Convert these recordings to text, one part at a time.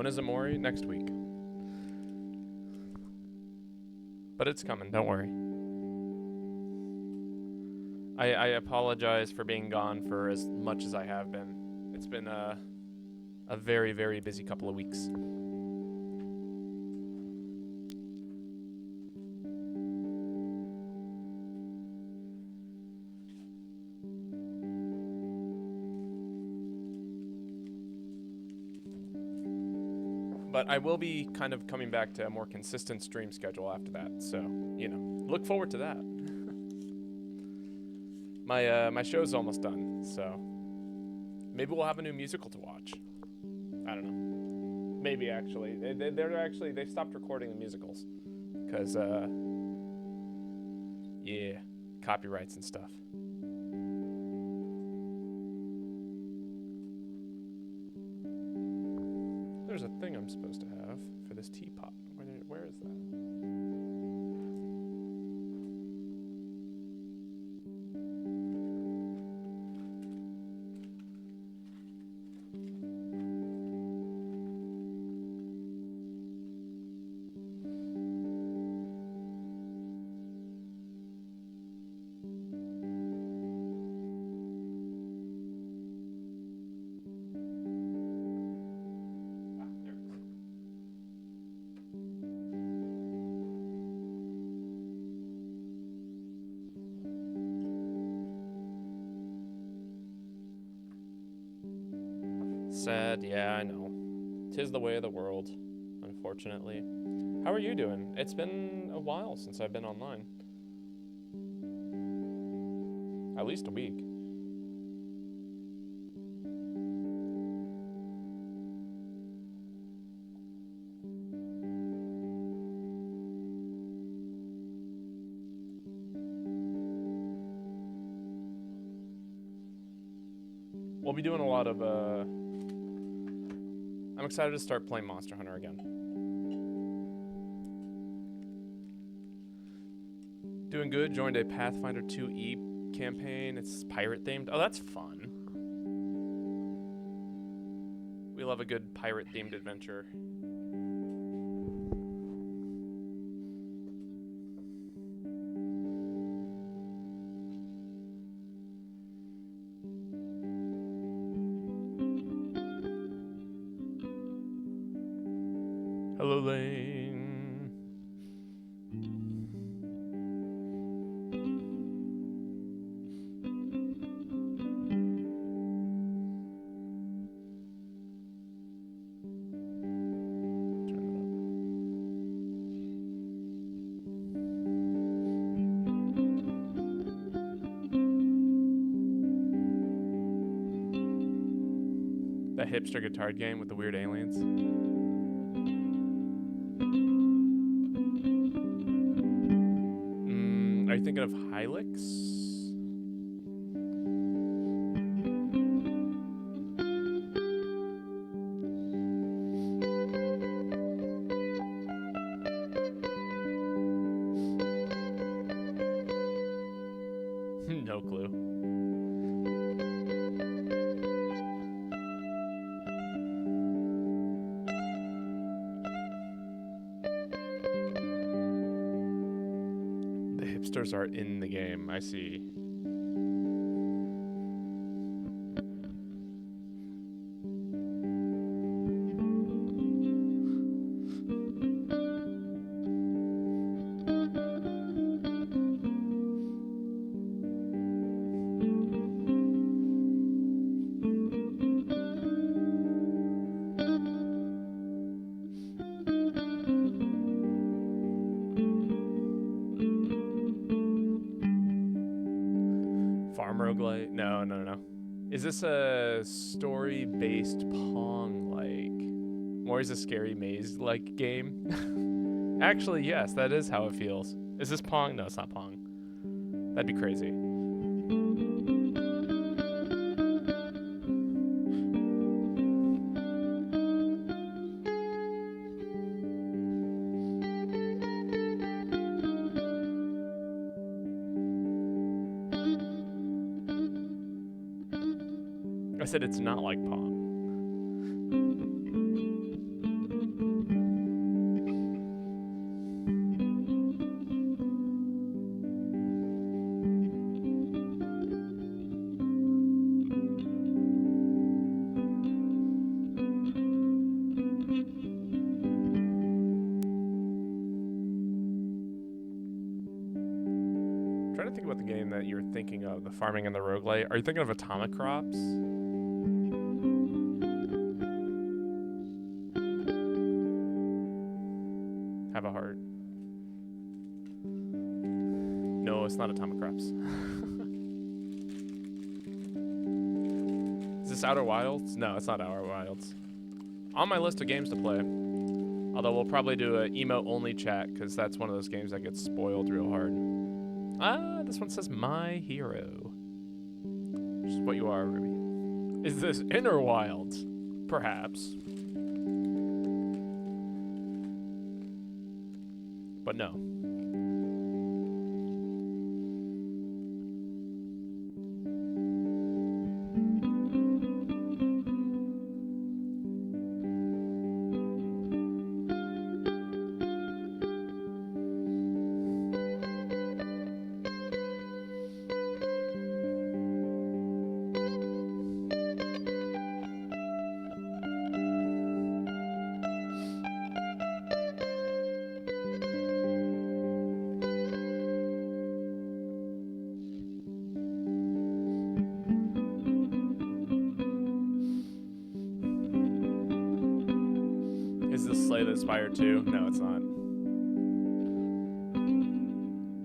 When is it, Maury? Next week. But it's coming, don't worry. I apologize for being gone for as much as I have been. It's been a very, very busy couple of weeks. But I will be kind of coming back to a more consistent stream schedule after that, so, you know, look forward to that. My show's almost done, so maybe we'll have a new musical to watch. I don't know. Maybe, actually. They've stopped recording the musicals. Because, yeah, copyrights and stuff. There's a thing I'm supposed to have for this teapot. Where is that? Sad, yeah, I know. 'Tis the way of the world, unfortunately. How are you doing? It's been a while since I've been online. At least a week. We'll be doing a lot of, I'm excited to start playing Monster Hunter again. Doing good, joined a Pathfinder 2E campaign. It's pirate themed. Oh, that's fun. We love a good pirate themed adventure. Hello, Lane. Turn it up. That hipster guitar game with the weird aliens. Are you thinking of Hylix? No clue. Hipsters are in the game, I see. Rougelite? No. Is this a story-based Pong-like? Or is a scary maze-like game? Actually, yes, that is how it feels. Is this Pong? No, it's not Pong. That'd be crazy. I said it's not like Pong. trying to think about the game that you're thinking of, the farming and the roguelite. Are you thinking of Atomic Crops? Have a heart. No, it's not Atomic Crops. Is this Outer Wilds? No, it's not Outer Wilds. On my list of games to play. Although we'll probably do an emote-only chat, because that's one of those games that gets spoiled real hard. Ah, this one says My Hero. Which is what you are, Ruby. Is this Inner Wilds? Perhaps. But no. Spire 2? No, it's not.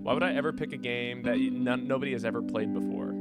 Why would I ever pick a game that nobody has ever played before?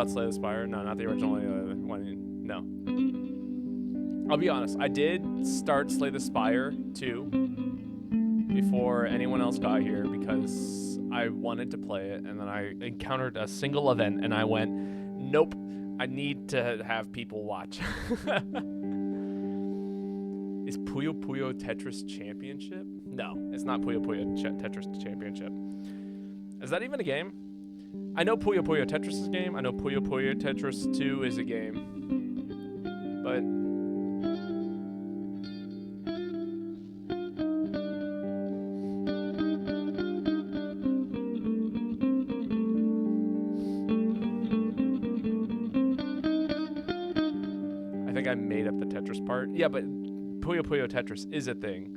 Slay the Spire? No, not the original one. No. I'll be honest. I did start Slay the Spire 2 before anyone else got here because I wanted to play it, and then I encountered a single event, and I went, nope, I need to have people watch. Is Puyo Puyo Tetris Championship? No, it's not Puyo Puyo Tetris Championship. Is that even a game? I know Puyo Puyo Tetris is a game. I know Puyo Puyo Tetris 2 is a game. But I think I made up the Tetris part. Yeah, but Puyo Puyo Tetris is a thing.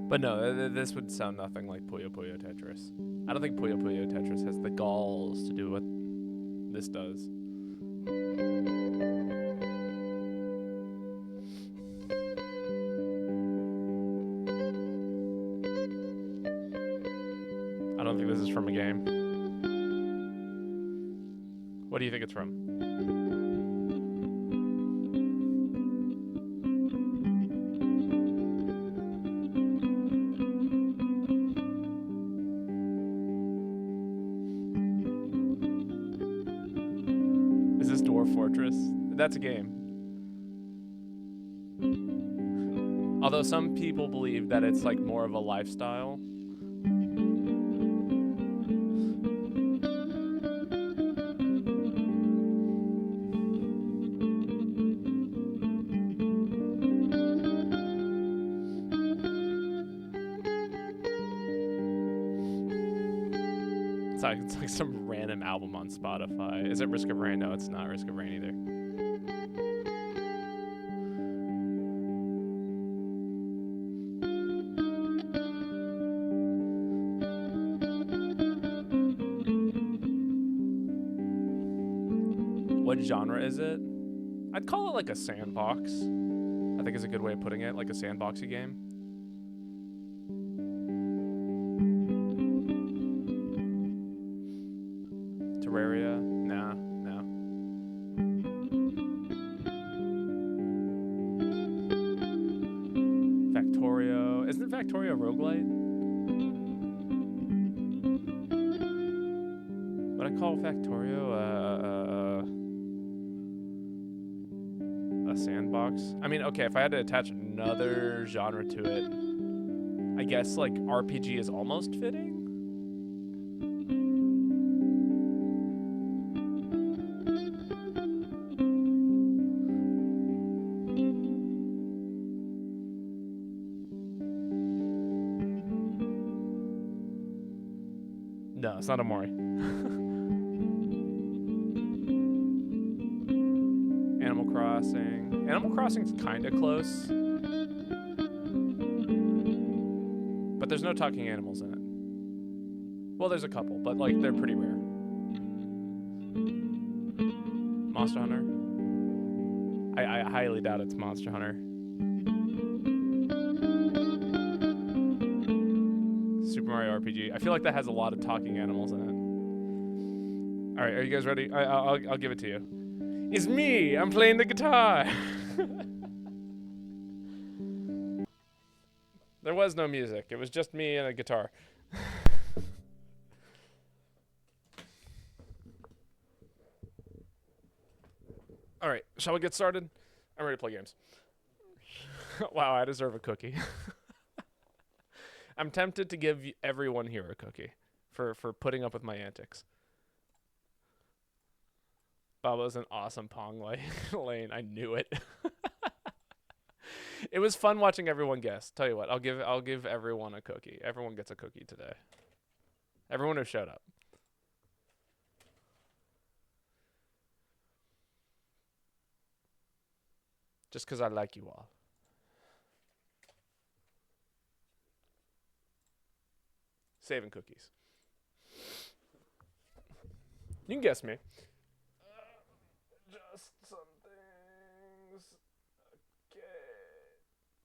But no, this would sound nothing like Puyo Puyo Tetris. I don't think Puyo Puyo Tetris has the galls to do what this does. I don't think this is from a game. What do you think it's from? That's a game. Although some people believe that it's like more of a lifestyle. It's like some random album on Spotify. Is it Risk of Rain? No, it's not Risk of Rain either. What genre is it? I'd call it like a sandbox. I think is a good way of putting it, like a sandboxy game. Terraria? Nah, no. Factorio. Isn't Factorio roguelite? What I call Factorio a sandbox. I mean, okay, if I had to attach another genre to it, I guess like RPG is almost fitting. No, it's not a Mori. Animal Crossing. Animal Crossing's kind of close. But there's no talking animals in it. Well, there's a couple, but like they're pretty rare. Monster Hunter? I highly doubt it's Monster Hunter. Super Mario RPG. I feel like that has a lot of talking animals in it. All right, are you guys ready? I'll give it to you. It's me. I'm playing the guitar. There was no music. It was just me and a guitar. All right, shall we get started? I'm ready to play games. Wow, I deserve a cookie. I'm tempted to give everyone here a cookie for putting up with my antics. Babo's an awesome Pong lane. I knew it. It was fun watching everyone guess. Tell you what, I'll give everyone a cookie. Everyone gets a cookie today. Everyone who showed up. Just because I like you all. Saving cookies. You can guess me. Just some things. Okay.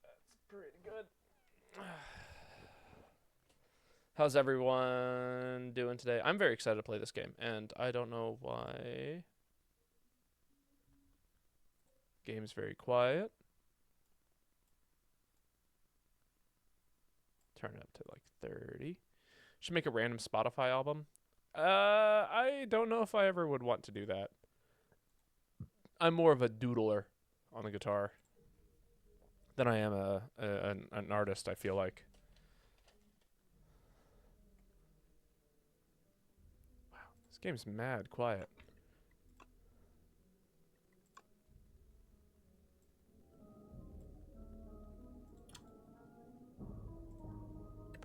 That's pretty good. How's everyone doing today? I'm very excited to play this game, and I don't know why. Game's very quiet. Turn it up to like 30. Should make a random Spotify album. I don't know if I ever would want to do that. I'm more of a doodler on the guitar than I am an artist, I feel like. Wow, this game's mad quiet.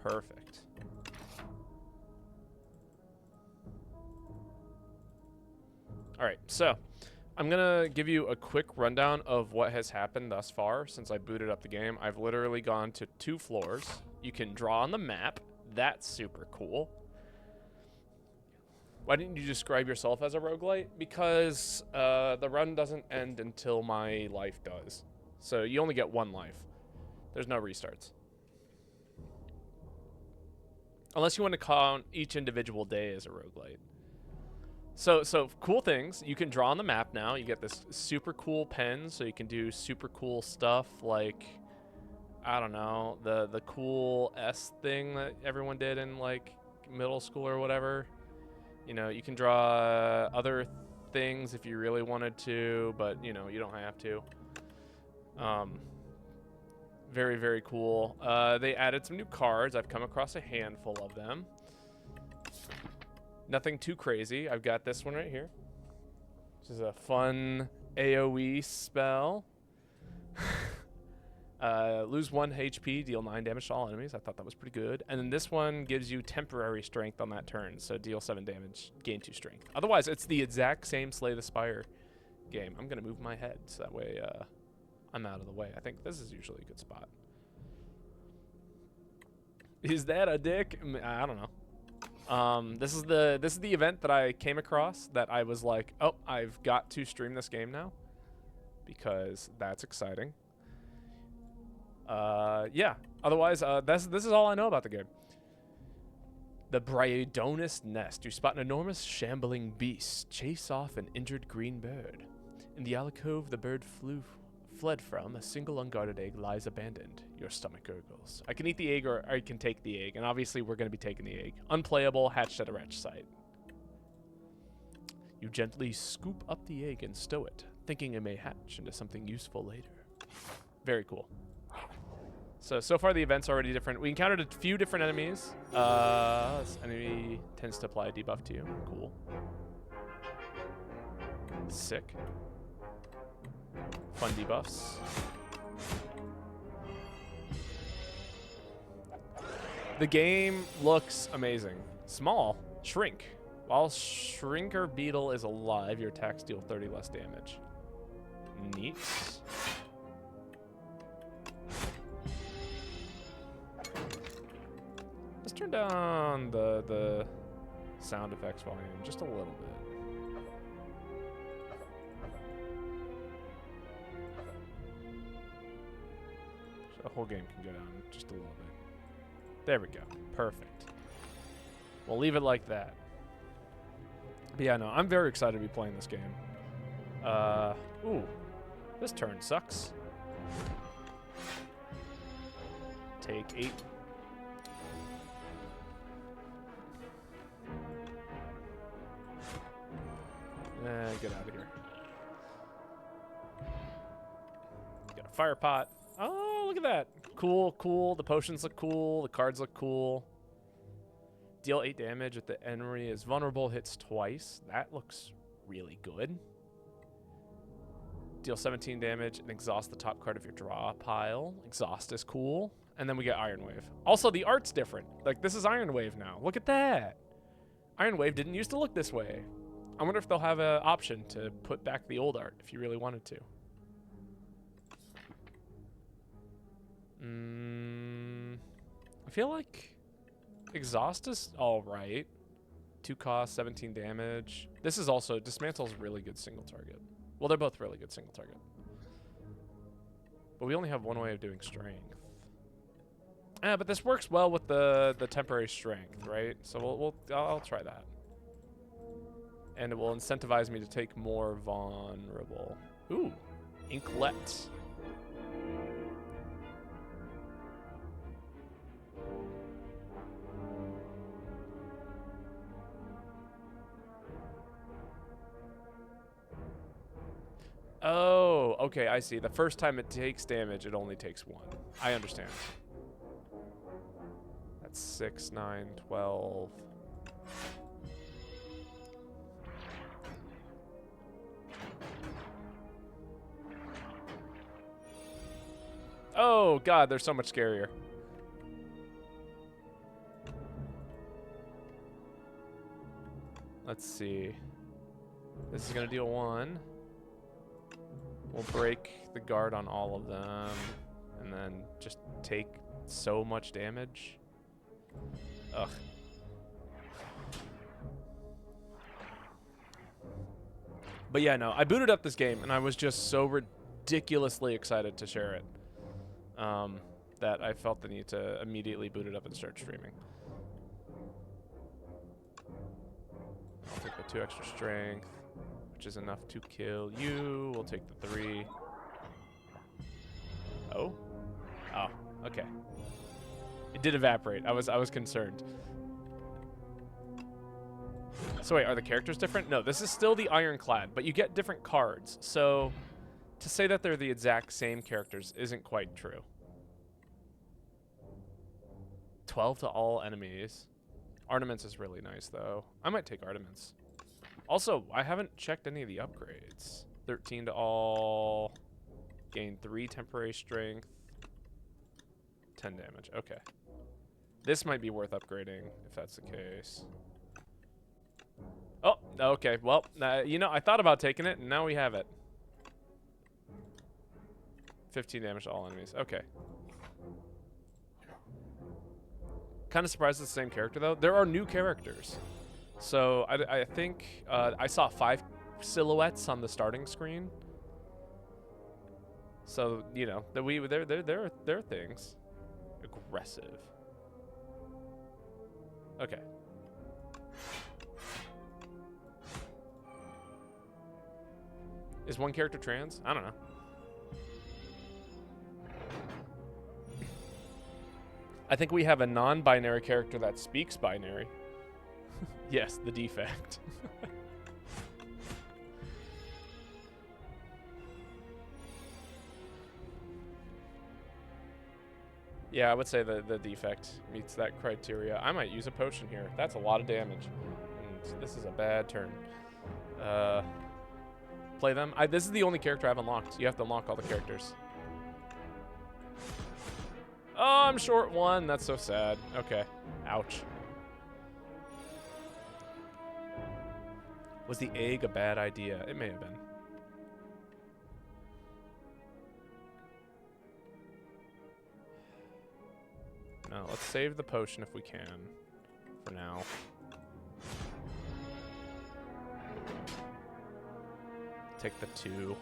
Perfect. All right, so I'm gonna give you a quick rundown of what has happened thus far since I booted up the game. I've literally gone to 2 floors. You can draw on the map. That's super cool. Why didn't you describe yourself as a roguelite? Because the run doesn't end until my life does. So you only get 1 life. There's no restarts. Unless you want to count each individual day as a roguelite. So cool things. You can draw on the map now. You get this super cool pen, so you can do super cool stuff like, I don't know, the cool S thing that everyone did in like middle school or whatever. You know, you can draw other things if you really wanted to, but you know, you don't have to. Very, very cool. They added some new cards. I've come across a handful of them. Nothing too crazy. I've got this one right here, which is a fun AoE spell. Lose 1 HP, deal 9 damage to all enemies. I thought that was pretty good. And then this one gives you temporary strength on that turn, so deal 7 damage, gain 2 strength. Otherwise, it's the exact same Slay the Spire game. I'm gonna move my head so that way I'm out of the way. I think this is usually a good spot. Is that a dick? I don't know. This is the event that I came across that I was like, oh, I've got to stream this game now because that's exciting. Yeah. Otherwise, this is all I know about the game. The Babotosh nest. You spot an enormous shambling beast chase off an injured green bird. In the alcove, the bird fled from, a single unguarded egg lies abandoned. Your stomach gurgles. I can eat the egg or I can take the egg, and obviously we're going to be taking the egg. Unplayable, hatched at a wretch site. You gently scoop up the egg and stow it, thinking it may hatch into something useful later. Very cool. So far the event's already different. We encountered a few different enemies. This enemy tends to apply a debuff to you. Cool. Sick. Fun debuffs. The game looks amazing. Small. Shrink. While Shrinker Beetle is alive, your attacks deal 30 less damage. Neat. Let's turn down the sound effects volume just a little bit. So the whole game can go down just a little bit. There we go. Perfect. We'll leave it like that. But yeah, no, I'm very excited to be playing this game. Ooh, this turn sucks. Take 8. Get out of here. Got a fire pot. Oh, look at that. Cool, cool. The potions look cool. The cards look cool. Deal 8 damage if the enemy is vulnerable, hits twice. That looks really good. Deal 17 damage and exhaust the top card of your draw pile. Exhaust is cool. And then we get Iron Wave. Also, the art's different. Like, this is Iron Wave now. Look at that. Iron Wave didn't used to look this way. I wonder if they'll have an option to put back the old art if you really wanted to. I feel like Exhaust is all right. 2 cost, 17 damage. This is also, Dismantle's really good single target. Well, they're both really good single target. But we only have one way of doing strength. But this works well with the temporary strength, right? So I'll try that. And it will incentivize me to take more vulnerable. Ooh, Inklet. Oh, okay, I see. The first time it takes damage, it only takes 1. I understand. That's 6, 9, 12. Oh, God, they're so much scarier. Let's see. This is going to deal 1. We'll break the guard on all of them, and then just take so much damage. Ugh. But yeah, no, I booted up this game, and I was just so ridiculously excited to share it that I felt the need to immediately boot it up and start streaming. I'll take the 2 extra strength, which is enough to kill you. We'll take the 3. Oh? Oh, okay. It did evaporate. I was concerned. So wait, are the characters different? No, this is still the Ironclad, but you get different cards. So to say that they're the exact same characters isn't quite true. 12 to all enemies. Armaments is really nice, though. I might take Armaments. Also, I haven't checked any of the upgrades. 13 to all. Gain 3 temporary strength. 10 damage. Okay. This might be worth upgrading, if that's the case. Oh, okay. Well, you know, I thought about taking it, and now we have it. 15 damage to all enemies. Okay. Kind of surprised it's the same character, though. There are new characters. So I think I saw 5 silhouettes on the starting screen. So, you know, there are things. Aggressive. Okay. Is one character trans? I don't know. I think we have a non-binary character that speaks binary. Yes, the defect. Yeah, I would say the defect meets that criteria. I might use a potion here. That's a lot of damage. And this is a bad turn. Play them. This is the only character I've unlocked. You have to unlock all the characters. Oh, I'm short one. That's so sad. Okay. Ouch. Was the egg a bad idea? It may have been. No, let's save the potion if we can. For now. Take the 2.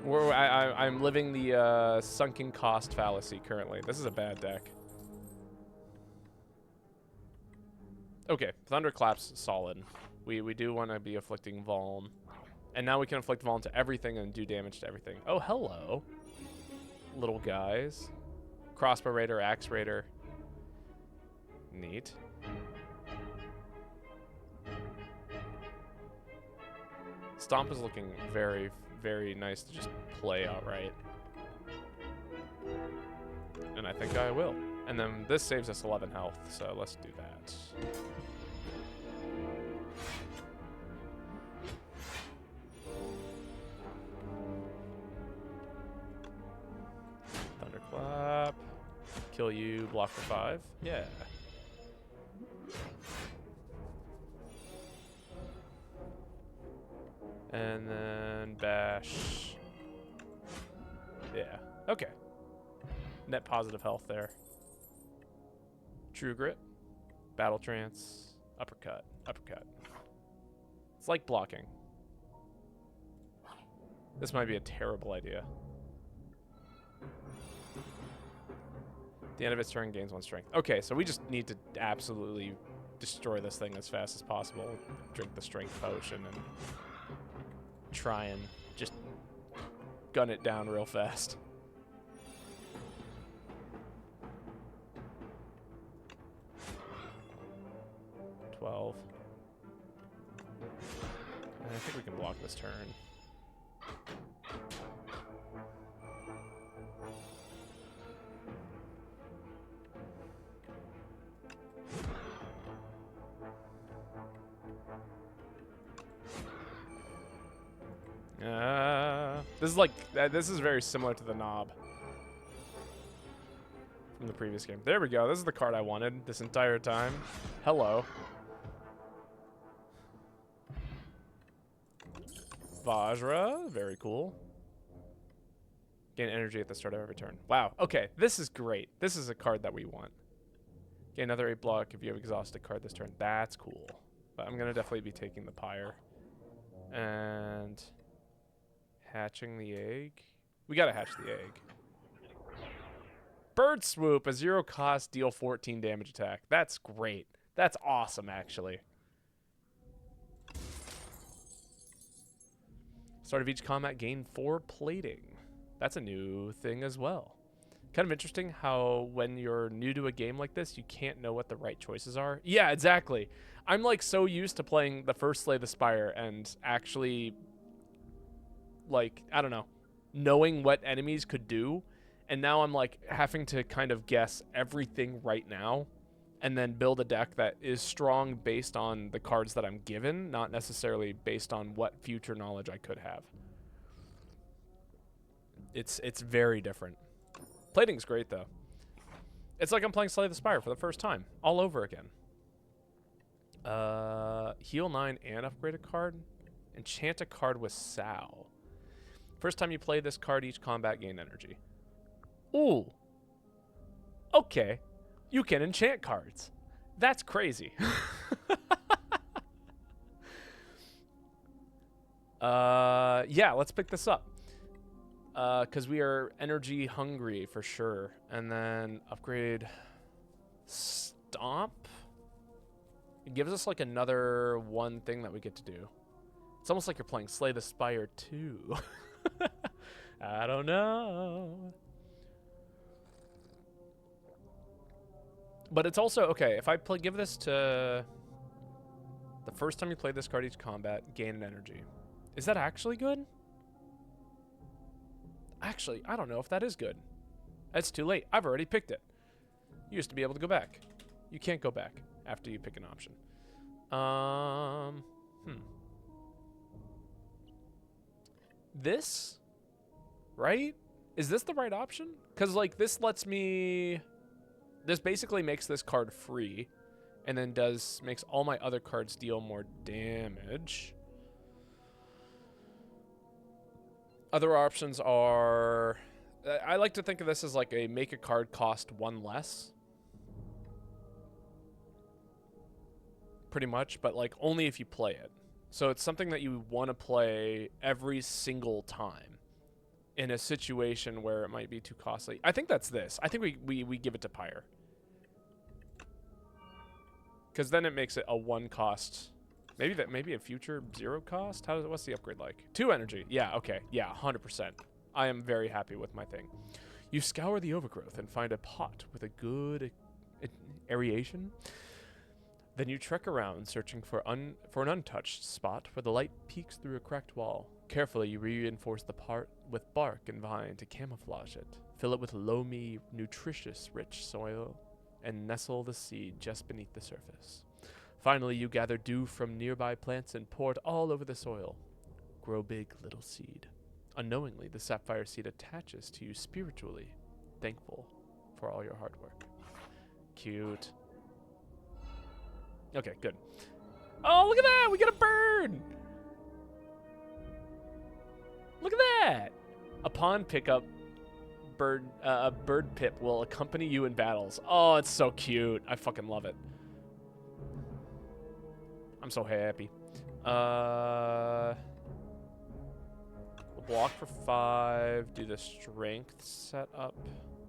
I'm living the sunken cost fallacy currently. This is a bad deck. Okay, Thunderclap's solid. We do want to be afflicting Vuln. And now we can afflict Vuln to everything and do damage to everything. Oh, hello. Little guys. Crossbow Raider, Axe Raider. Neat. Stomp is looking very, very nice to just play outright. And I think I will. And then this saves us 11 health, so let's do that. Thunderclap. Kill you, block for 5. Yeah. And then bash. Yeah. Okay. Net positive health there. True Grit. Battle Trance. Uppercut. Uppercut. It's like blocking. This might be a terrible idea. The end of its turn gains 1 strength. Okay, so we just need to absolutely destroy this thing as fast as possible. Drink the strength potion and try and just gun it down real fast. And I think we can block this turn. This is like this is very similar to the knob from the previous game. There we go. This is the card I wanted this entire time. Hello. Vajra, very cool. Gain energy at the start of every turn. Wow, okay, this is great. This is a card that we want. Gain another 8 block if you have exhausted card this turn. That's cool. But I'm gonna definitely be taking the Pyre. And hatching the egg. We gotta hatch the egg. Bird Swoop, a 0 cost, deal 14 damage attack. That's great. That's awesome, actually. Start of each combat, gain 4 plating. That's a new thing as well. Kind of interesting how when you're new to a game like this, you can't know what the right choices are. Yeah, exactly. I'm like so used to playing the first Slay the Spire and actually, like, I don't know, knowing what enemies could do. And now I'm like having to kind of guess everything right now and then build a deck that is strong based on the cards that I'm given, not necessarily based on what future knowledge I could have. It's very different. Plating's great, though. It's like I'm playing Slay the Spire for the first time, all over again. Heal 9 and upgrade a card. Enchant a card with Sao. First time you play this card, each combat gain energy. Ooh. Okay. You can enchant cards. That's crazy. Yeah, let's pick this up. Because we are energy hungry for sure. And then upgrade Stomp. It gives us like another one thing that we get to do. It's almost like you're playing Slay the Spire 2. I don't know. But it's also, okay, if I give this to the first time you play this card each combat, gain an energy. Is that actually good? Actually, I don't know if that is good. It's too late. I've already picked it. You used to be able to go back. You can't go back after you pick an option. This? Right? Is this the right option? Because, like, this lets me... This basically makes this card free. And then makes all my other cards deal more damage. Other options are... I like to think of this as like a make a card cost 1 less. Pretty much, but like only if you play it. So it's something that you want to play every single time in a situation where it might be too costly. I think that's this. I think we give it to Pyre. Because then it makes it a 1 cost. Maybe a future 0 cost? What's the upgrade like? 2 energy. Yeah, okay. Yeah, 100%. I am very happy with my thing. You scour the overgrowth and find a pot with a good aeration. Then you trek around, searching for an untouched spot where the light peeks through a cracked wall. Carefully, you reinforce the part with bark and vine to camouflage it. Fill it with loamy, nutritious, rich soil, and nestle the seed just beneath the surface. Finally, you gather dew from nearby plants and pour it all over the soil. Grow big, little seed. Unknowingly, the sapphire seed attaches to you spiritually, thankful for all your hard work. Cute. Okay, good. Oh, look at that! We got a bird! Look at that! Upon pickup, a bird pip will accompany you in battles. Oh, it's so cute. I fucking love it. I'm so happy. We'll block for 5. Do the strength setup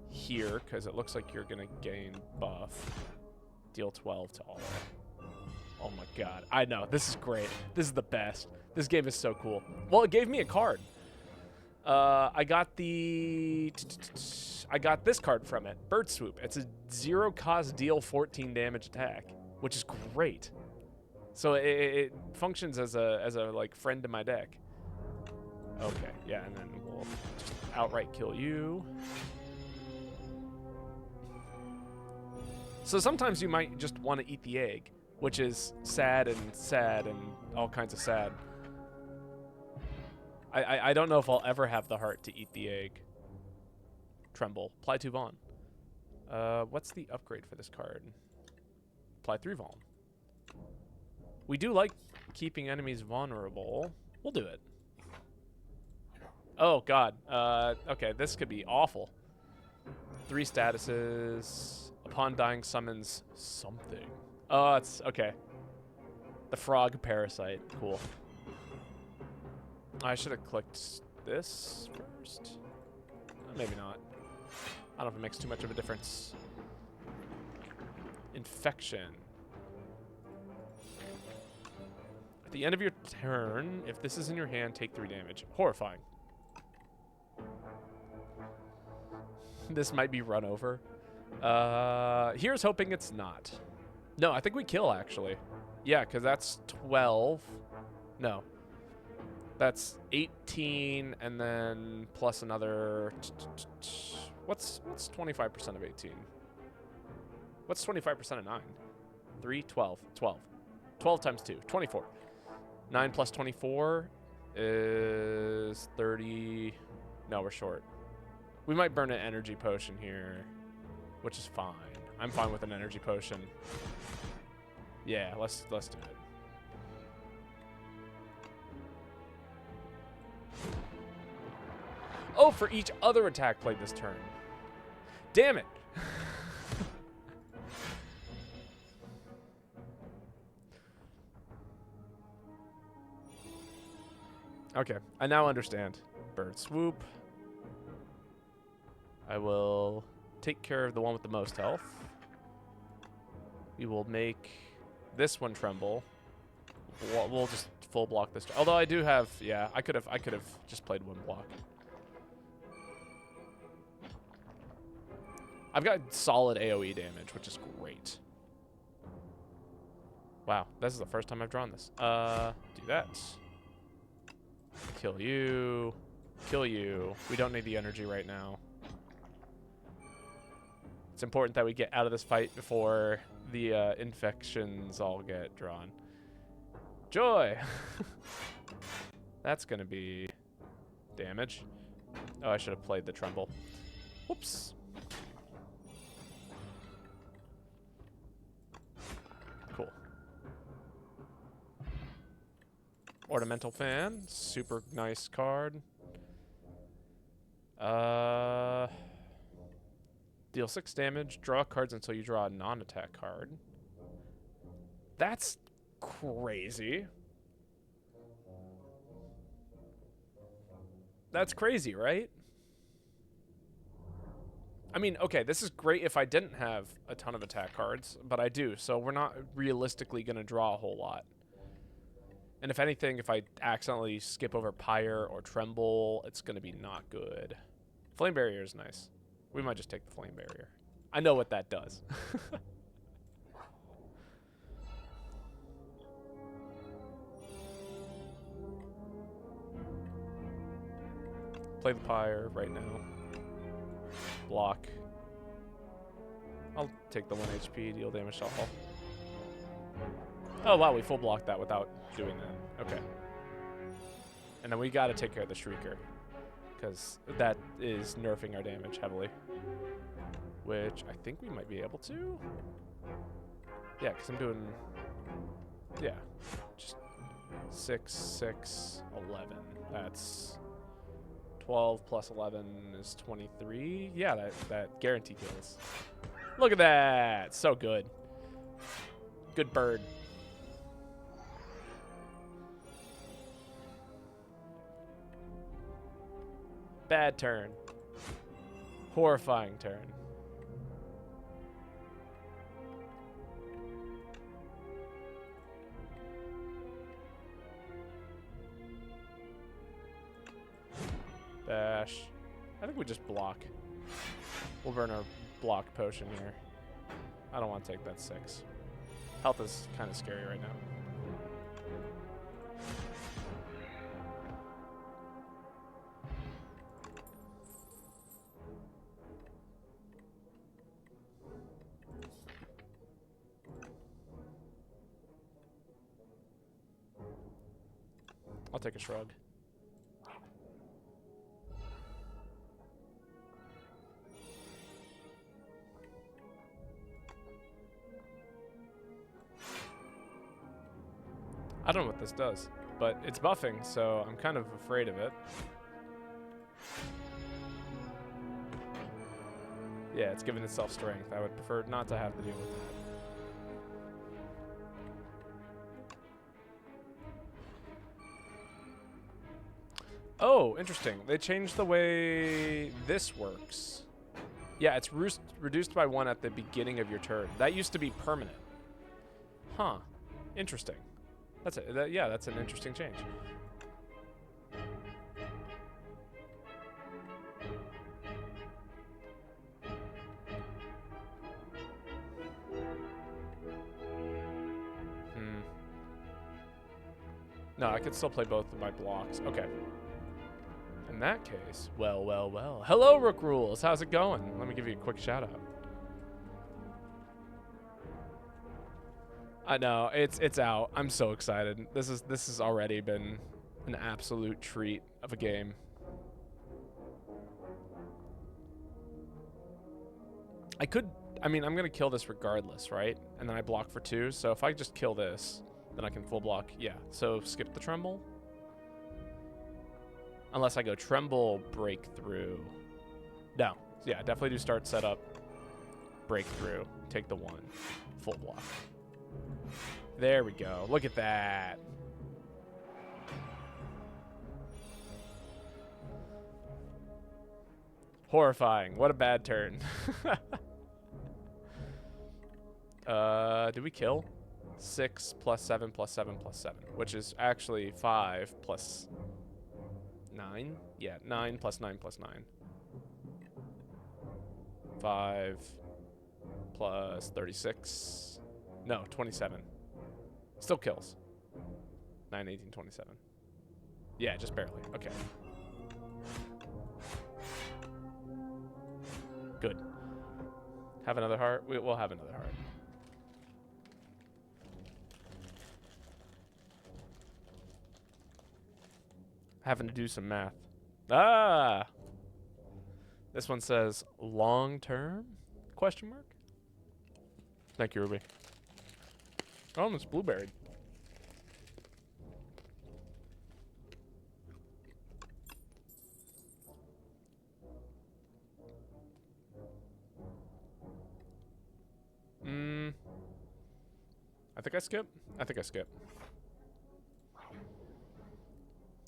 here, because it looks like you're going to gain buff. Deal 12 to all. Oh my god. I know. This is great. This is the best. This game is so cool. Well, it gave me a card. I got this card from it. Bird Swoop. It's a 0 cost deal 14 damage attack, which is great. So it functions as a like friend to my deck. Okay, yeah, and then we'll just outright kill you. So sometimes you might just want to eat the egg, which is sad and all kinds of sad. I don't know if I'll ever have the heart to eat the egg. Tremble. Apply 2 Vaughn. What's the upgrade for this card? Apply 3 Vaughn. We do like keeping enemies vulnerable. We'll do it. Oh, God. Okay, this could be awful. 3 statuses. Upon dying, summons something. Oh, it's... Okay. The frog parasite. Cool. I should have clicked this first. Maybe not. I don't know if it makes too much of a difference. Infection. At the end of your turn, if this is in your hand, take 3 damage. Horrifying. This might be run over. Here's hoping it's not. No, I think we kill, actually. Yeah, because that's 12. No. That's 18, and then plus another... What's 25% of 18? What's 25% of 9? 3, 12. 12. 12 times 2, 24. 9 plus 24 is 30... No, we're short. We might burn an energy potion here, which is fine. I'm fine with an energy potion. Yeah, let's do it. Oh, for each other attack played this turn. Damn it. Okay, I now understand. Bird Swoop. I will take care of the one with the most health. We will make this one tremble. We'll just full block this. Although I do have, yeah, I could have just played 1 block. I've got solid AoE damage, which is great. Wow, this is the first time I've drawn this. Do that. Kill you. Kill you. We don't need the energy right now. It's important that we get out of this fight before the infections all get drawn. Joy! That's gonna be damage. Oh, I should have played the tremble. Whoops. Cool. Ornamental fan. Super nice card. Deal 6 damage. Draw cards until you draw a non-attack card. That's crazy. That's crazy, right? I mean, okay, this is great if I didn't have a ton of attack cards, but I do, so we're not realistically going to draw a whole lot. And if anything, if I accidentally skip over Pyre or Tremble, it's going to be not good. Flame Barrier is nice. We might just take the Flame Barrier. I know what that does. Play the Pyre right now. Block. I'll take the 1 HP, deal damage to all. Oh wow, we full blocked that without doing that. Okay. And then we gotta take care of the Shrieker, because that is nerfing our damage heavily. Which I think we might be able to. Yeah, because I'm doing... Yeah. Just 6, 6, 11. That's... 12 plus 11 is 23. Yeah, that guarantee kills. Look at that. So good. Good bird. Bad turn. Horrifying turn. Bash. I think we just block. We'll burn our block potion here. I don't want to take that 6. Health is kind of scary right now. I'll take a shrug. I don't know what this does, but it's buffing, so I'm kind of afraid of it. Yeah, it's giving itself strength. I would prefer not to have to deal with that. Oh, interesting. They changed the way this works. Yeah, it's reduced by 1 at the beginning of your turn. That used to be permanent. Huh. Interesting. That's it. Yeah, that's an interesting change. No, I could still play both of my blocks. Okay. In that case, well, well, well. Hello, Rook Rules. How's it going? Let me give you a quick shout out. I know, it's out. I'm so excited. This has already been an absolute treat of a game. I mean, I'm gonna kill this regardless, right? And then I block for 2, so if I just kill this, then I can full block. Yeah, so skip the Tremble. Unless I go Tremble, Breakthrough. No, yeah, definitely do start setup, Breakthrough, take the 1, full block. There we go. Look at that. Horrifying. What a bad turn. Did we kill? 6 plus 7 plus 7 plus 7, which is actually 5 plus 9. Yeah, 9 plus 9 plus 9. 5 plus 36. No, 27. Still kills. 9, 18, 27. Yeah, just barely. Okay. Good. Have another heart? We'll have another heart. Having to do some math. Ah! This one says long term? Question mark? Thank you, Ruby. Oh, it's blueberry. I think I skip. I think I skip.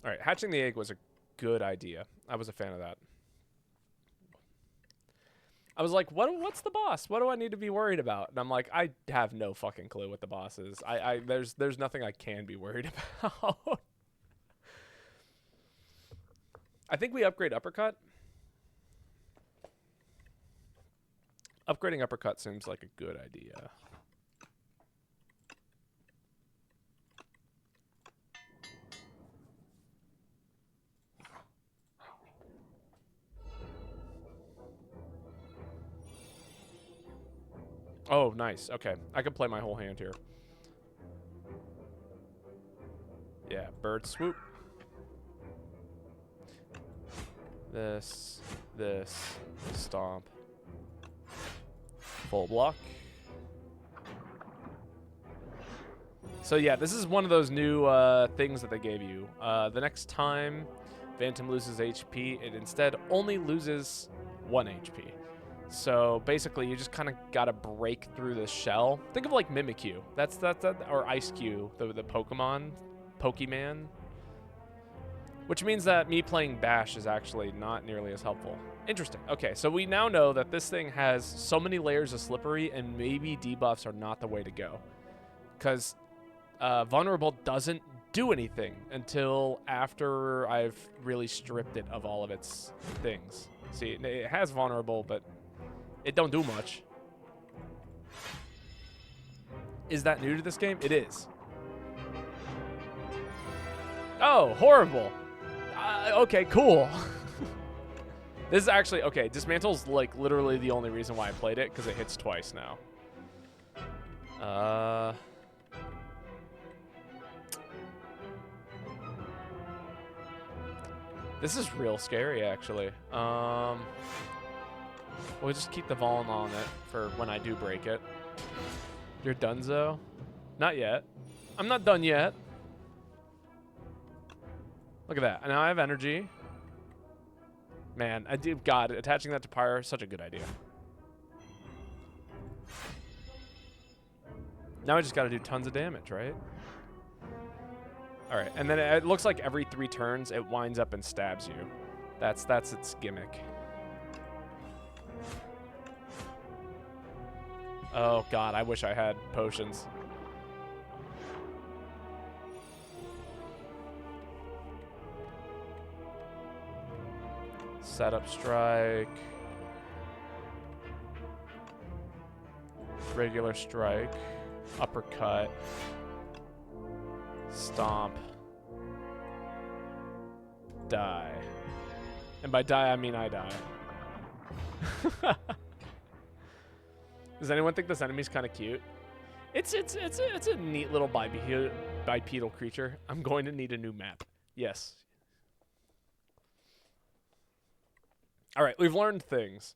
All right, hatching the egg was a good idea. I was a fan of that. I was like, what's the boss? What do I need to be worried about? And I'm like, I have no fucking clue what the boss is. There's nothing I can be worried about. I think we upgrade uppercut. Upgrading uppercut seems like a good idea. Oh, nice. Okay. I can play my whole hand here. Yeah, bird swoop. This, stomp. Full block. So yeah, this is one of those new things that they gave you. The next time Phantom loses HP, it instead only loses 1 HP. So basically, you just kind of gotta break through the shell. Think of like Mimikyu. That's that, or Ice-Q, the Pokemon. Which means that me playing Bash is actually not nearly as helpful. Interesting. Okay, so we now know that this thing has so many layers of slippery, and maybe debuffs are not the way to go. Because Vulnerable doesn't do anything until after I've really stripped it of all of its things. See, it has Vulnerable, but it don't do much. Is that new to this game? It is. Oh, horrible. Okay, cool. This is actually, okay, Dismantle's like literally the only reason why I played it, because it hits twice now. This is real scary, actually. We'll just keep the Voln on it for when I do break it. You're donezo? Not yet. I'm not done yet. Look at that. Now I have energy. Man, God, attaching that to Pyre, such a good idea. Now I just got to do tons of damage, right? All right, and then it looks like every 3 turns it winds up and stabs you. That's its gimmick. Oh God, I wish I had potions. Setup strike. Regular strike. Uppercut. Stomp. Die. And by die, I mean I die. Does anyone think this enemy's kind of cute? It's a neat little bipedal creature. I'm going to need a new map. Yes. All right, we've learned things.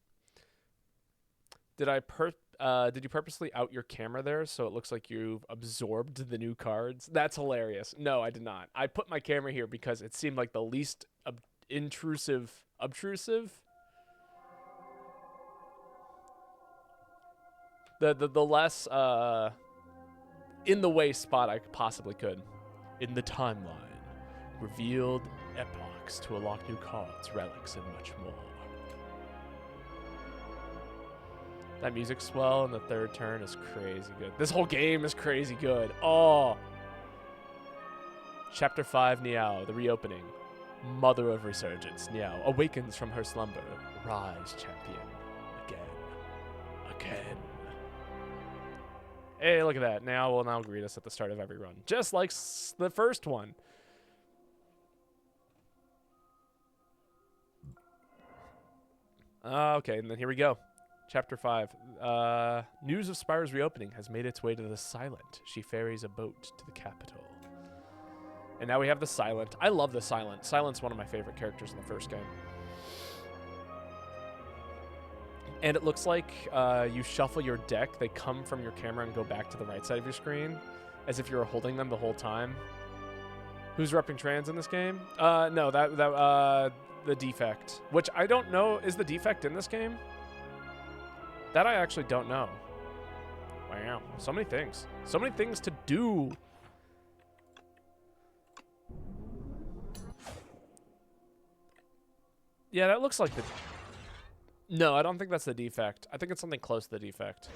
Did you purposely out your camera there so it looks like you've absorbed the new cards? That's hilarious. No, I did not. I put my camera here because it seemed like the least obtrusive? The less in the way spot I possibly could. In the timeline, revealed epochs to unlock new cards, relics, and much more. That music swell in the 3rd turn is crazy good. This whole game is crazy good. Oh. Chapter 5, Niao, the reopening. Mother of Resurgence, Niao, awakens from her slumber. Rise, champion, again. Hadouken. Hey, look at that. Now will now greet us at the start of every run. Just like the first one. Okay, and then here we go. Chapter 5. News of Spire's reopening has made its way to the Silent. She ferries a boat to the capital. And now we have the Silent. I love the Silent. Silent's one of my favorite characters in the first game. And it looks like you shuffle your deck. They come from your camera and go back to the right side of your screen, as if you were holding them the whole time. Who's repping trans in this game? No, the defect, which I don't know. Is the defect in this game? That I actually don't know. Wow, so many things. So many things to do. Yeah, that looks like the... No, I don't think that's the defect. I think it's something close to the defect.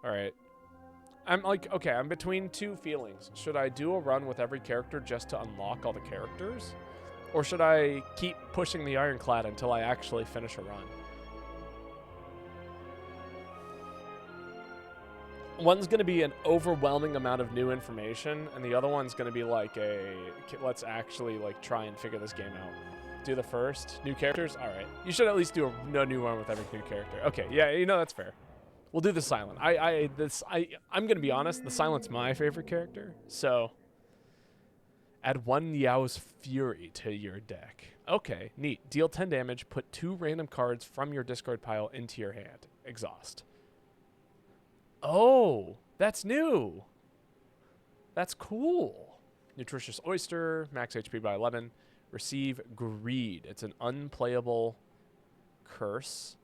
All right. I'm like, okay, I'm between two feelings. Should I do a run with every character just to unlock all the characters? Or should I keep pushing the Ironclad until I actually finish a run? One's going to be an overwhelming amount of new information, and the other one's going to be like let's actually like try and figure this game out. Do the first. New characters? All right. You should at least do a new one with every new character. Okay, yeah, you know, that's fair. We'll do the Silent. I'm going to be honest, the Silent's my favorite character, so add 1 Yao's Fury to your deck. Okay, neat. Deal 10 damage, put 2 random cards from your discard pile into your hand. Exhaust. Oh, that's new. That's cool. Nutritious Oyster, max HP by 11. Receive Greed. It's an unplayable curse.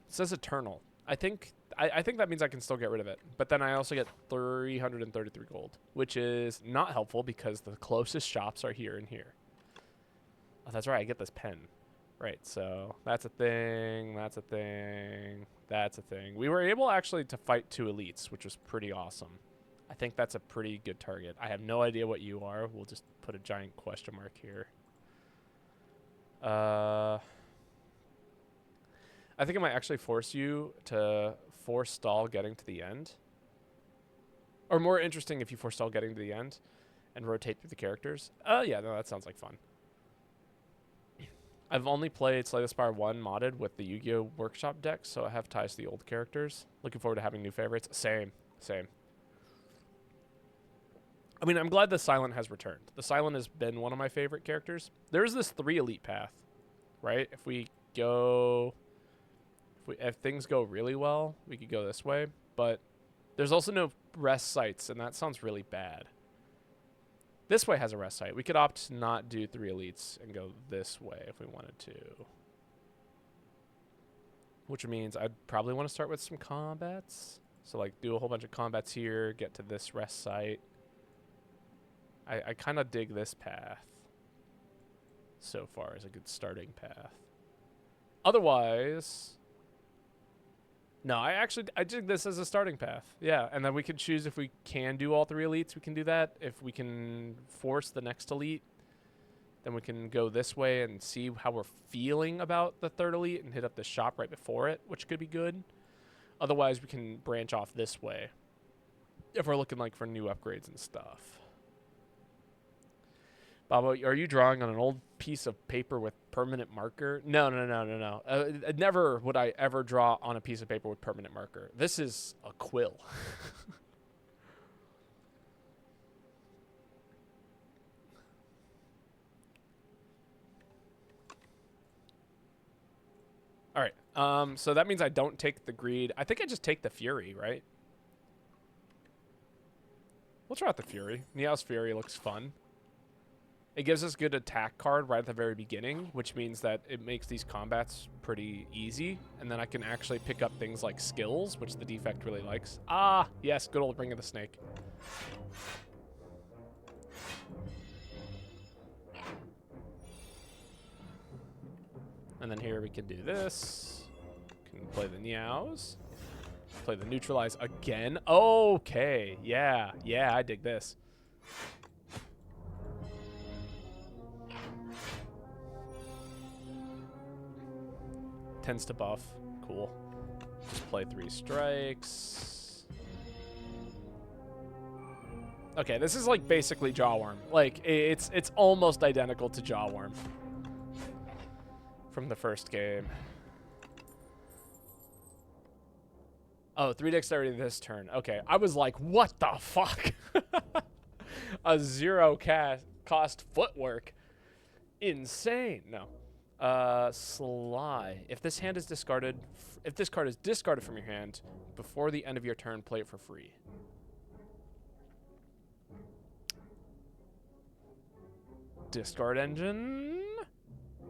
It says Eternal. I think that means I can still get rid of it. But then I also get 333 gold, which is not helpful because the closest shops are here and here. Oh, that's right. I get this pen. Right, so that's a thing, that's a thing, that's a thing. We were able actually to fight 2 elites, which was pretty awesome. I think that's a pretty good target. I have no idea what you are. We'll just put a giant question mark here. I think it might actually force you to forestall getting to the end. Or more interesting if you forestall getting to the end and rotate through the characters. Yeah, no, that sounds like fun. I've only played Slay the Spire 1 modded with the Yu-Gi-Oh! Workshop deck, so I have ties to the old characters. Looking forward to having new favorites. Same. I mean, I'm glad the Silent has returned. The Silent has been one of my favorite characters. There's this 3 elite path, right? If things go really well, we could go this way. But there's also no rest sites, and that sounds really bad. This way has a rest site. We could opt to not do 3 elites and go this way if we wanted to. Which means I'd probably want to start with some combats. So like do a whole bunch of combats here, get to this rest site. I kind of dig this path so far as a good starting path. Otherwise... No, I dig this as a starting path. Yeah, and then we can choose if we can do all 3 elites, we can do that. If we can force the next elite, then we can go this way and see how we're feeling about the 3rd elite and hit up the shop right before it, which could be good. Otherwise, we can branch off this way if we're looking like for new upgrades and stuff. Babo, are you drawing on an old piece of paper with permanent marker? No. Never would I ever draw on a piece of paper with permanent marker. This is a quill. All right. So that means I don't take the greed. I think I just take the fury, right? We'll try out the fury. Niao's Fury looks fun. It gives us a good attack card right at the very beginning, which means that it makes these combats pretty easy. And then I can actually pick up things like skills, which the defect really likes. Ah, yes, good old Ring of the Snake. And then here we can do this. Can play the Niaos. Play the Neutralize again. Okay, yeah, I dig this. Tends to buff. Cool. Just play 3 strikes. Okay, this is like basically Jawworm. Like it's almost identical to Jawworm from the first game. Oh, 3 dexterity this turn. Okay, I was like, what the fuck? A 0 cost footwork. Insane. No. Sly. If this hand is discarded, if this card is discarded from your hand before the end of your turn, play it for free. Discard engine.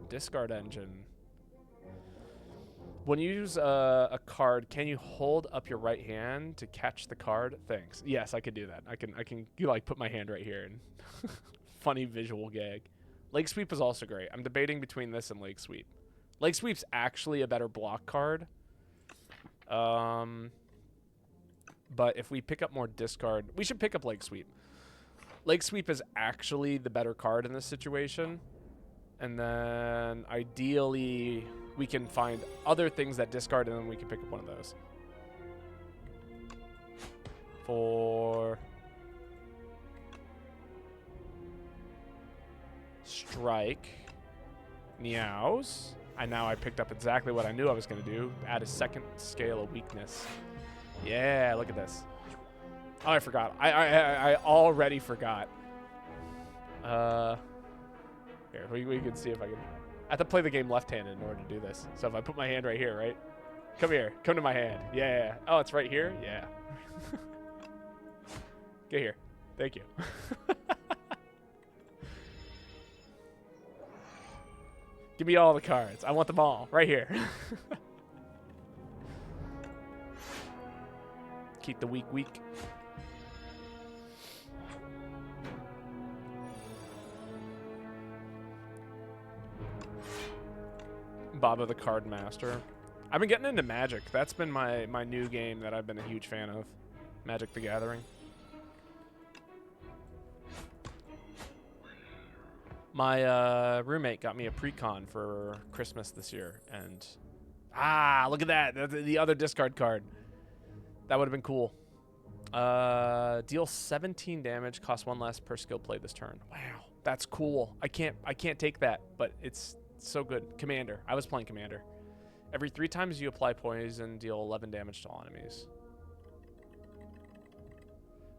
Discard engine. When you use a card, can you hold up your right hand to catch the card? Thanks. Yes, I could do that. I can like put my hand right here and funny visual gag. Lake Sweep is also great. I'm debating between this and Lake Sweep. Lake Sweep's actually a better block card. But if we pick up more discard, we should pick up Lake Sweep. Lake Sweep is actually the better card in this situation. And then ideally we can find other things that discard and then we can pick up one of those. For strike. Meows. I picked up exactly what I knew I was going to do. Add a second scale of weakness. Yeah, look at this. Oh, I forgot. I already forgot. Here, we can see if I can. I have to play the game left-handed in order to do this. So if I put my hand right here, right? Come here. Come to my hand. Yeah. Oh, it's right here? Yeah. Get here. Thank you. Give me all the cards. I want them all. Right here. Keep the weak weak. Baba the Card Master. I've been getting into Magic. That's been my new game that I've been a huge fan of. Magic the Gathering. My roommate got me a pre-con for Christmas this year, and look at that. That's the other discard card. That would have been cool. Deal 17 damage, cost 1 less per skill played this turn. Wow, that's cool. I can't take that, but it's so good. Commander. I was playing Commander. Every 3 times you apply poison, deal 11 damage to all enemies.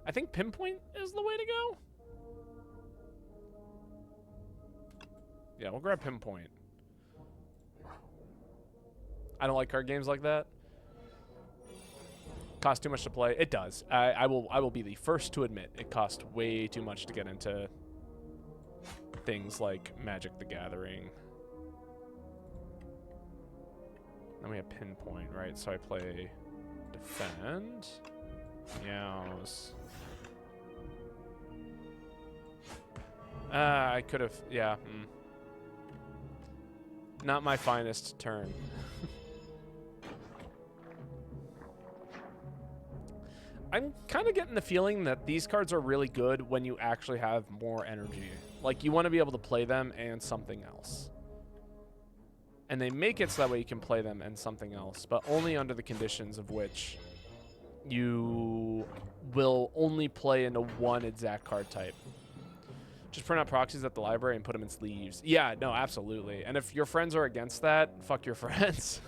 I think Pinpoint is the way to go. Yeah, we'll grab Pinpoint. I don't like card games like that. Costs too much to play. It does. I will be the first to admit it costs way too much to get into things like Magic the Gathering. Then we have Pinpoint, right? So I play Defend. Meows. I could have, yeah. Not my finest turn. I'm kind of getting the feeling that these cards are really good when you actually have more energy. Like, you want to be able to play them and something else. And they make it so that way you can play them and something else, but only under the conditions of which you will only play into one exact card type. Just print out proxies at the library and put them in sleeves. Yeah, no, absolutely. And if your friends are against that, fuck your friends.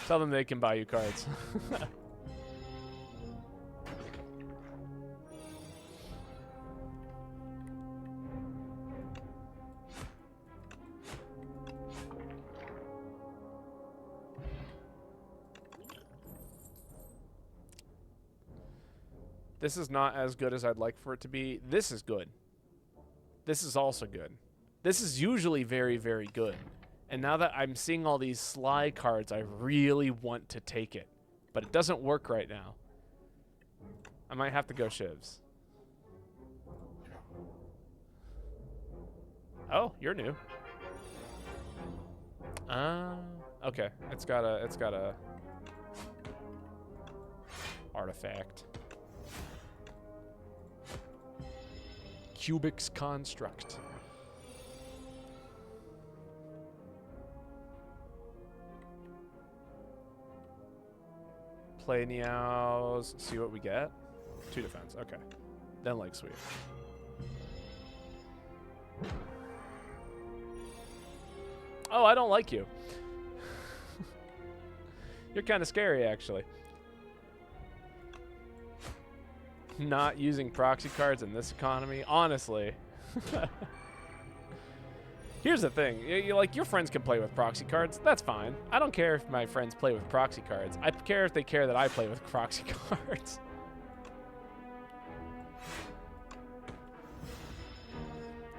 Tell them they can buy you cards. This is not as good as I'd like for it to be. This is good. This is also good. This is usually very, very good. And now that I'm seeing all these Sly cards, I really want to take it. But it doesn't work right now. I might have to go Shivs. Oh, you're new. Okay. It's got a artifact. Cubix construct. Play Meows. See what we get. 2 defense. Okay. Then leg sweep. Oh, I don't like you. You're kind of scary, actually. Not using proxy cards in this economy, honestly. Here's the thing, like, your friends can play with proxy cards. That's fine. I don't care if my friends play with proxy cards. I care if they care that I play with proxy cards.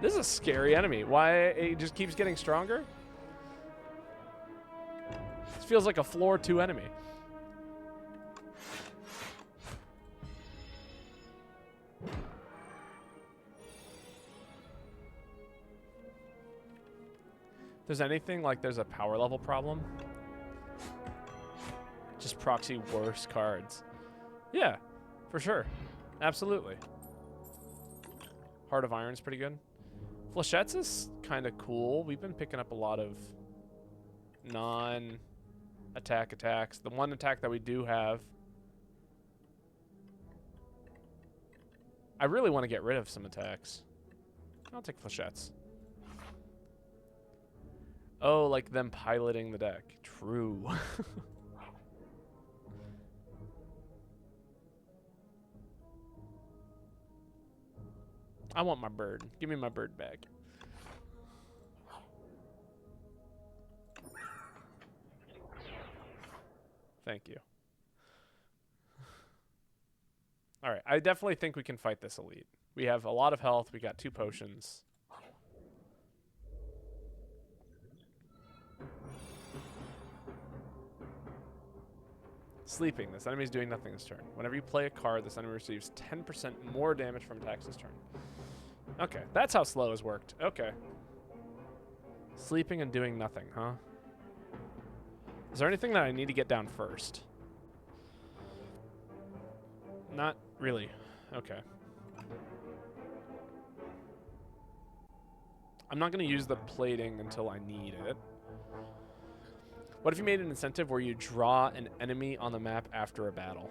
This is a scary enemy. Why it just keeps getting stronger? This feels like a floor 2 enemy. If there's anything like there's a power level problem, just proxy worse cards. Yeah, for sure. Absolutely. Heart of Iron's pretty good. Flechettes is kind of cool. We've been picking up a lot of non-attack attacks. The one attack that we do have, I really want to get rid of some attacks. I'll take Flechettes. Oh, like them piloting the deck. True. I want my bird. Give me my bird back. Thank you. All right, I definitely think we can fight this elite. We have a lot of health. We got 2 potions. Sleeping. This enemy is doing nothing this turn. Whenever you play a card, this enemy receives 10% more damage from attacks this turn. Okay, that's how slow has worked. Okay. Sleeping and doing nothing, huh? Is there anything that I need to get down first? Not really. Okay. I'm not going to use the plating until I need it. What if you made an incentive where you draw an enemy on the map after a battle?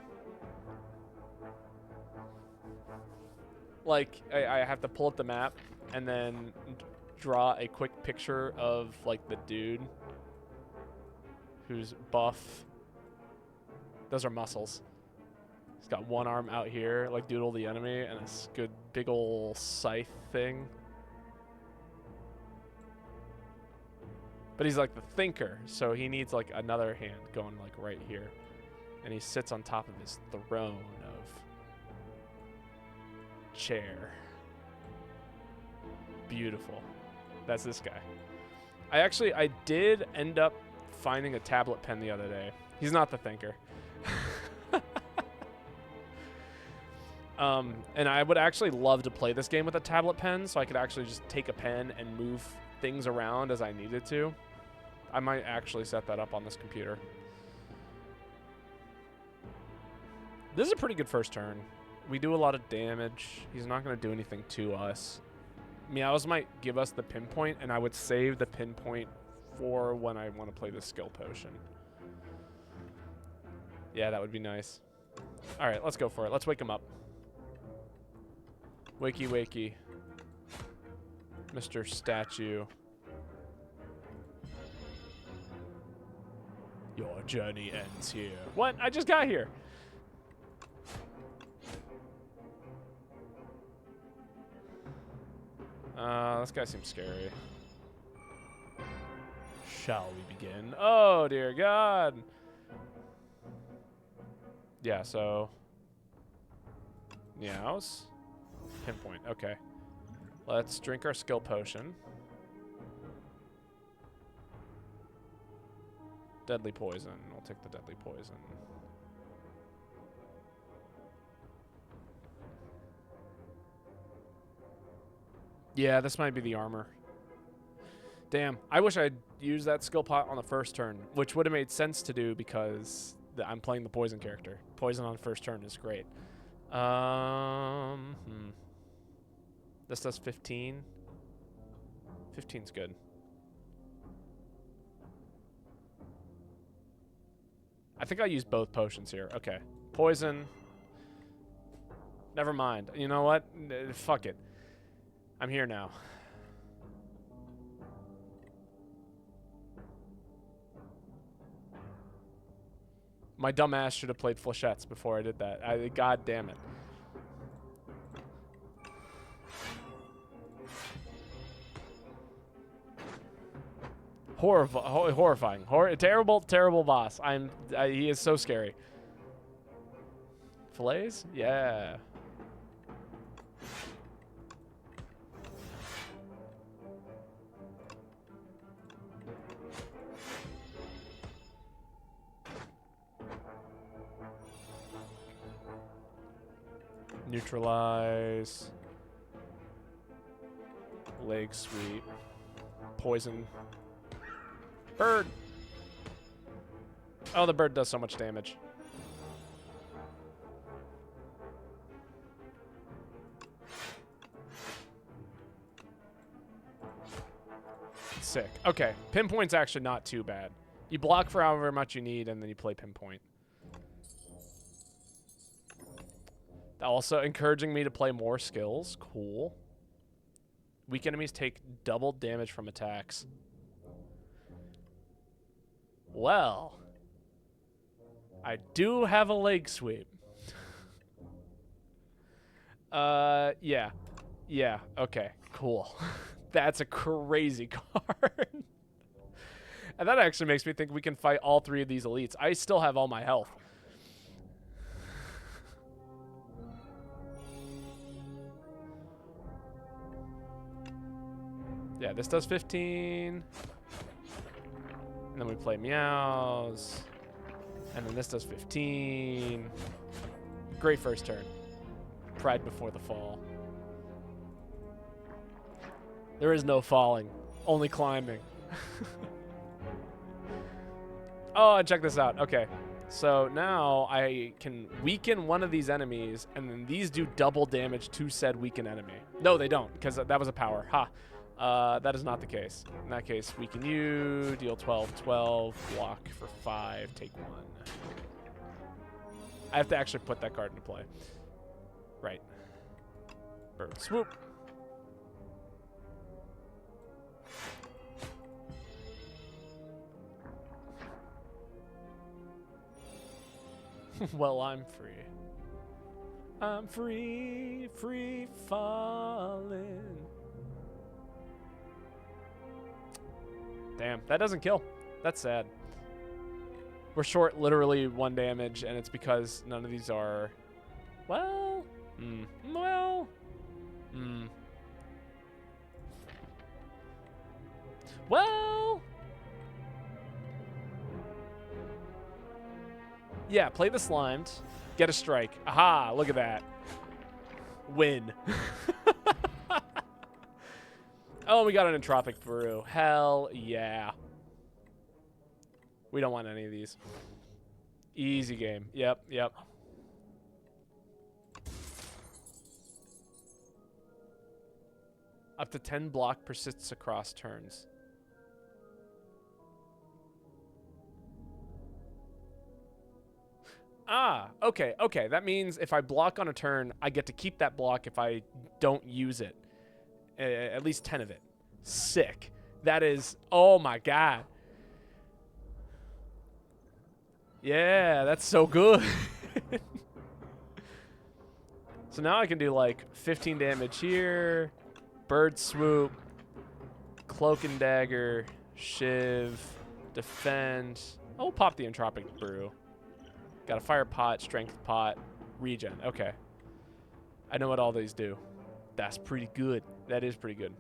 Like, I have to pull up the map and then draw a quick picture of, like, the dude who's buff. Those are muscles. He's got one arm out here, like doodle the enemy, and this good big ol' scythe thing. But he's like the thinker, so he needs like another hand going like right here. And he sits on top of his throne of chair. Beautiful. That's this guy. I did end up finding a tablet pen the other day. He's not the thinker. And I would actually love to play this game with a tablet pen, so I could actually just take a pen and move things around as I needed to. I might actually set that up on this computer. This is a pretty good first turn. We do a lot of damage. He's not going to do anything to us. Meows might give us the pinpoint, and I would save the pinpoint for when I want to play the skill potion. Yeah, that would be nice. All right, let's go for it. Let's wake him up. Wakey, wakey. Mr. Statue. Your journey ends here. What? I just got here. This guy seems scary. Shall we begin? Oh, dear God. Yeah, so... Meows. Pinpoint. Okay. Let's drink our skill potion. Deadly poison. We'll take the deadly poison. Yeah, this might be the armor. Damn. I wish I'd used that skill pot on the first turn, which would have made sense to do because I'm playing the poison character. Poison on first turn is great. This does 15. 15's good. I think I'll use both potions here. Okay. Poison. Never mind. You know what? Fuck it. I'm here now. My dumb ass should have played flechettes before I did that. God damn it. Horrifying. Terrible boss. He is so scary. Fillets? Yeah. Neutralize. Leg sweep. Poison. Bird. Oh, the bird does so much damage. Sick. Okay. Pinpoint's actually not too bad. You block for however much you need, and then you play pinpoint. Also encouraging me to play more skills. Cool. Weak enemies take double damage from attacks. Well, I do have a leg sweep. Yeah. Yeah, okay, cool. That's a crazy card. And that actually makes me think we can fight all three of these elites. I still have all my health. Yeah, this does 15. And then we play meows. And then this does 15. Great first turn. Pride before the fall. There is no falling, only climbing. Oh, check this out. Okay. So now I can weaken one of these enemies, and then these do double damage to said weakened enemy. No, they don't, because that was a power. Ha. That is not the case. In that case, weaken you, deal 12, block for 5, take 1. I have to actually put that card into play. Right. Bird swoop. Well, I'm free. I'm free, free falling. Damn, that doesn't kill. That's sad. We're short literally 1 damage, and it's because none of these are... Well... Well... Yeah, play the slimed. Get a strike. Aha, look at that. Win. Oh, we got an entropic brew. Hell yeah. We don't want any of these. Easy game. Yep, yep. Up to 10 block persists across turns. Ah, okay, okay. That means if I block on a turn, I get to keep that block if I don't use it. At least 10 of it. Sick. That is, oh my god. Yeah, that's so good. So now I can do like 15 damage here. Bird swoop. Cloak and dagger. Shiv. Defend. Oh, pop the entropic brew. Got a fire pot, strength pot, regen. Okay. I know what all these do. That's pretty good. That is pretty good.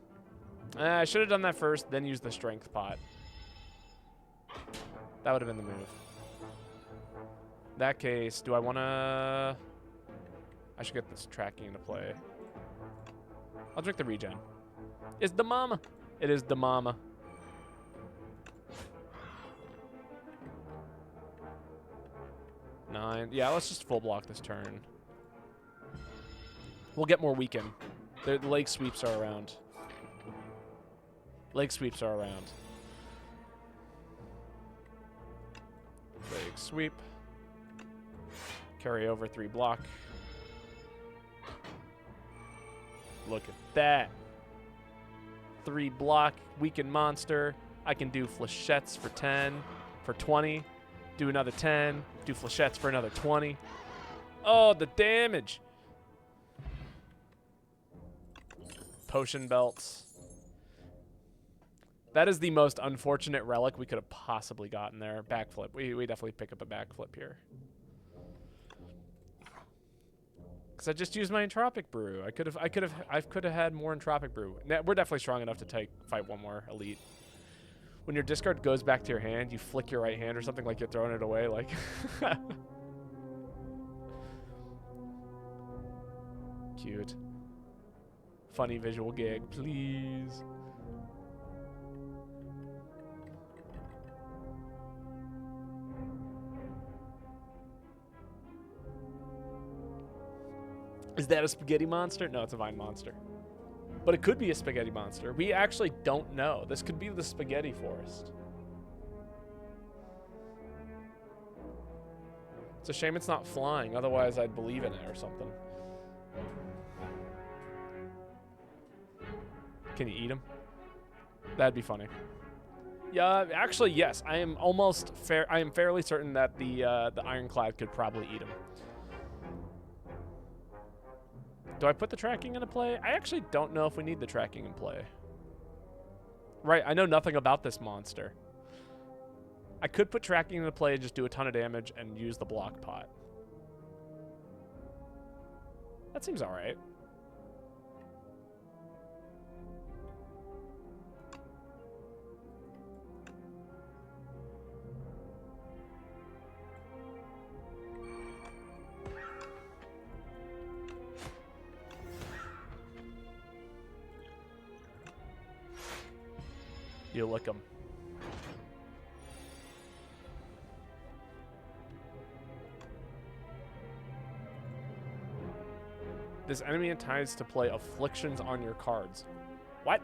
I should have done that first, then use the strength pot. That would have been the move. In that case, do I want to... I should get this tracking into play. I'll drink the regen. It's the mama. It is the mama. 9. Yeah, let's just full block this turn. We'll get more weaken. The leg sweeps are around. Leg sweeps are around. Leg sweep. Carry over 3 block. Look at that. 3 block, weaken monster. I can do flechettes for 10, for 20. Do another 10. Do flechettes for another 20. Oh, the damage. Potion belts. That is the most unfortunate relic we could have possibly gotten there. Backflip. We definitely pick up a backflip here. Because I just used my entropic brew. I could have had more entropic brew. We're definitely strong enough to fight one more elite. When your discard goes back to your hand, you flick your right hand or something like you're throwing it away. Like, cute. Funny visual gag, please. Is that a spaghetti monster? No, it's a vine monster. But it could be a spaghetti monster. We actually don't know. This could be the spaghetti forest. It's a shame it's not flying. Otherwise, I'd believe in it or something. Can you eat him? That'd be funny. Yeah, actually, yes. I am fairly certain that the Ironclad could probably eat him. Do I put the tracking into play? I actually don't know if we need the tracking in play. Right, I know nothing about this monster. I could put tracking into play and just do a ton of damage and use the block pot. That seems alright. You lick them. This enemy entices to play afflictions on your cards. What?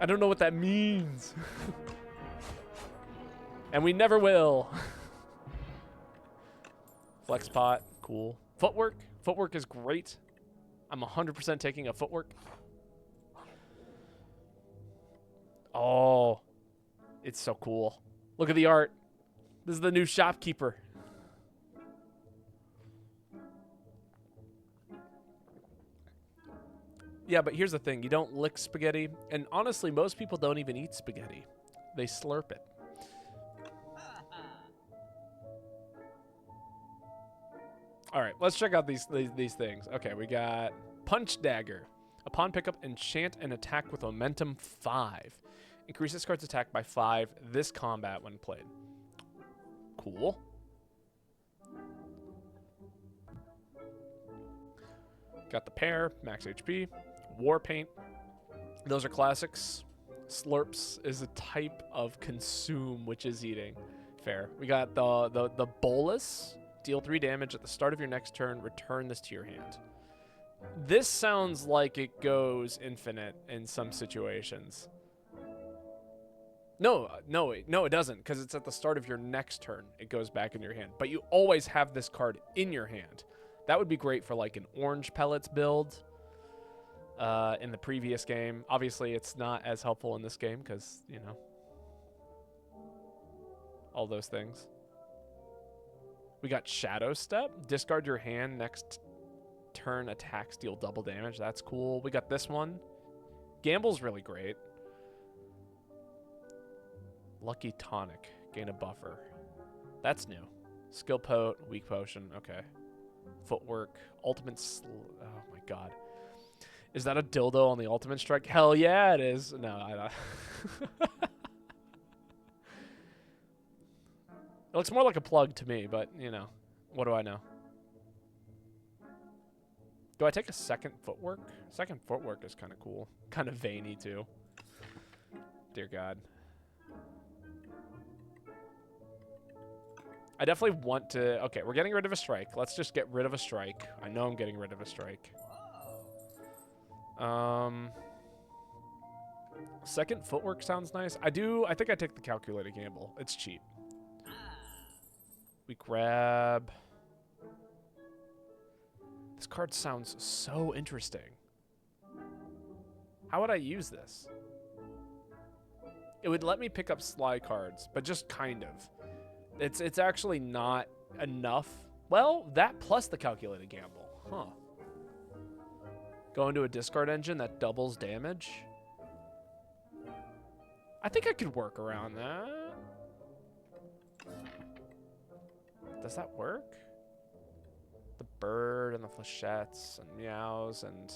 I don't know what that means. And we never will. Flex pot, cool. Footwork. Footwork is great. I'm 100% taking a footwork. Oh, it's so cool. Look at the art. This is the new shopkeeper. Yeah, but here's the thing. You don't lick spaghetti. And honestly, most people don't even eat spaghetti. They slurp it. All right, let's check out these things. Okay, we got Punch Dagger. Upon pickup, enchant and attack with momentum 5. Increase this card's attack by 5 this combat when played. Cool. Got the pair, max HP, War Paint. Those are classics. Slurps is a type of consume, which is eating. Fair. We got the Bolus. Deal 3 damage at the start of your next turn. Return this to your hand. This sounds like it goes infinite in some situations. No, it doesn't, because it's at the start of your next turn. It goes back in your hand. But you always have this card in your hand. That would be great for like an orange pellets build in the previous game. Obviously, it's not as helpful in this game because, you know, all those things. We got Shadow Step. Discard your hand next turn, attacks, deal double damage. That's cool. We got this one. Gamble's really great. Lucky Tonic. Gain a buffer. That's new. Skill Pote, Weak Potion. Okay. Footwork. Ultimate oh my god. Is that a dildo on the Ultimate Strike? Hell yeah, it is. No, I don't. It looks more like a plug to me, but, you know, what do I know? Do I take a second footwork? Second footwork is kind of cool. Kind of veiny, too. Dear God. I definitely want to... Okay, we're getting rid of a strike. Let's just get rid of a strike. I know I'm getting rid of a strike. Second footwork sounds nice. I think I take the calculated gamble. It's cheap. We grab... This card sounds so interesting. How would I use this? It would let me pick up Sly cards, but just kind of. It's actually not enough. Well, that plus the calculated gamble. Huh. Go into a discard engine that doubles damage. I think I could work around that. Does that work? The bird and the flechettes and meows and...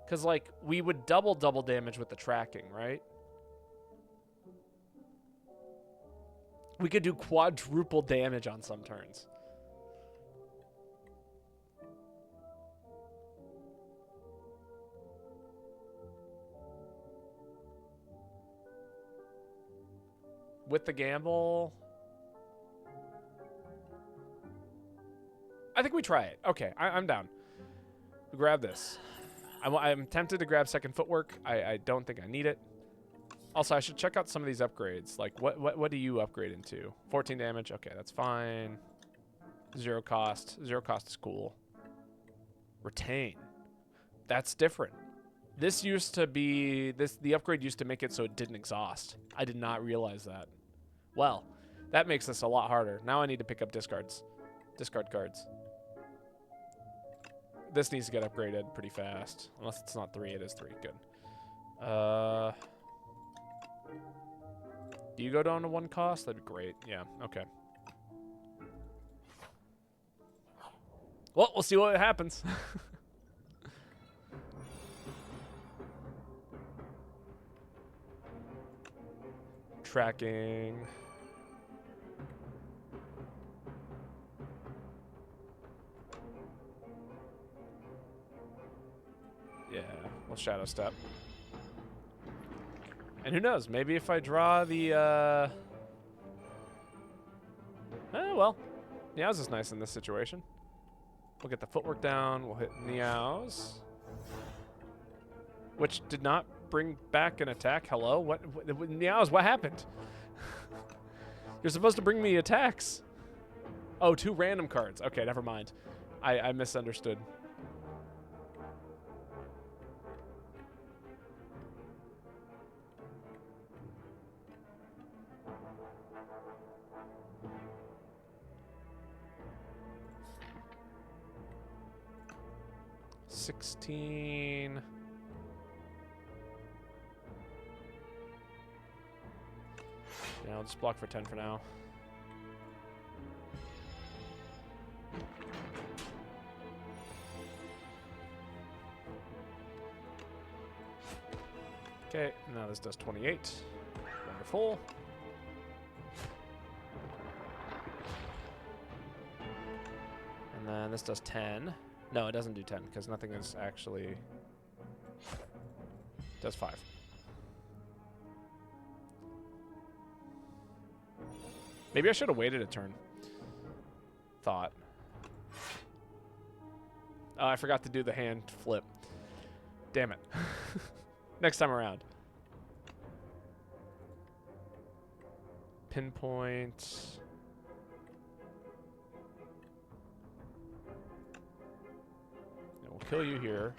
Because, like, we would double damage with the tracking, right? We could do quadruple damage on some turns. With the gamble... I think we try it. Okay, I'm down. We grab this. I'm tempted to grab second footwork. I don't think I need it. Also, I should check out some of these upgrades. Like, what do you upgrade into? 14 damage. Okay, that's fine. 0 cost. 0 cost is cool. Retain. That's different. This used to be... The upgrade used to make it so it didn't exhaust. I did not realize that. Well, that makes this a lot harder. Now I need to pick up discards. Discard cards. This needs to get upgraded pretty fast. Unless it's not 3, it is 3. Good. Do you go down to 1 cost? That'd be great. Yeah, okay. Well, we'll see what happens. Tracking. Yeah, we'll Shadow Step. And who knows, maybe if I draw the, well, Meows is nice in this situation. We'll get the footwork down, we'll hit Meows. Which did not bring back an attack. Hello? What Meows, what happened? You're supposed to bring me attacks. Oh, 2 random cards. Okay, never mind. I misunderstood. $16. Yeah, I'll just block for 10 for now. Okay, now this does 28. Wonderful. And then this does 10. No, it doesn't do 10 because nothing is actually... does 5. Maybe I should have waited a turn. Thought. Oh, I forgot to do the hand flip. Damn it. Next time around. Pinpoint. And we'll kill you here.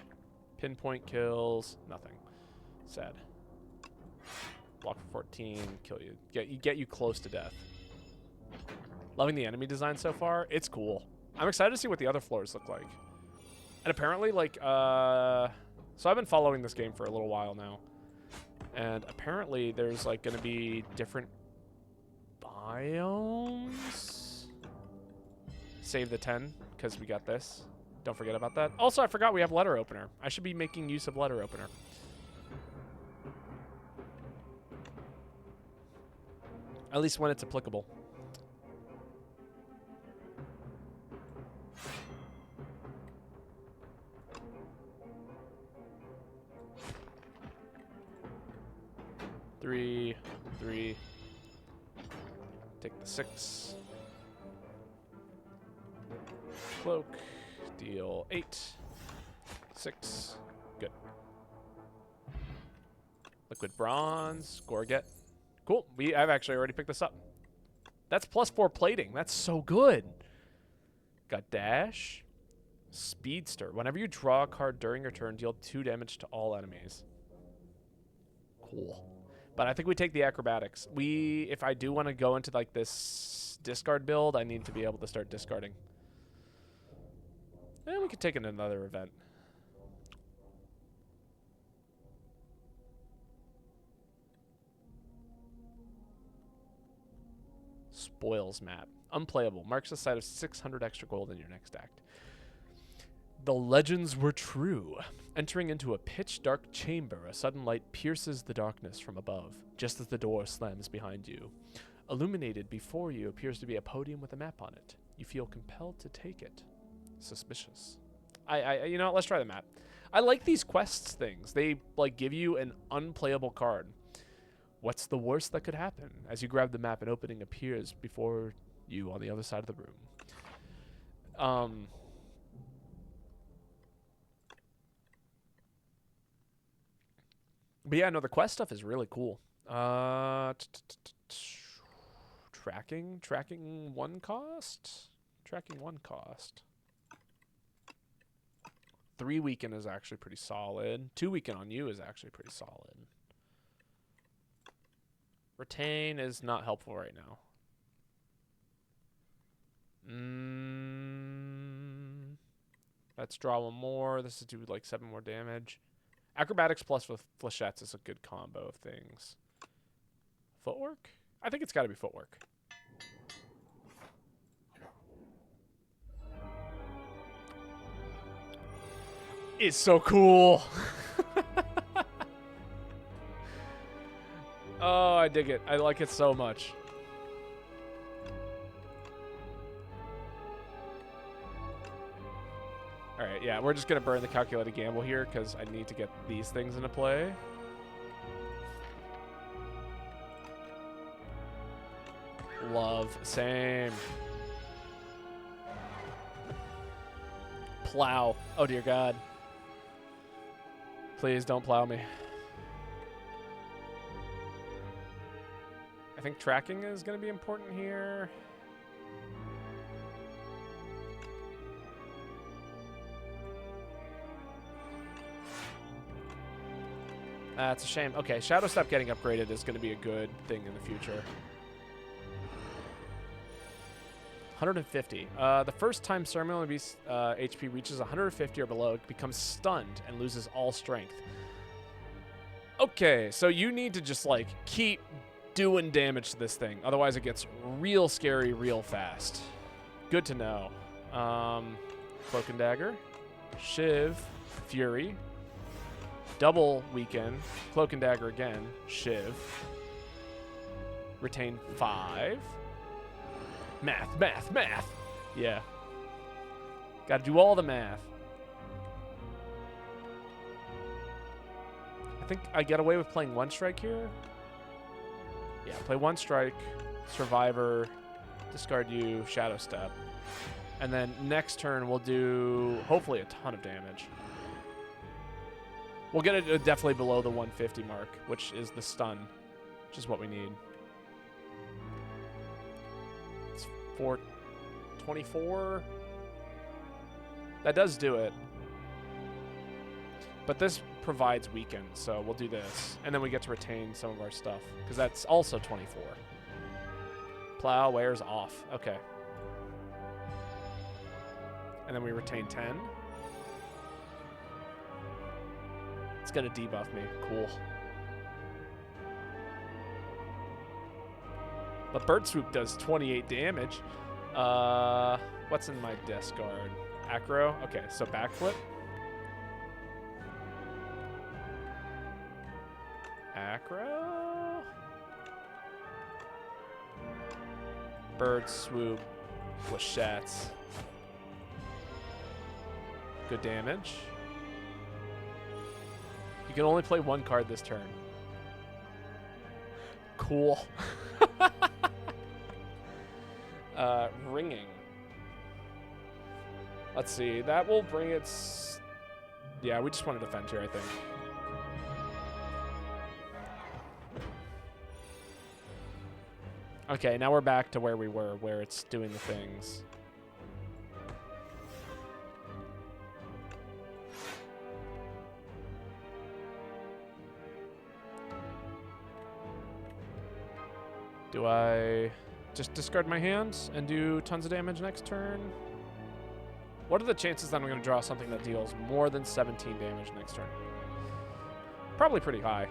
Pinpoint kills. Nothing. Sad. Block for 14. Kill you. Get you close to death. Loving the enemy design so far. It's cool. I'm excited to see what the other floors look like. And apparently, like, so I've been following this game for a little while now. And apparently there's, like, going to be different biomes. Save the 10, because we got this. Don't forget about that. Also, I forgot we have letter opener. I should be making use of letter opener. At least when it's applicable. 3. Take the 6. Cloak. Deal 8. 6. Good. Liquid bronze. Gorget. Cool. I've actually already picked this up. That's +4 plating. That's so good. Got dash. Speedster. Whenever you draw a card during your turn, deal 2 damage to all enemies. Cool. But I think we take the acrobatics. If I do want to go into like this discard build, I need to be able to start discarding. And we could take it in another event. Spoils map. Unplayable. Marks the site of 600 extra gold in your next act. The legends were true. Entering into a pitch-dark chamber, a sudden light pierces the darkness from above, just as the door slams behind you. Illuminated before you appears to be a podium with a map on it. You feel compelled to take it. Suspicious. You know what? Let's try the map. I like these quests things. They, like, give you an unplayable card. What's the worst that could happen? As you grab the map, an opening appears before you on the other side of the room. But yeah, no, the quest stuff is really cool. Tracking 1 cost? Tracking 1 cost. 3 weekend is actually pretty solid. 2 weekend on you is actually pretty solid. Retain is not helpful right now. Let's draw 1 more. This is do like 7 more damage. Acrobatics plus with flechettes is a good combo of things. Footwork? I think it's got to be footwork. It's so cool. Oh, I dig it. I like it so much. All right, yeah, we're just going to burn the calculated gamble here because I need to get these things into play. Love. Same. Plow. Oh, dear God. Please don't plow me. I think tracking is going to be important here. That's a shame. Okay, Shadow Step getting upgraded is going to be a good thing in the future. 150. The first time Ceremonial Beast HP reaches 150 or below, it becomes stunned and loses all strength. Okay, so you need to just, like, keep doing damage to this thing. Otherwise, it gets real scary real fast. Good to know. Cloak and Dagger. Shiv. Fury. Double Weaken. Cloak and Dagger again. Shiv. Retain 5. Math. Yeah. Gotta do all the math. I think I get away with playing 1 strike here. Yeah, play 1 strike. Survivor. Discard you. Shadow Step. And then next turn we'll do hopefully a ton of damage. We'll get it definitely below the 150 mark, which is the stun, which is what we need. It's 424. That does do it. But this provides weaken, so we'll do this. And then we get to retain some of our stuff, because that's also 24. Plow wears off. Okay. And then we retain 10. It's going to debuff me. Cool. But Bird Swoop does 28 damage. What's in my discard? Acro? Okay, so backflip. Acro? Bird Swoop. Flechettes. Good damage. You can only play 1 card this turn. Cool. Ringing. Let's see. That will bring its... Yeah, we just want to defend here, I think. Okay, now we're back to where we were, where it's doing the things. Do I just discard my hands and do tons of damage next turn? What are the chances that I'm going to draw something that deals more than 17 damage next turn? Probably pretty high.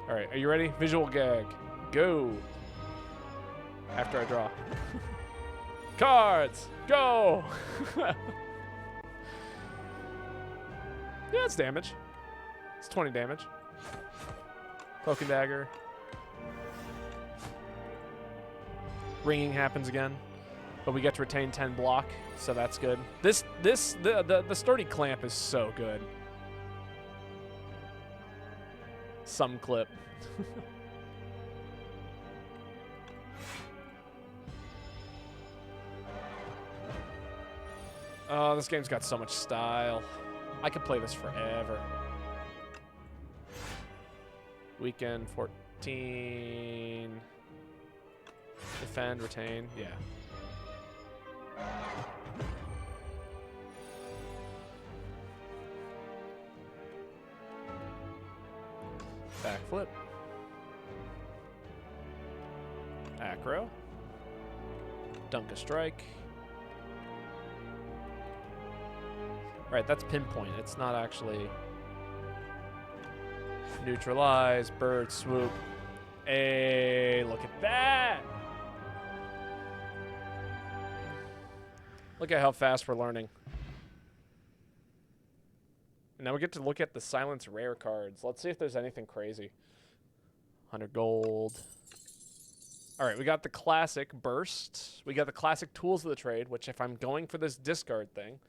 All right, are you ready? Visual gag. Go. After I draw. Cards. Go. Yeah, it's damage. It's 20 damage. Cloak and dagger. Ringing happens again, but we get to retain 10 block, so that's good. The sturdy clamp is so good. Some clip. Oh, this game's got so much style. I could play this forever. Weekend 14. Defend, retain, yeah. Backflip. Acro. Dunk a strike. Right, that's pinpoint. It's not actually... Neutralize, bird, swoop. Hey, look at that! Look at how fast we're learning. And now we get to look at the silence rare cards. Let's see if there's anything crazy. 100 gold. All right, we got the classic burst. We got the classic tools of the trade, which if I'm going for this discard thing,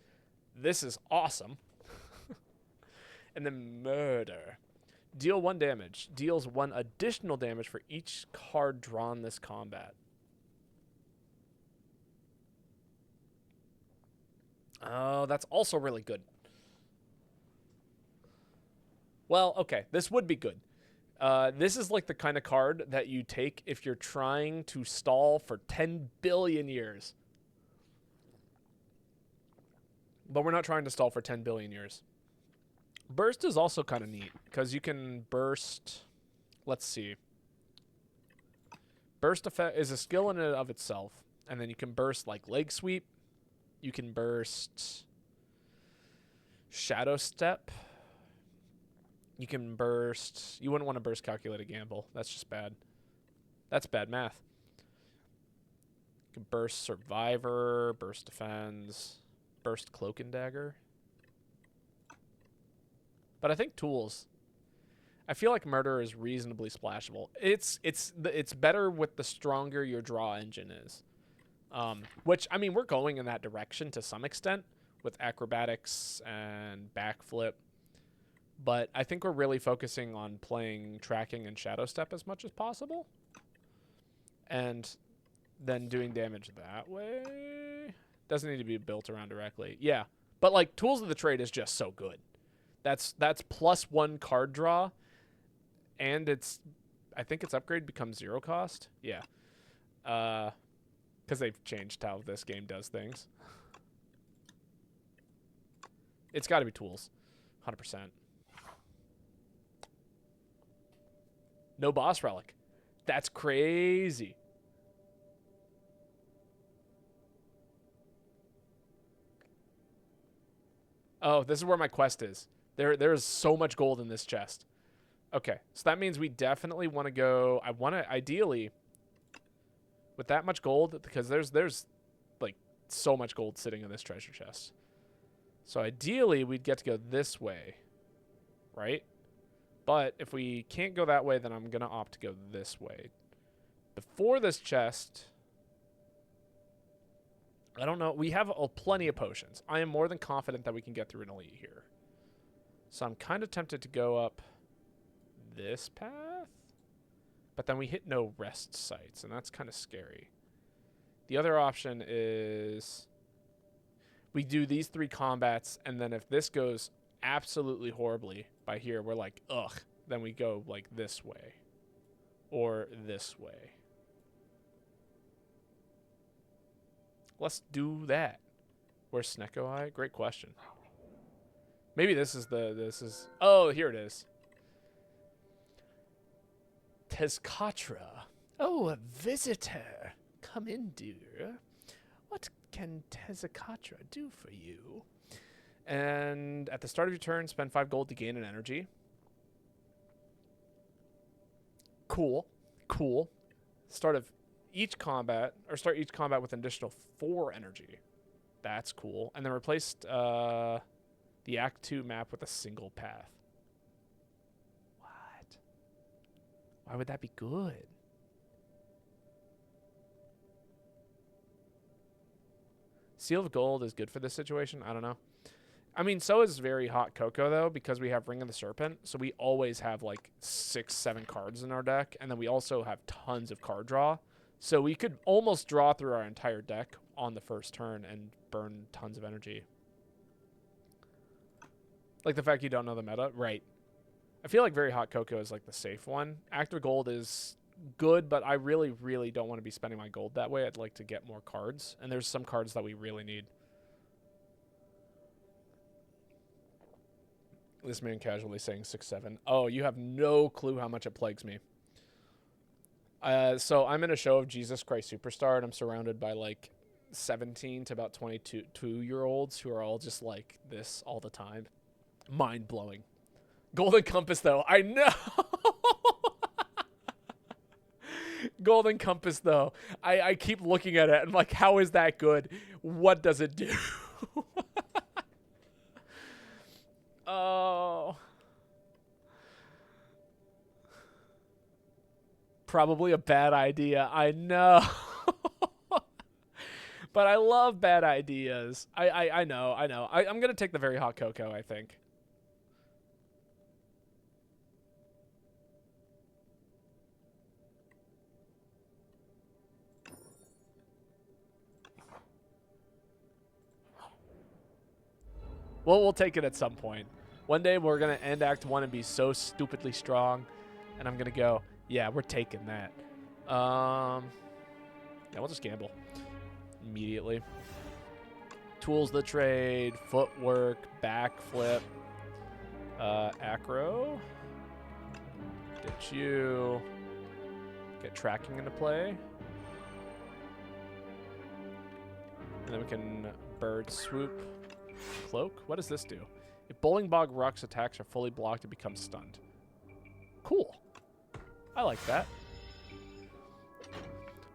this is awesome. And then murder. Deal 1 damage. Deals 1 additional damage for each card drawn this combat. Oh, that's also really good. Well, okay, this would be good. This is like the kind of card that you take if you're trying to stall for 10 billion years. But we're not trying to stall for 10 billion years. Burst is also kind of neat, because you can burst... Let's see. Burst effect is a skill in and of itself, and then you can burst like leg sweep. You can burst Shadow Step. You can burst... You wouldn't want to burst Calculated Gamble. That's just bad. That's bad math. You can burst Survivor, burst Defends, burst Cloak and Dagger. But I think tools. I feel like murder is reasonably splashable. It's better with the stronger your draw engine is. Which, I mean, we're going in that direction to some extent with acrobatics and backflip. But I think we're really focusing on playing tracking and shadow step as much as possible. And then doing damage that way. Doesn't need to be built around directly. Yeah. But like tools of the trade is just so good. That's +1 card draw. And it's, I think its upgrade becomes 0 cost. Yeah. Because they've changed how this game does things. It's got to be tools. 100%. No boss relic. That's crazy. Oh, this is where my quest is. There is so much gold in this chest. Okay, so that means we definitely want to go... I want to, ideally, with that much gold, because there's like, so much gold sitting in this treasure chest. So ideally, we'd get to go this way, right? But if we can't go that way, then I'm going to opt to go this way. Before this chest... I don't know. We have plenty of potions. I am more than confident that we can get through an elite here. So I'm kind of tempted to go up this path, but then we hit no rest sites, and that's kind of scary. The other option is we do these 3 combats, and then if this goes absolutely horribly by here, we're like, ugh, then we go like this way or this way. Let's do that. Where's Snecko Eye? Great question. Maybe this is oh, here it is. Tezcatra. Oh, a visitor. Come in, dear. What can Tezcatra do for you? And at the start of your turn, spend 5 gold to gain an energy. Cool. Cool. Start each combat with an additional 4 energy. That's cool. And then replaced the Act 2 map with a single path. What? Why would that be good? Seal of Gold is good for this situation. I don't know. I mean, so is Very Hot Cocoa, though, because we have Ring of the Serpent. So we always have, like, 6, 7 cards in our deck. And then we also have tons of card draw. So we could almost draw through our entire deck on the first turn and burn tons of energy. Like the fact you don't know the meta. Right. I feel like Very Hot Cocoa is, like, the safe one. Active Gold is good, but I really, really don't want to be spending my gold that way. I'd like to get more cards. And there's some cards that we really need. This man casually saying 6-7. Oh, you have no clue how much it plagues me. So I'm in a show of Jesus Christ Superstar, and I'm surrounded by like 17 to about 22-year-olds who are all just like this all the time. Mind blowing. Golden Compass, though. I know. Golden Compass, though. I keep looking at it and I'm like, how is that good? What does it do? Oh. Probably a bad idea. I know. But I love bad ideas. I know. I'm going to take the Very Hot Cocoa, I think. Well, we'll take it at some point. One day we're going to end Act 1 and be so stupidly strong. And I'm going to go, yeah, we're taking that. Yeah, we'll just gamble. Immediately. Tools the trade, footwork, backflip, acro. Ditch you. Get tracking into play. And then we can bird swoop. Cloak? What does this do? If Bowling Bog Rock's attacks are fully blocked, it becomes stunned. Cool. I like that.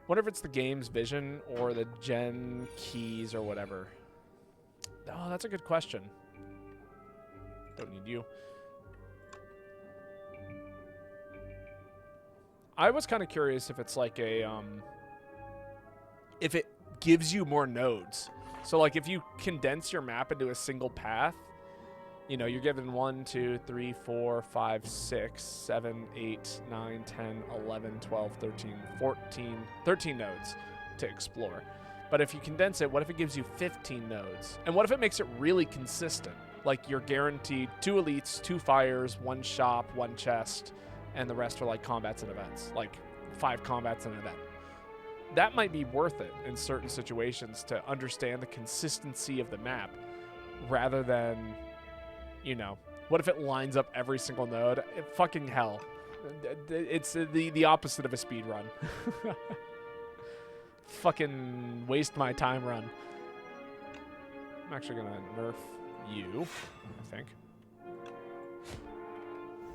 Wonder if it's the game's vision or the gen keys or whatever. Oh, that's a good question. Don't need you. I was kind of curious if it's like a, if it gives you more nodes. So, like, if you condense your map into a single path, you know, you're given 1, 2, 3, 4, 5, 6, 7, 8, 9, 10, 11, 12, 13, 14, 13 nodes to explore. But if you condense it, what if it gives you 15 nodes? And what if it makes it really consistent? Like, you're guaranteed 2 elites, 2 fires, 1 shop, 1 chest, and the rest are, like, combats and events. Like, 5 combats and an event. That might be worth it in certain situations to understand the consistency of the map rather than, you know, what if it lines up every single node? Fucking hell. It's the opposite of a speed run. Fucking waste my time run. I'm actually going to nerf you, I think.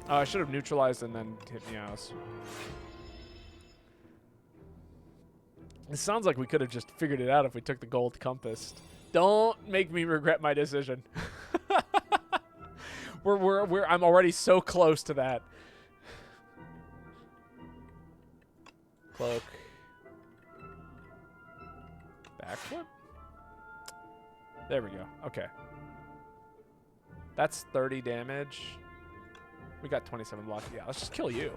I should have neutralized and then hit Meows. It sounds like we could have just figured it out if we took the gold compass. Don't make me regret my decision. I'm already so close to that. Cloak. Backflip? There we go. Okay. That's 30 damage. We got 27 block. Yeah, let's just kill you.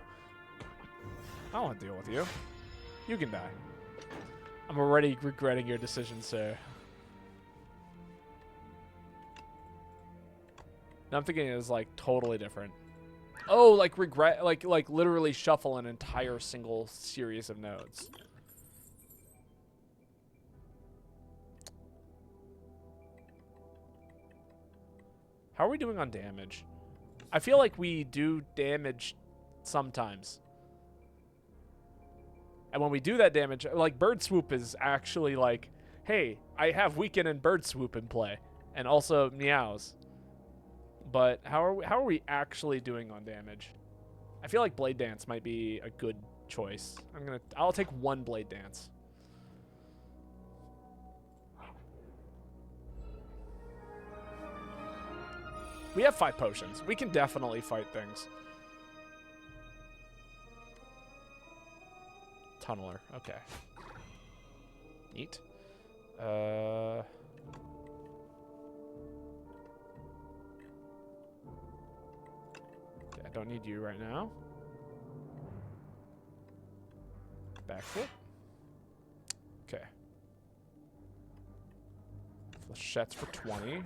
I don't want to deal with you. You can die. I'm already regretting your decision, sir. Now I'm thinking it is like totally different. Oh, like regret, like literally shuffle an entire single series of nodes. How are we doing on damage? I feel like we do damage sometimes. And when we do that damage, like Bird Swoop is actually like, hey, I have Weaken and Bird Swoop in play. And also Meows. But how are we actually doing on damage? I feel like Blade Dance might be a good choice. I'll take one Blade Dance. We have 5 potions. We can definitely fight things. Tunneler. Okay. Neat. I don't need you right now. Backflip. Okay. Flechettes for 20.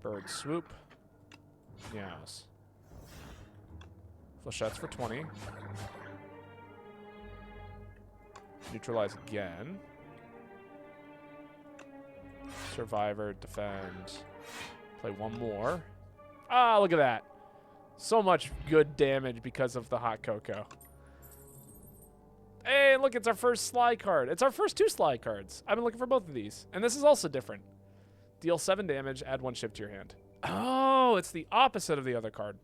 Bird Swoop. Meows. Flechettes for 20. Neutralize again. Survivor, defend. Play one more. Ah, look at that. So much good damage because of the hot cocoa. Hey, look, it's our first Sly card. It's our first 2 Sly cards. I've been looking for both of these. And this is also different. Deal 7 damage, add 1 shift to your hand. Oh, it's the opposite of the other card.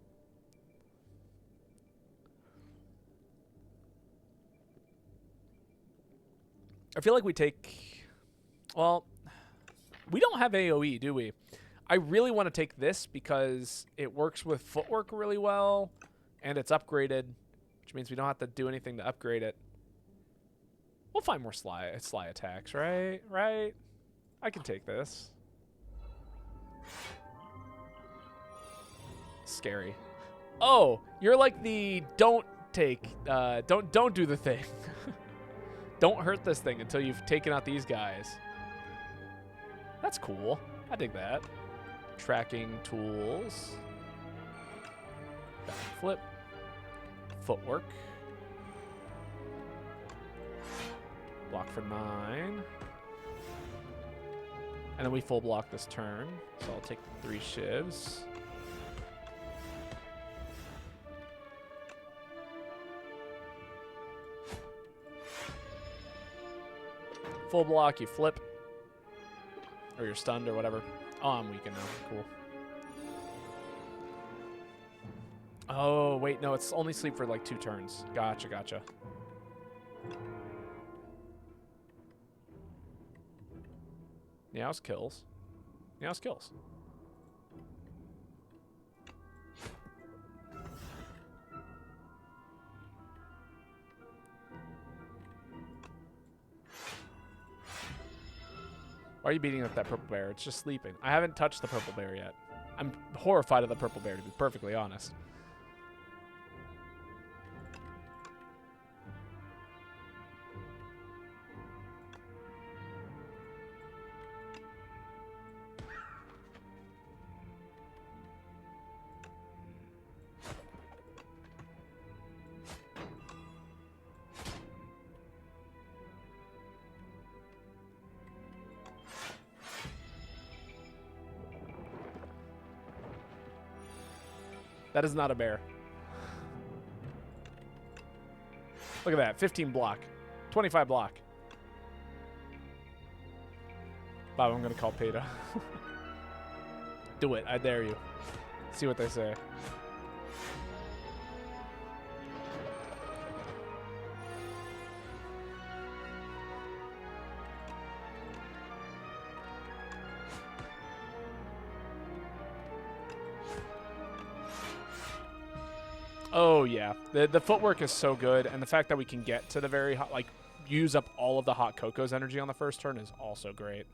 I feel like we take... Well, we don't have AoE, do we? I really want to take this because it works with footwork really well, and it's upgraded, which means we don't have to do anything to upgrade it. We'll find more sly attacks, right? Right? I can take this. Scary. Oh, you're like the don't do the thing. Don't hurt this thing until you've taken out these guys. That's cool. I dig that. Tracking tools. Backflip. Footwork. Block for 9. And then we full block this turn. So I'll take 3 shivs. Full block, you flip. Or you're stunned or whatever. Oh, I'm weakened now. Cool. Oh, wait, no, it's only sleep for like 2 turns. Gotcha, gotcha. Meows kills. Meows kills. Why are you beating up that purple bear? It's just sleeping. I haven't touched the purple bear yet. I'm horrified of the purple bear, to be perfectly honest. That is not a bear. Look at that. 15 block. 25 block. Bob, I'm going to call PETA. Do it. I dare you. See what they say. Oh, yeah. The footwork is so good, and the fact that we can get to the very hot, like, use up all of the hot cocoa's energy on the first turn is also great.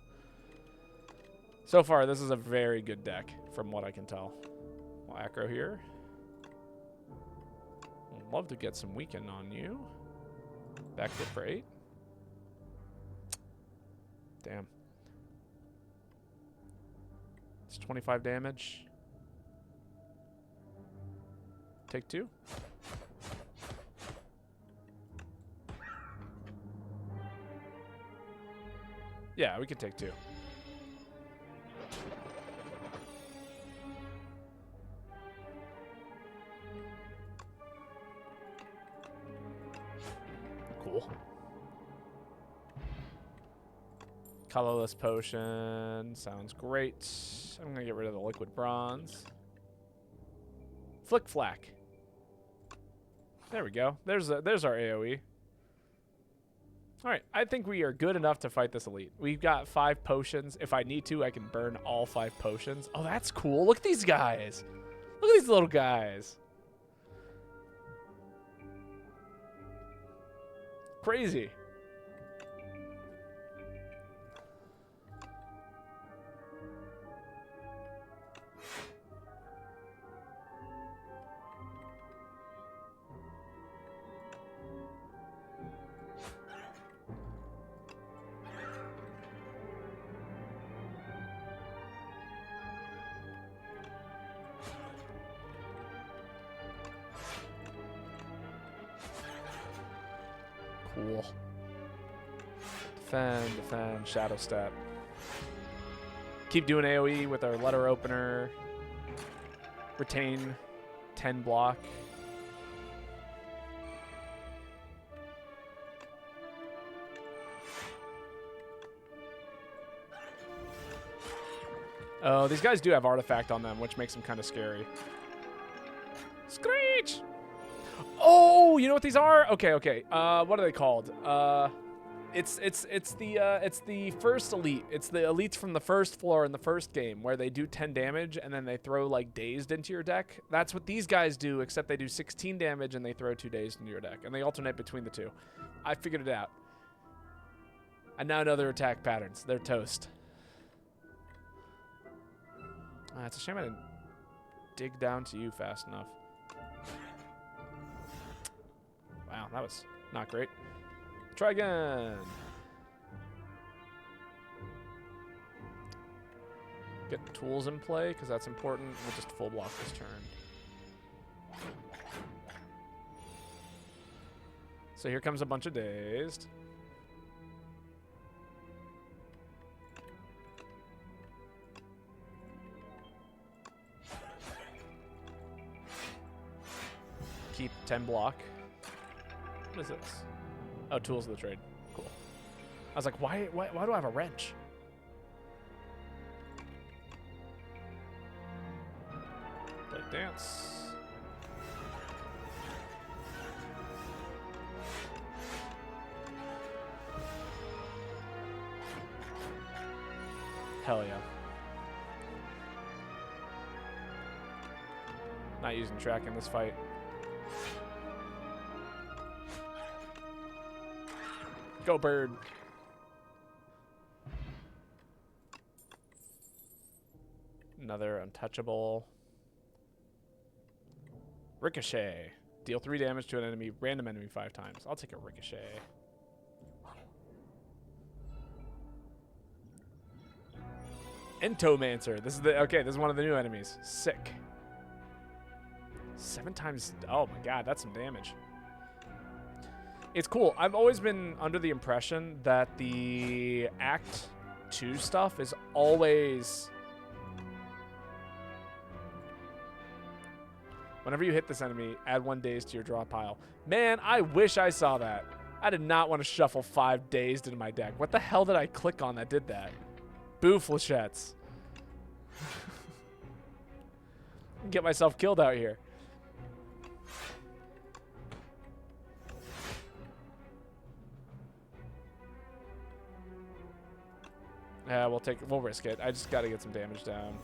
So far, this is a very good deck, from what I can tell. We'll aggro here. I'd love to get some weaken on you. Back to for 8. Damn. It's 25 damage. Take 2. Yeah, we can take 2. Cool. Colorless potion. Sounds great. I'm going to get rid of the liquid bronze. Flick Flack. There we go. There's our AoE. Alright, I think we are good enough to fight this elite. We've got 5 potions. If I need to, I can burn all 5 potions. Oh, that's cool. Look at these guys. Look at these little guys. Crazy. Cool. Defend, shadow step. Keep doing AoE with our letter opener. Retain 10 block. Oh, these guys do have artifact on them, which makes them kind of scary. Screech! Oh, you know what these are? Okay. What are they called? It's the first elite. It's the elites from the first floor in the first game where they do 10 damage and then they throw like dazed into your deck. That's what these guys do, except they do 16 damage and they throw 2 dazed into your deck, and they alternate between the two. I figured it out. I now know their attack patterns. They're toast. It's a shame I didn't dig down to you fast enough. Wow, that was not great. Try again. Get tools in play, because that's important. We'll just full block this turn. So here comes a bunch of dazed. Keep 10 block. What is this? Oh, tools of the trade. Cool. I was like, why do I have a wrench? Play dance. Hell yeah. Not using track in this fight. Go bird. Another untouchable. Ricochet. Deal 3 damage to an enemy, random enemy 5 times. I'll take a ricochet. Entomancer. This is this is one of the new enemies. Sick. 7 times. Oh my god, that's some damage. It's cool. I've always been under the impression that the Act 2 stuff is always... Whenever you hit this enemy, add 1 daze to your draw pile. Man, I wish I saw that. I did not want to shuffle 5 dazed into my deck. What the hell did I click on that did that? Boo, flechettes. Get myself killed out here. Yeah, we'll risk it. I just got to get some damage down.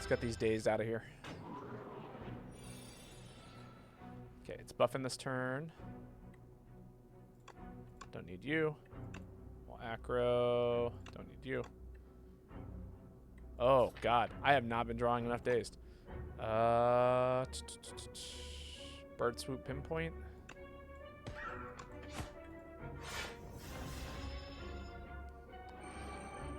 Let's get these dazed out of here. Okay, it's buffing this turn. Don't need you. Well, acro. Don't need you. Oh, God. I have not been drawing enough dazed. Bird swoop pinpoint.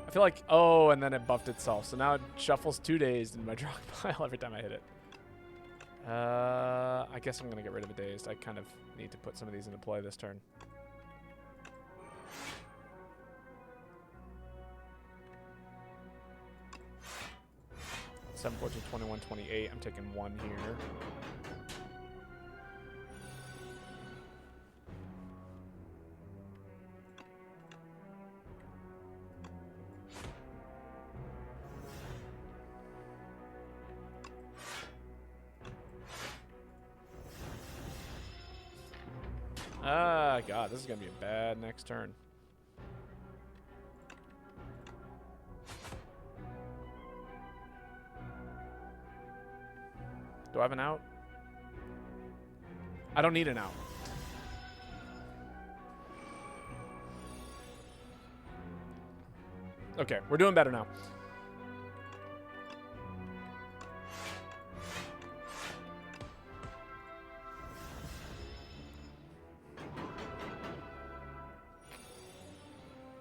I feel like, oh, and then it buffed itself. So now it shuffles 2 dazed in my draw pile every time I hit it. I guess I'm going to get rid of the dazed. I kind of need to put some of these into play this turn. Seven, 14, 21, 28. I'm taking 1 here. Ah, God, this is going to be a bad next turn. Do I have an out? I don't need an out. Okay, we're doing better now.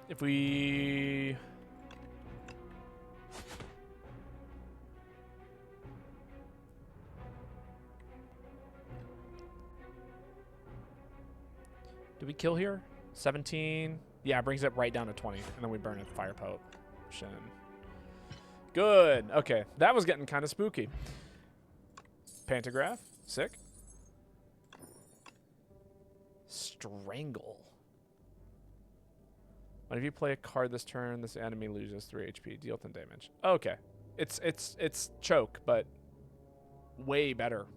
If we... Do we kill here? 17. Yeah, it brings it right down to 20. And then we burn it fire potion. Good. Okay, that was getting kind of spooky. Pantograph. Sick. Strangle. Whenever you play a card this turn, this enemy loses 3 HP. Deal 10 damage. Okay. It's choke, but way better.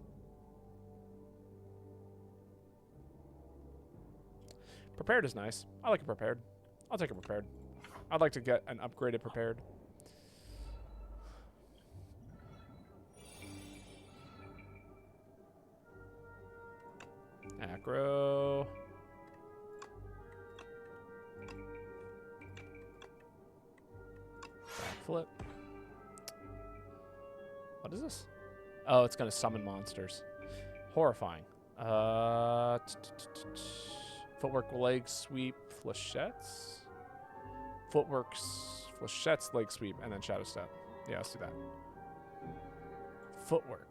Prepared is nice. I like a prepared. I'll take a prepared. I'd like to get an upgraded prepared. Acro. Backflip. What is this? Oh, it's going to summon monsters. Horrifying. Footwork, leg sweep, flechettes. Footworks, flechettes, leg sweep, and then shadow step. Yeah, let's do that. Footwork,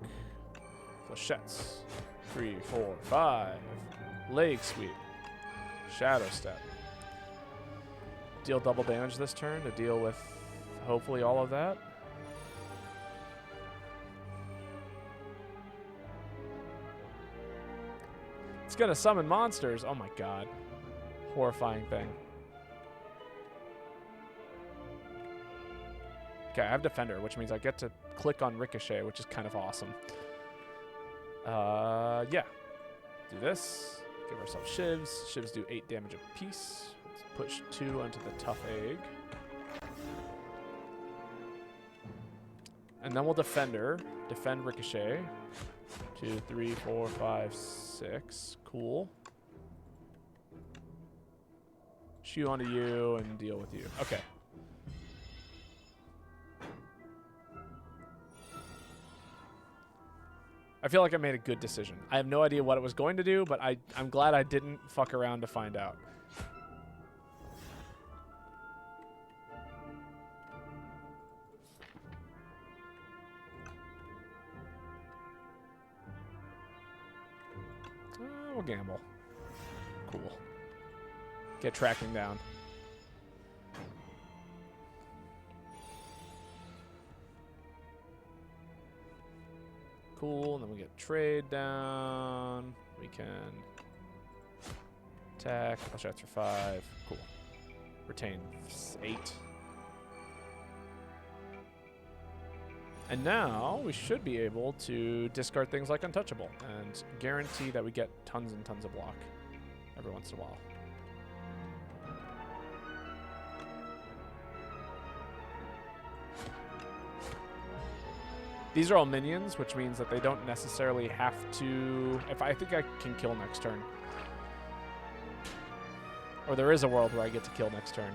flechettes. 3, 4, 5. Leg sweep. Shadow step. Deal double damage this turn to deal with hopefully all of that. It's gonna summon monsters. Oh my god. Horrifying thing. Okay, I have Defender, which means I get to click on Ricochet, which is kind of awesome. Yeah. Do this. Give ourselves shivs. Shivs do 8 damage apiece. Let's push 2 onto the tough egg. And then we'll Defender. Defend Ricochet. 2, 3, 4, 5, 6. Cool. Shoe onto you and deal with you. Okay. I feel like I made a good decision. I have no idea what it was going to do, but I'm glad I didn't fuck around to find out. We'll gamble. Cool. Get tracking down. Cool, and then we get trade down. We can attack. Flush shots for 5. Cool. Retain 8. And now we should be able to discard things like Untouchable and guarantee that we get tons and tons of block every once in a while. These are all minions, which means that they don't necessarily have to... I think I can kill next turn. Or there is a world where I get to kill next turn.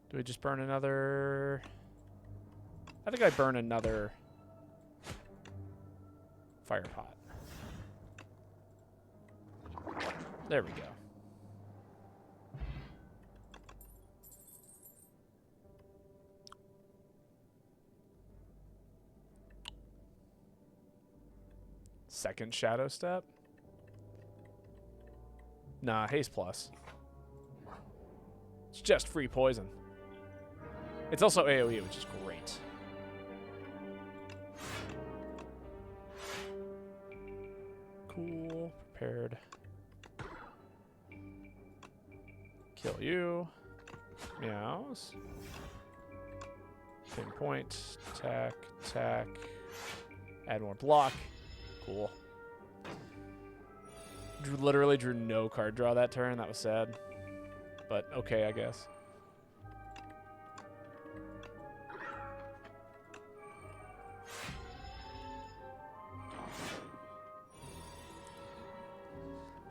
Do we just burn another... I think I burn another fire pot. There we go. Second shadow step? Nah, haste plus. It's just free poison. It's also AoE, which is great. Cool. Prepared. Kill you. Meows. Pinpoint. Attack. Attack. Add more block. Cool. Literally drew no card draw that turn. That was sad. But okay, I guess.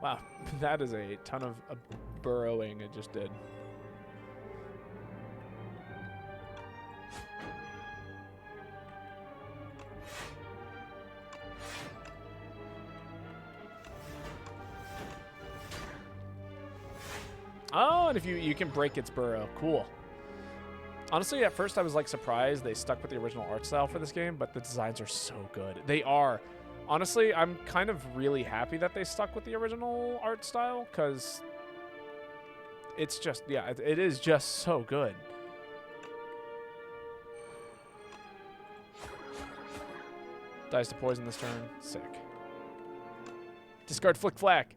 Wow, that is a ton of burrowing it just did. Oh, and if you can break its burrow. Cool. Honestly, at first I was like surprised they stuck with the original art style for this game, but the designs are so good. They are. Honestly, I'm kind of really happy that they stuck with the original art style, because it's just, yeah, it is just so good. Dies to poison this turn. Sick. Discard Flick Flack.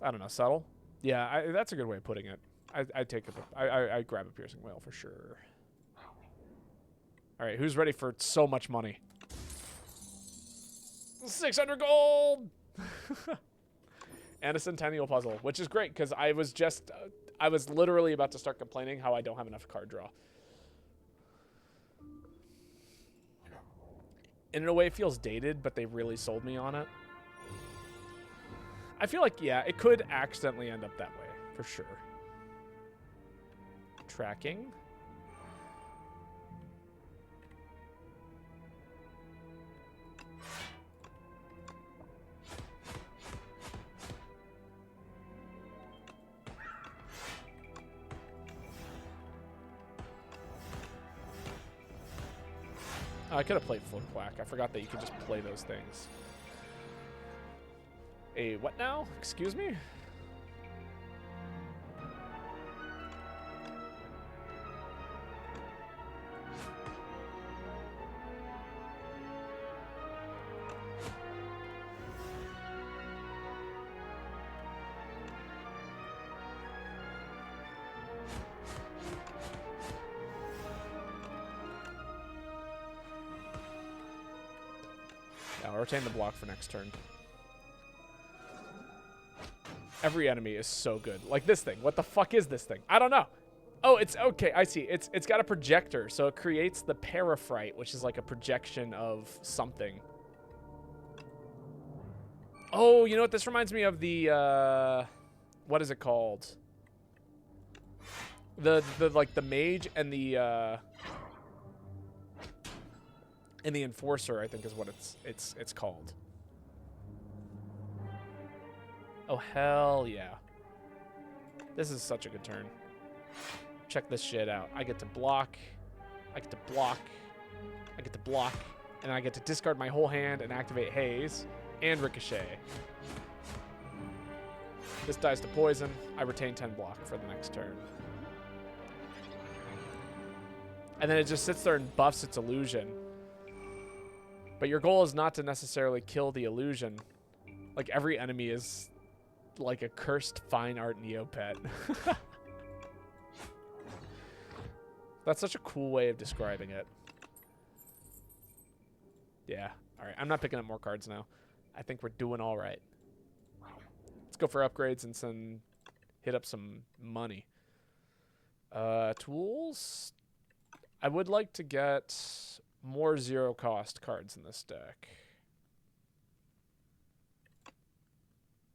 I don't know, subtle? Yeah, that's a good way of putting it. I take it. I grab a Piercing Wail for sure. All right, who's ready for so much money? 600 gold! And a Centennial Puzzle, which is great, because I was just... I was literally about to start complaining how I don't have enough card draw. And in a way, it feels dated, but they really sold me on it. I feel like, yeah, it could accidentally end up that way, for sure. Tracking. Oh, I could have played Flip Quack. I forgot that you could just play those things. A what now? Excuse me? I'll retain the block for next turn. Every enemy is so good. Like this thing. What the fuck is this thing? I don't know. Oh, it's okay. I see. It's got a projector, so it creates the Paraphrite, which is like a projection of something. Oh, you know what? This reminds me of the what is it called? The mage and the enforcer, I think is what it's called. Oh, hell yeah. This is such a good turn. Check this shit out. I get to block. I get to block. I get to block. And I get to discard my whole hand and activate Haze and Ricochet. This dies to poison. I retain 10 block for the next turn. And then it just sits there and buffs its illusion. But your goal is not to necessarily kill the illusion. Like, every enemy is like a cursed fine art Neopet. That's such a cool way of describing it. Yeah. All right. I'm not picking up more cards now. I think we're doing all right. Let's go for upgrades and then hit up some money. Tools. I would like to get more zero cost cards in this deck.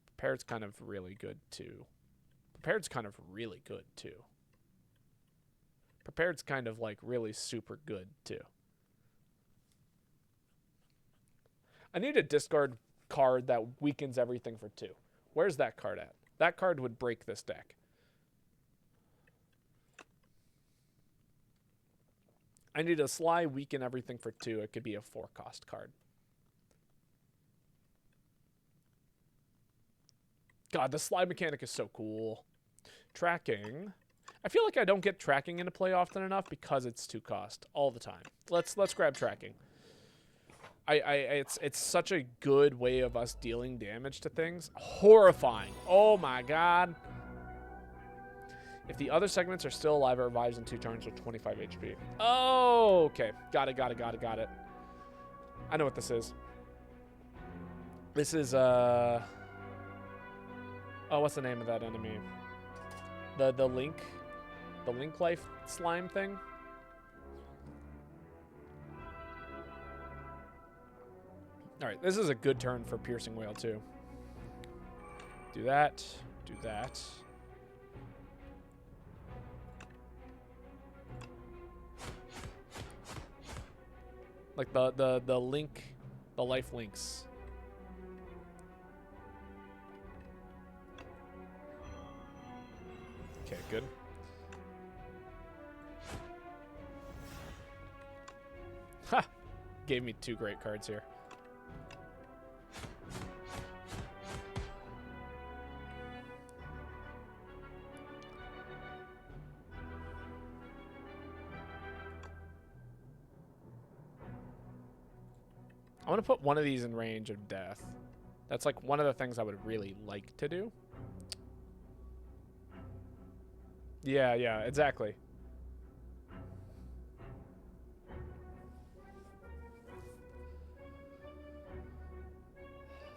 Prepared's kind of really good too. Prepared's kind of really good too. Prepared's kind of like really super good too. I need a discard card that weakens everything for 2. Where's that card at? That card would break this deck. I need a Sly weaken everything for 2. It could be a 4-cost card. God, the Sly mechanic is so cool. Tracking. I feel like I don't get tracking into play often enough because it's 2 cost all the time. Let's grab tracking. It's such a good way of us dealing damage to things. Horrifying. Oh my god. If the other segments are still alive, it revives in 2 turns with 25 HP. Oh, okay. Got it. I know what this is. This is, oh, what's the name of that enemy? The Link life slime thing? Alright, this is a good turn for Piercing Whale, too. Do that. Do that. Like the link, the life links. Okay, good. Ha! Gave me 2 great cards here. I want to put one of these in range of death. That's like one of the things I would really like to do. Yeah, exactly.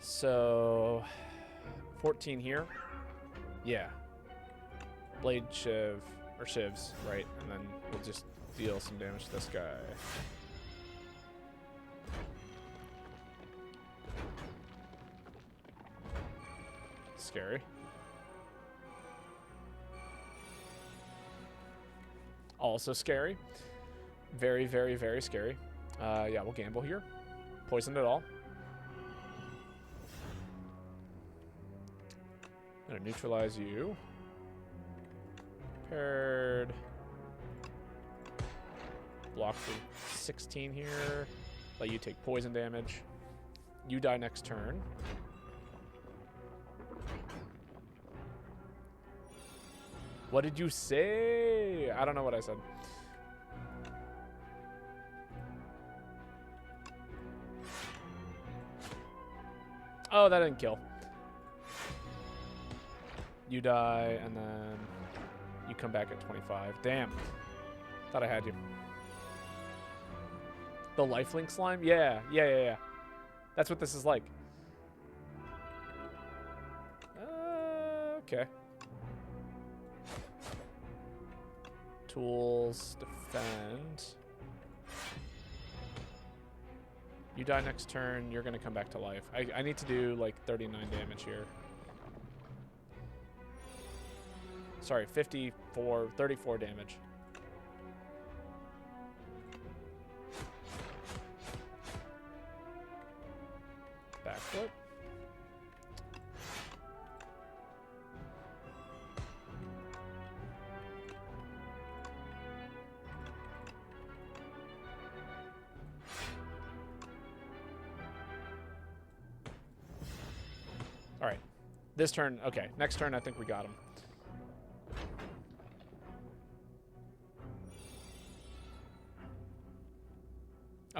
So, 14 here. Yeah. Blade Shiv, or Shivs, right? And then we'll just deal some damage to this guy. Scary. Also scary. Very, very, very scary. Yeah, we'll gamble here. Poisoned it all. Gonna neutralize you. Paired. Block for 16 here. Let you take poison damage. You die next turn. What did you say? I don't know what I said. Oh, that didn't kill. You die, and then you come back at 25. Damn. Thought I had you. The lifelink slime? Yeah. That's what this is like. Okay. Tools, defend. You die next turn, you're gonna come back to life. I need to do like 39 damage here. Sorry, 34 damage. Backflip. All right. This turn, okay. Next turn, I think we got him.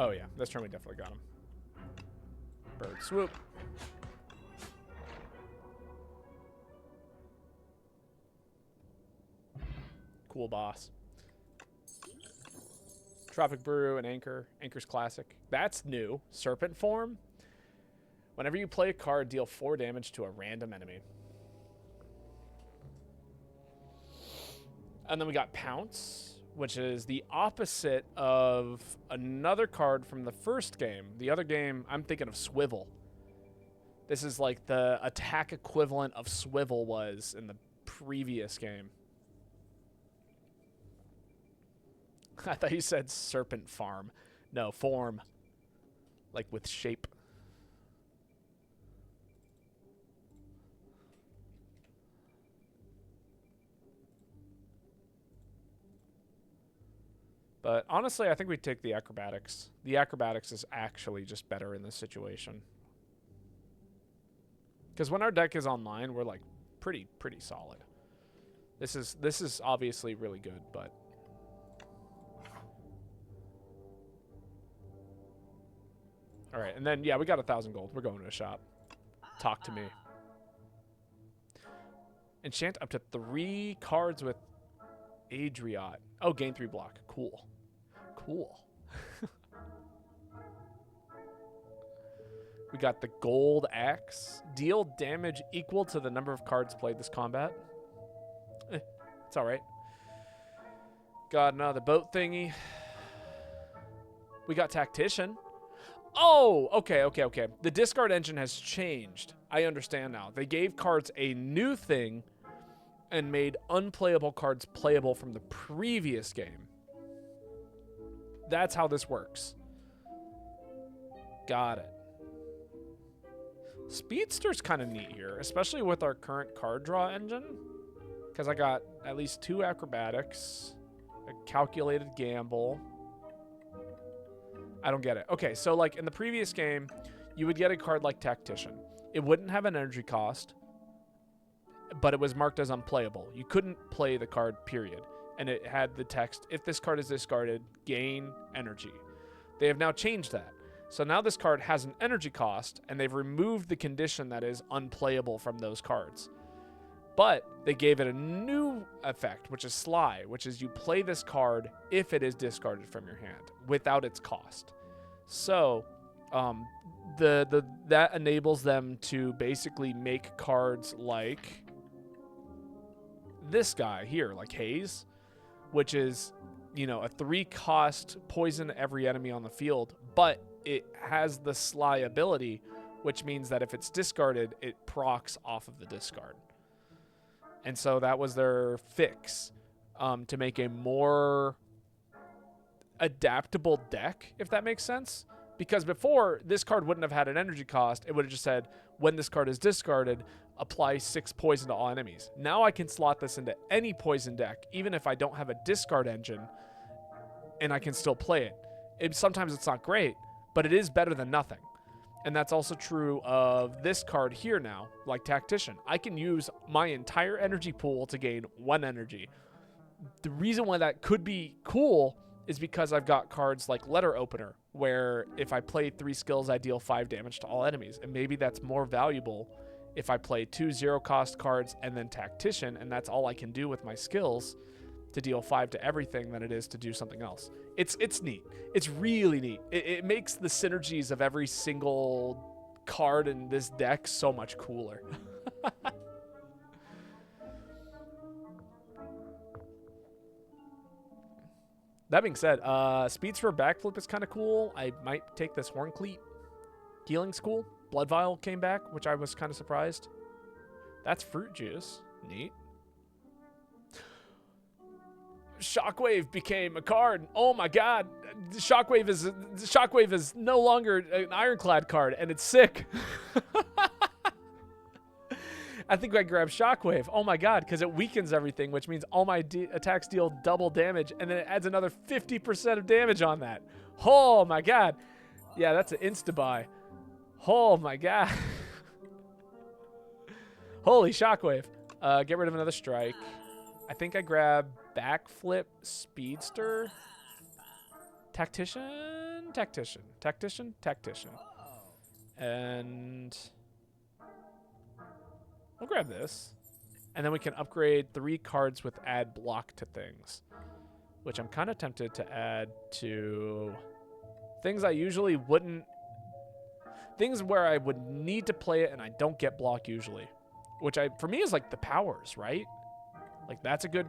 Oh, yeah. This turn we definitely got him. Bird swoop. Cool boss. Tropic Brew and Anchor. Anchor's classic. That's new. Serpent form. Whenever you play a card, deal 4 damage to a random enemy. And then we got Pounce, which is the opposite of another card from the first game. The other game, I'm thinking of Swivel. This is like the attack equivalent of Swivel was in the previous game. I thought you said Serpent Farm. No, form. Like with shape. But honestly, I think we'd take the Acrobatics. The Acrobatics is actually just better in this situation. Because when our deck is online, we're like pretty solid. This is obviously really good, but all right, and then yeah, we got 1,000 gold. We're going to a shop. Talk to me. Enchant up to 3 cards with Adriot. Oh, gain 3 block. Cool. Cool. We got the Gold Axe. Deal damage equal to the number of cards played this combat. It's all right. Got another boat thingy. We got Tactician. Oh, okay. The discard engine has changed. I understand now. They gave cards a new thing and made unplayable cards playable from the previous game. That's how this works. Got it. Speedster's kind of neat here, especially with our current card draw engine. Because I got at least 2 Acrobatics, a Calculated Gamble. I don't get it. Okay, so like in the previous game, you would get a card like Tactician. It wouldn't have an energy cost, but it was marked as unplayable. You couldn't play the card, period. And it had the text, if this card is discarded, gain energy. They have now changed that. So now this card has an energy cost, and they've removed the condition that is unplayable from those cards. But they gave it a new effect, which is Sly, which is you play this card if it is discarded from your hand, without its cost. So that enables them to basically make cards like this guy here, like Haze, which is, you know, a 3-cost poison every enemy on the field, but it has the Sly ability, which means that if it's discarded, it procs off of the discard. And so that was their fix to make a more adaptable deck, if that makes sense. Because before, this card wouldn't have had an energy cost. It would have just said, when this card is discarded, apply 6 poison to all enemies. Now I can slot this into any poison deck, even if I don't have a discard engine, and I can still play it. Sometimes it's not great, but it is better than nothing. And that's also true of this card here now, like Tactician. I can use my entire energy pool to gain 1 energy. The reason why that could be cool is because I've got cards like Letter Opener, where if I play 3 skills, I deal 5 damage to all enemies. And maybe that's more valuable if I play 2 0-cost cards and then Tactician, and that's all I can do with my skills to deal 5 to everything than it is to do something else. It's neat. It's really neat. It makes the synergies of every single card in this deck so much cooler. That being said, Speeds for Backflip is kind of cool. I might take this Horn Cleat. Healing's cool. Blood Vial came back, which I was kind of surprised. That's Fruit Juice. Neat. Shockwave became a card. Oh my god. Shockwave is no longer an Ironclad card, and it's sick. I think I grabbed Shockwave. Oh my god, because it weakens everything, which means all my attacks deal double damage, and then it adds another 50% of damage on that. Oh my god. Yeah, that's an insta-buy. Oh my god. Holy Shockwave. Get rid of another strike. I think I grab Backflip Speedster. Tactician? tactician, tactician, tactician. And we'll grab this. And then we can upgrade 3 cards with add block to things, which I'm kind of tempted to add to things I usually wouldn't. Things where I would need to play it and I don't get block usually, which for me is like the powers, right? Like that's a good.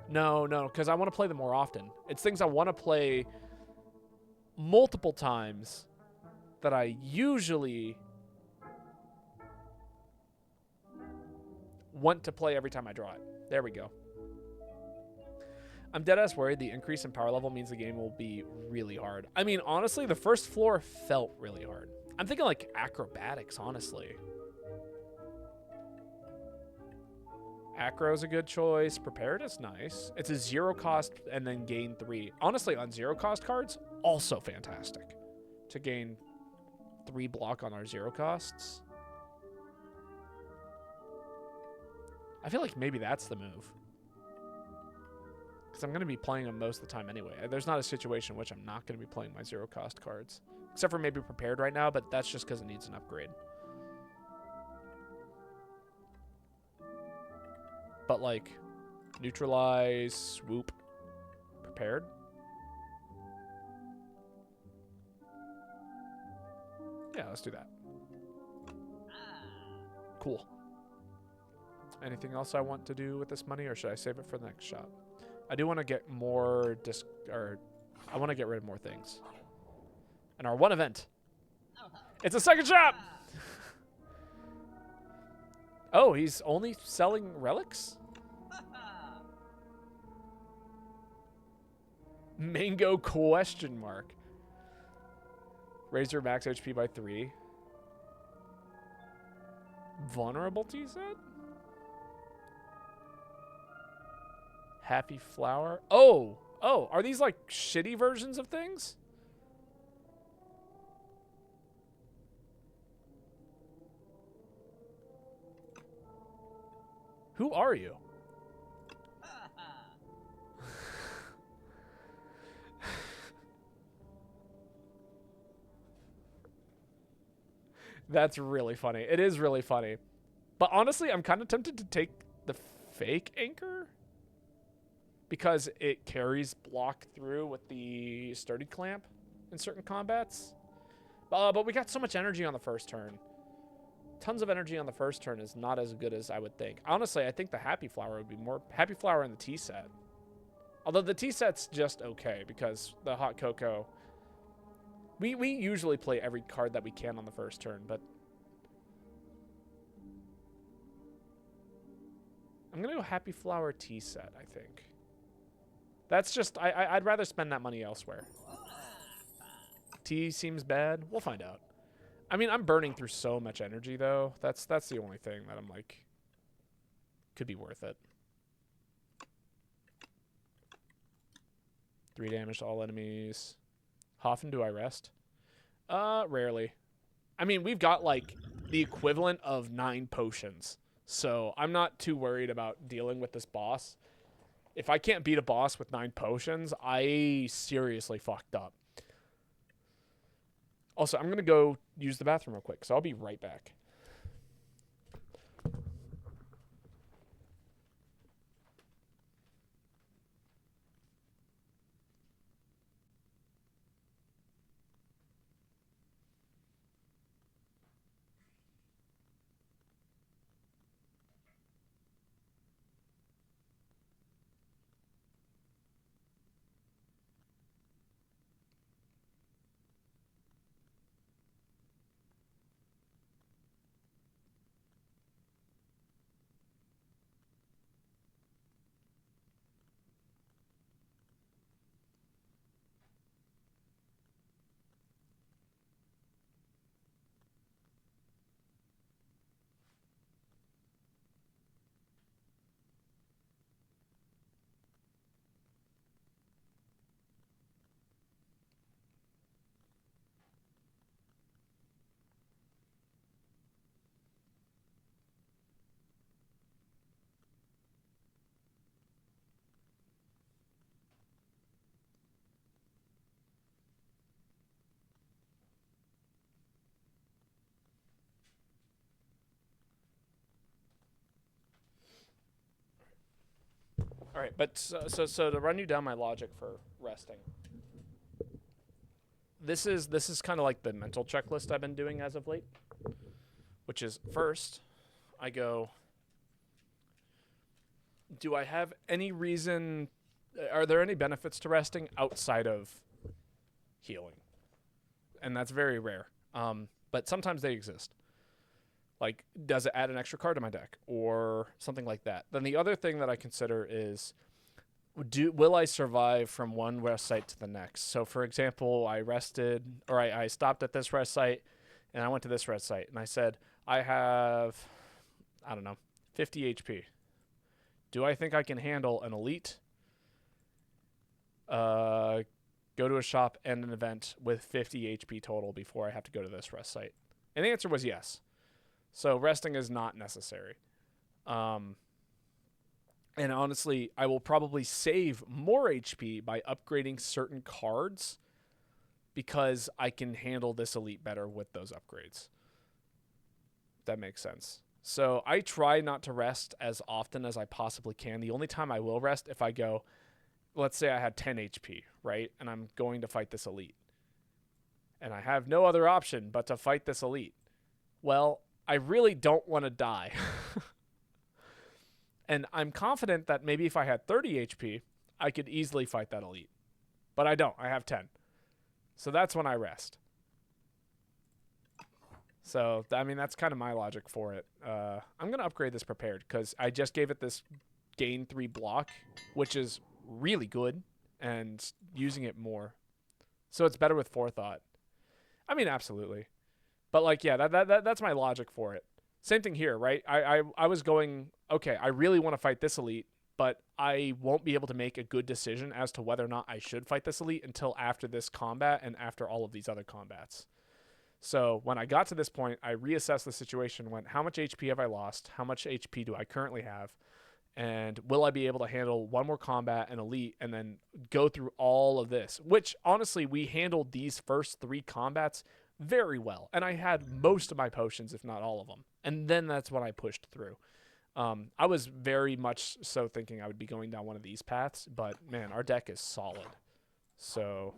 No, because I want to play them more often. It's things I want to play multiple times that I usually want to play every time I draw it. There we go. I'm deadass worried the increase in power level means the game will be really hard. I mean, honestly, the first floor felt really hard. I'm thinking like acrobatics, honestly. Acro's a good choice. Prepared is nice. It's a 0 cost and then gain 3. Honestly, on 0 cost cards, also fantastic. To gain 3 block on our 0 costs. I feel like maybe that's the move. Because I'm going to be playing them most of the time anyway. There's not a situation in which I'm not going to be playing my 0 cost cards. Except for maybe prepared right now, but that's just because it needs an upgrade. But like, neutralize, swoop, prepared. Yeah, let's do that. Cool. Anything else I want to do with this money, or should I save it for the next shop? I do want to get more I want to get rid of more things. And our one event. It's a second shop! Oh, he's only selling relics? Mango question mark. Raise your max HP by 3. Vulnerable, T said? Happy flower. Oh, are these like shitty versions of things? Who are you? That's really funny. It is really funny. But honestly, I'm kind of tempted to take the fake anchor because it carries block through with the sturdy clamp in certain combats. But we got so much energy on the first turn. Tons of energy on the first turn is not as good as I would think. Honestly, I think the Happy Flower would be more... Happy Flower in the tea set. Although the tea set's just okay because the Hot Cocoa... We usually play every card that we can on the first turn, but... I'm going to go Happy Flower tea set, I think. That's just... I'd rather spend that money elsewhere. Tea seems bad. We'll find out. I mean, I'm burning through so much energy, though. That's the only thing that I'm like... Could be worth it. 3 damage to all enemies. How often do I rest? Rarely. I mean, we've got, like, the equivalent of 9 potions. So I'm not too worried about dealing with this boss. If I can't beat a boss with 9 potions, I seriously fucked up. Also, I'm going to go use the bathroom real quick, so I'll be right back. All right, but so to run you down my logic for resting. This is kind of like the mental checklist I've been doing as of late, which is first, I go, do I have any reason, are there any benefits to resting outside of healing? And that's very rare. But sometimes they exist. Like, does it add an extra card to my deck or something like that? Then the other thing that I consider is, will I survive from one rest site to the next? So, for example, I stopped at this rest site, and I went to this rest site, and I said, I have, I don't know, 50 HP. Do I think I can handle an elite, go to a shop, and an event with 50 HP total before I have to go to this rest site? And the answer was yes. So resting is not necessary. And honestly, I will probably save more HP by upgrading certain cards because I can handle this elite better with those upgrades. If that makes sense. So I try not to rest as often as I possibly can. The only time I will rest if I go, let's say I had 10 HP, right? And I'm going to fight this elite. And I have no other option but to fight this elite. Well, I really don't want to die. And I'm confident that maybe if I had 30 HP, I could easily fight that elite. But I don't. I have 10. So that's when I rest. So, I mean, that's kind of my logic for it. I'm going to upgrade this prepared because I just gave it this gain 3 block, which is really good, and using it more. So it's better with forethought. I mean, absolutely. But, like, yeah, that's my logic for it. Same thing here, right? I was going, okay, I really want to fight this elite, but I won't be able to make a good decision as to whether or not I should fight this elite until after this combat and after all of these other combats. So when I got to this point, I reassessed the situation, went, how much HP have I lost? How much HP do I currently have? And will I be able to handle one more combat and elite and then go through all of this? Which, honestly, we handled these first 3 combats very well. And I had most of my potions, if not all of them. And then that's when I pushed through. I was very much so thinking I would be going down one of these paths. But, man, our deck is solid. So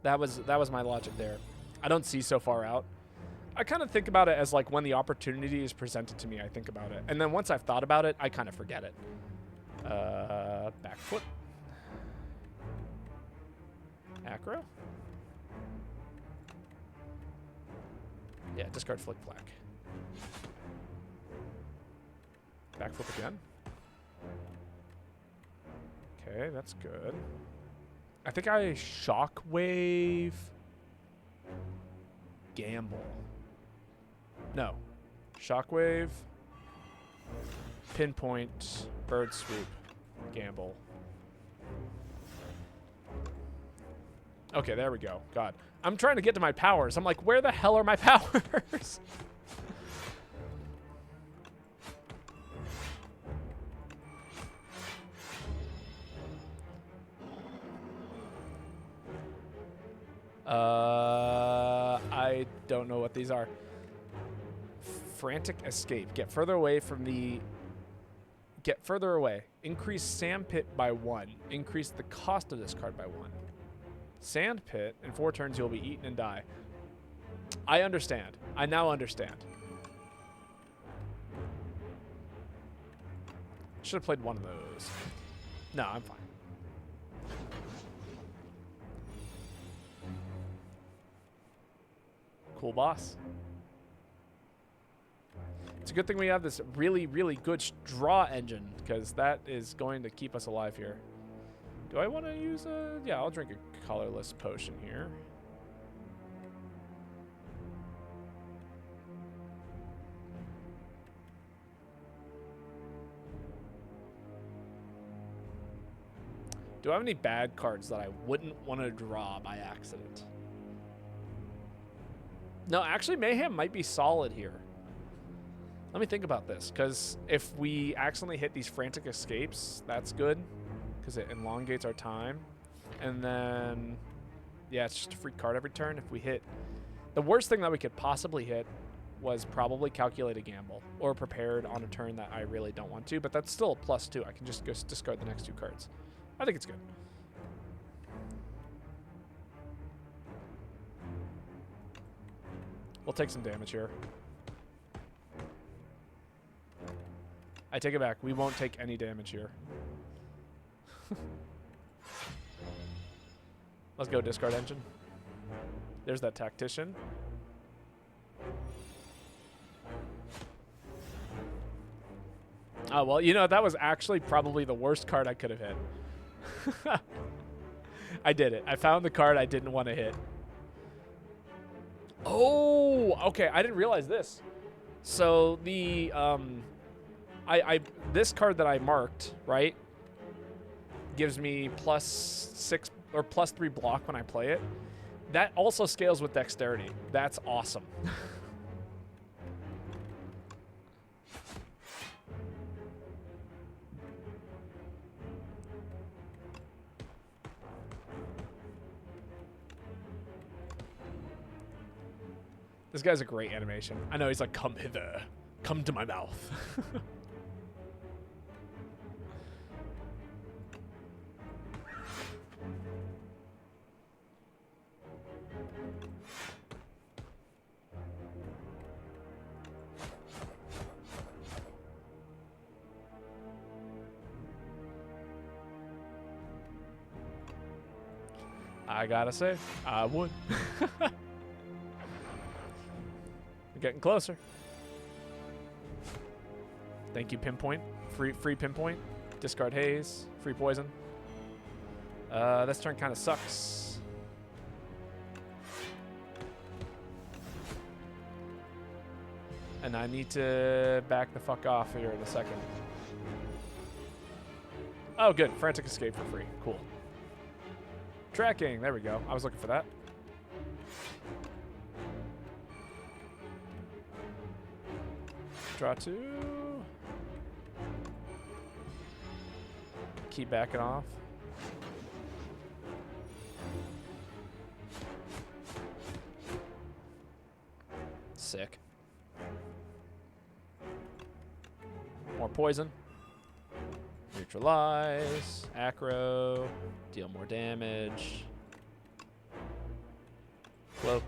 that was my logic there. I don't see so far out. I kind of think about it as like when the opportunity is presented to me, I think about it. And then once I've thought about it, I kind of forget it. Back foot. Acro? Yeah, discard Flick Flack. Back flip again. Okay, that's good. I think I Shockwave. Gamble. No. Shockwave. Pinpoint. Bird Swoop. Gamble. Okay, there we go. God. I'm trying to get to my powers. I'm like, where the hell are my powers? I don't know what these are. Frantic Escape. Get further away from the... Get further away. Increase Sandpit by 1. Increase the cost of this card by 1. Sandpit. In 4 turns, you'll be eaten and die. I understand. I now understand. Should have played one of those. No, I'm fine. Cool boss. It's a good thing we have this really, really good draw engine, because that is going to keep us alive here. Do I want to use a... Yeah, I'll drink a colorless potion here. Do I have any bad cards that I wouldn't want to draw by accident? No, actually, Mayhem might be solid here. Let me think about this, because if we accidentally hit these Frantic Escapes, that's good, because it elongates our time. And then, yeah, it's just a free card every turn. If we hit... The worst thing that we could possibly hit was probably calculate a gamble or prepared on a turn that I really don't want to, but that's still a +2. I can just go discard the next 2 cards. I think it's good. We'll take some damage here. I take it back. We won't take any damage here. Let's go discard engine. There's that tactician. Oh, well, you know, that was actually probably the worst card I could have hit. I did it. I found the card I didn't want to hit. Oh, okay. I didn't realize this. So the this card that I marked, right, gives me +6 or +3 block when I play it. That also scales with dexterity. That's awesome. This guy's a great animation. I know, he's like, come hither. Come to my mouth. I gotta say, I would. Getting closer. Thank you, pinpoint. Free pinpoint. Discard haze. Free poison. This turn kind of sucks. And I need to back the fuck off here in a second. Oh, good. Frantic escape for free. Cool. Tracking. There we go. I was looking for that. Draw 2. Keep backing off. Sick. More poison. Neutralize. Acro. Deal more damage. Cloak.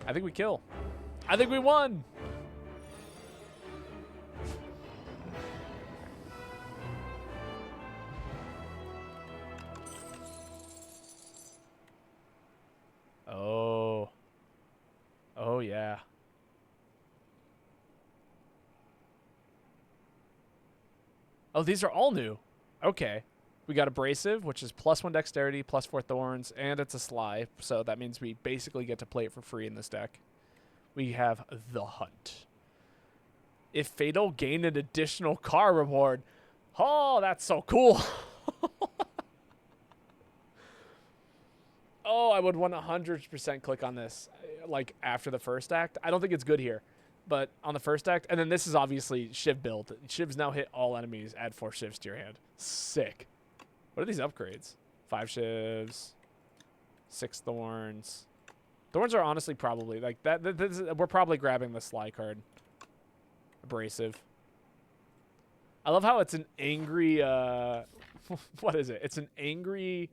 I think we kill. I think we won. Oh. Oh, yeah. Oh, these are all new. Okay. We got Abrasive, which is +1 Dexterity, +4 Thorns, and it's a Sly. So that means we basically get to play it for free in this deck. We have the Hunt. If Fatal, gain an additional card reward. Oh, that's so cool. Oh, I would 100% click on this, like, after the first act. I don't think it's good here, but on the first act. And then this is obviously Shiv build. Shivs now hit all enemies, add 4 Shivs to your hand. Sick. What are these upgrades? 5 Shivs, 6 Thorns. Thorns are honestly probably, like, we're probably grabbing the Sly card. Abrasive. I love how it's an angry, what is it? It's an angry,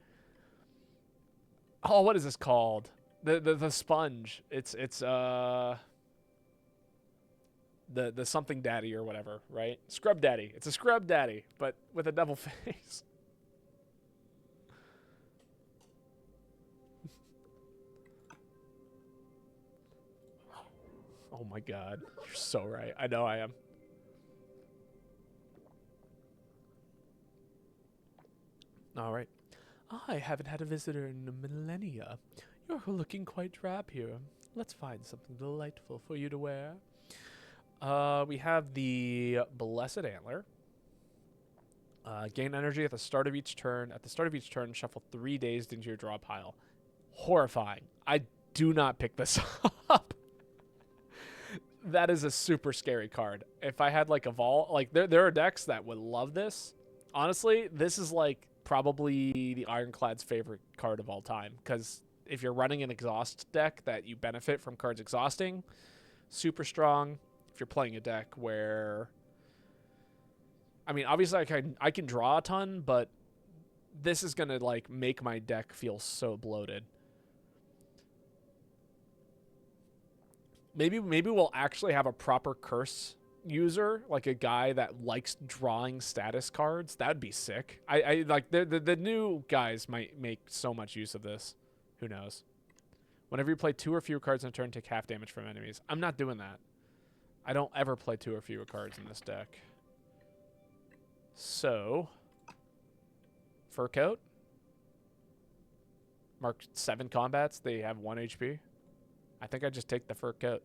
oh, what is this called? The sponge. It's the something daddy or whatever, right? Scrub daddy. It's a scrub daddy, but with a devil face. Oh my god. You're so right. I know I am. All right. I haven't had a visitor in millennia. You're looking quite drab here. Let's find something delightful for you to wear. We have the Blessed Antler. Gain energy at the start of each turn. At the start of each turn, shuffle 3 dazed into your draw pile. Horrifying. I do not pick this up. That is a super scary card. If I had like a vault, like there are decks that would love this. Honestly, this is like probably the Ironclad's favorite card of all time, because if you're running an exhaust deck that you benefit from cards exhausting, super strong. If you're playing a deck where, I mean, obviously I can draw a ton, but this is gonna like make my deck feel so bloated. Maybe we'll actually have a proper curse user, like a guy that likes drawing status cards. That'd be sick. I like the new guys might make so much use of this. Who knows? Whenever you play 2 or fewer cards in a turn, take half damage from enemies. I'm not doing that. I don't ever play 2 or fewer cards in this deck. So, Fur Coat. Mark 7 combats. They have 1 HP. I think I just take the Fur Coat.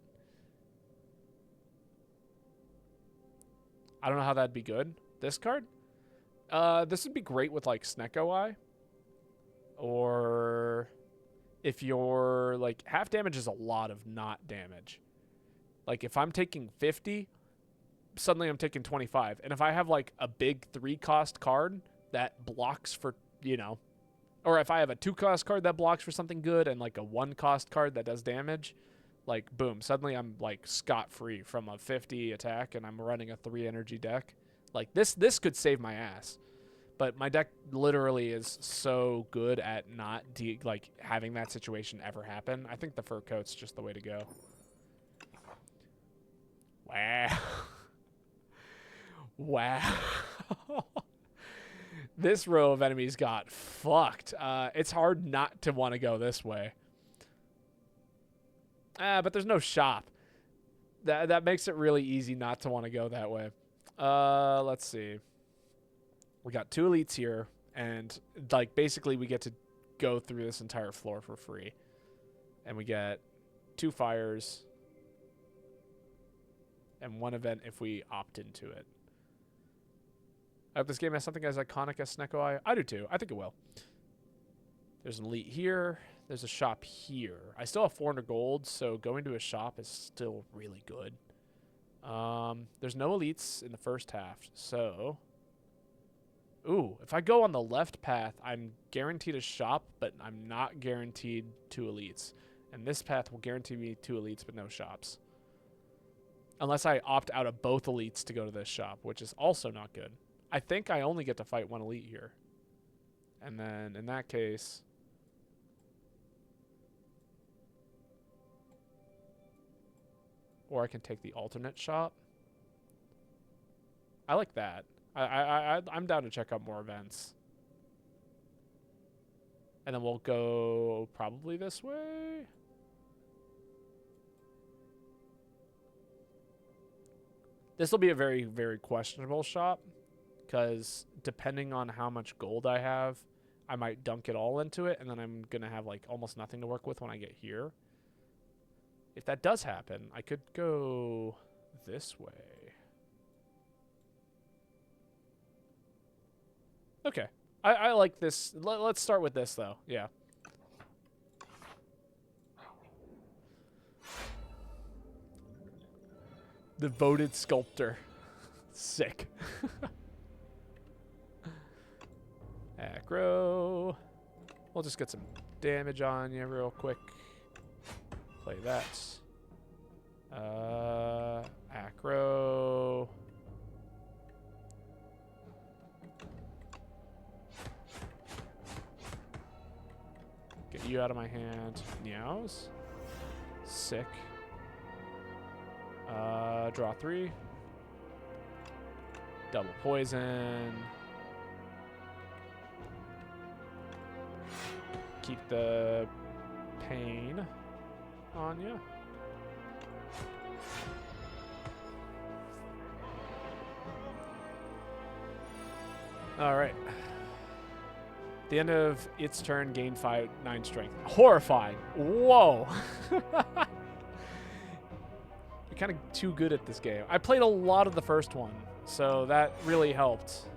I don't know how that'd be good. This card? This would be great with, like, Snecko Eye. Or if you're, like, half damage is a lot of not damage. Like, if I'm taking 50, suddenly I'm taking 25. And if I have, like, a big 3-cost card that blocks for, you know, or if I have a 2-cost card that blocks for something good and, like, a 1-cost card that does damage, like, boom, suddenly I'm, like, scot-free from a 50 attack and I'm running a 3-energy deck. Like, this could save my ass. But my deck literally is so good at not, like, having that situation ever happen. I think the Fur Coat's just the way to go. Wow. Wow. This row of enemies got fucked. It's hard not to want to go this way. But there's no shop. That makes it really easy not to want to go that way. Let's see. We got 2 elites here, and like basically we get to go through this entire floor for free. And we get 2 fires and 1 event if we opt into it. I hope this game has something as iconic as Snecko Eye. I do too. I think it will. There's an elite here. There's a shop here. I still have 400 gold, so going to a shop is still really good. There's no elites in the first half, so... Ooh, if I go on the left path, I'm guaranteed a shop, but I'm not guaranteed 2 elites. And this path will guarantee me 2 elites, but no shops. Unless I opt out of both elites to go to this shop, which is also not good. I think I only get to fight 1 elite here. And then, in that case... Or I can take the alternate shop. I like that. I'm down to check out more events. And then we'll go probably this way. This will be a very, very questionable shop. Because depending on how much gold I have, I might dunk it all into it. And then I'm going to have like almost nothing to work with when I get here. If that does happen, I could go this way. Okay. I like this. Let's start with this, though. Yeah. Devoted Sculptor. Sick. Acro. We'll just get some damage on you real quick. Play that. Acro. Get you out of my hand. Meows. Sick. Draw 3. Double poison. Keep the pain on you. All right. At the end of its turn, gain 9 strength. Horrifying. Whoa. You're kind of too good at this game. I played a lot of the first one, so that really helped.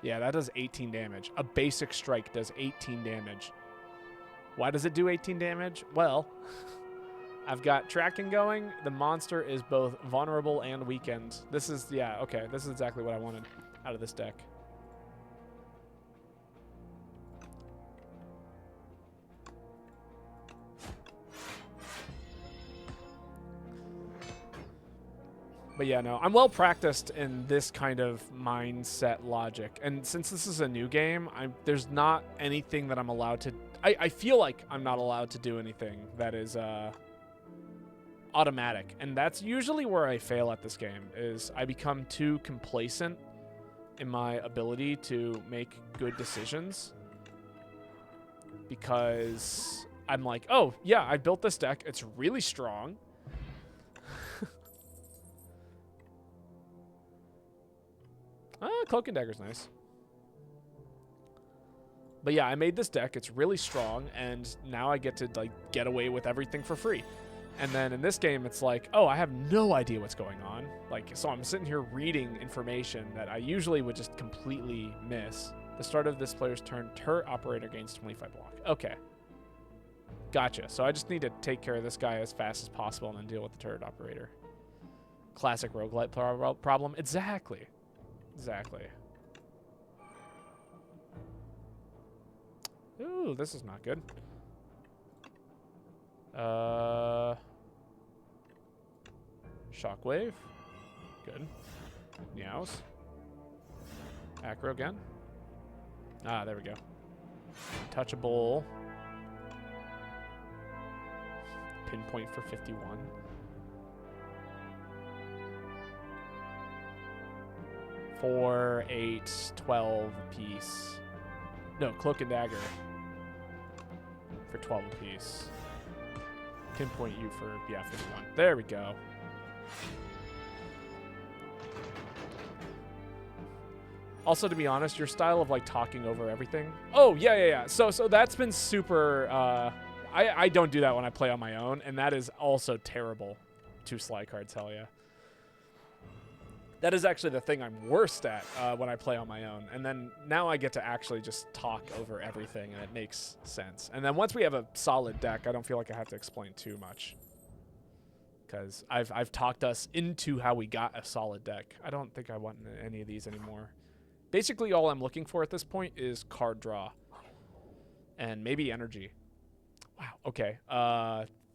Yeah, that does 18 damage. A basic strike does 18 damage. Why does it do 18 damage? Well, I've got tracking going. The monster is both vulnerable and weakened. This is, yeah, okay. This is exactly what I wanted out of this deck. But yeah, no, I'm well practiced in this kind of mindset logic. And since this is a new game, there's not anything that I'm allowed to... I feel like I'm not allowed to do anything that is automatic. And that's usually where I fail at this game, is I become too complacent in my ability to make good decisions. Because I'm like, oh, yeah, I built this deck. It's really strong. Cloak and Dagger's nice. But yeah, I made this deck. It's really strong, and now I get to like get away with everything for free. And then in this game, it's like, oh, I have no idea what's going on. Like, so I'm sitting here reading information that I usually would just completely miss. The start of this player's turn, turret operator gains 25 block. Okay. Gotcha. So I just need to take care of this guy as fast as possible and then deal with the turret operator. Classic roguelite problem. Exactly. Exactly. Ooh, this is not good. Shockwave. Good. Meows. Acro again. Ah, there we go. Touchable. Pinpoint for 51. Four, 8, 12 apiece. No, Cloak and Dagger for 12 apiece. Pinpoint you for, yeah, 51. There we go. Also, to be honest, your style of like talking over everything. Oh, yeah. So that's been super. I don't do that when I play on my own, and that is also terrible. 2 Sly cards, hell yeah. That is actually the thing I'm worst at when I play on my own. And then now I get to actually just talk over everything, and it makes sense. And then once we have a solid deck, I don't feel like I have to explain too much. Because I've talked us into how we got a solid deck. I don't think I want any of these anymore. Basically, all I'm looking for at this point is card draw. And maybe energy. Wow, okay.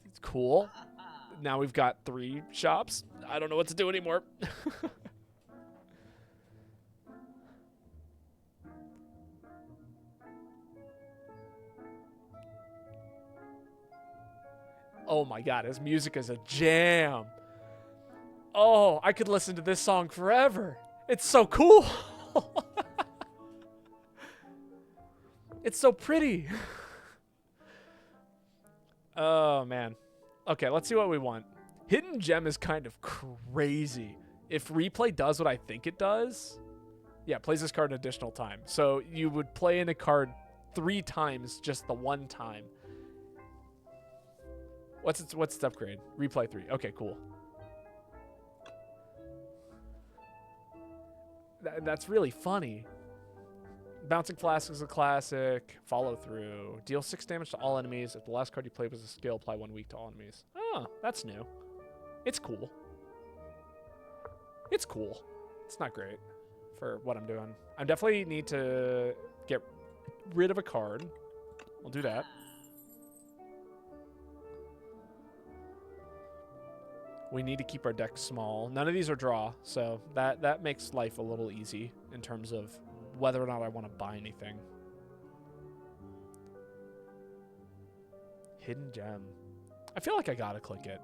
It's cool. Now we've got 3 shops. I don't know what to do anymore. Oh my god, his music is a jam. Oh, I could listen to this song forever. It's so cool. It's so pretty. Oh, man. Okay, let's see what we want. Hidden Gem is kind of crazy. If replay does what I think it does, yeah, plays this card an additional time. So you would play in a card 3 times just the one time. What's its upgrade? Replay 3. Okay, cool. That's really funny. Bouncing Flask is a classic. Follow through. Deal 6 damage to all enemies. If the last card you played was a skill, apply 1 weak to all enemies. Oh, that's new. It's cool. It's cool. It's not great for what I'm doing. I definitely need to get rid of a card. We'll do that. We need to keep our deck small. None of these are draw, so that makes life a little easy in terms of whether or not I want to buy anything. Hidden Gem. I feel like I gotta click it.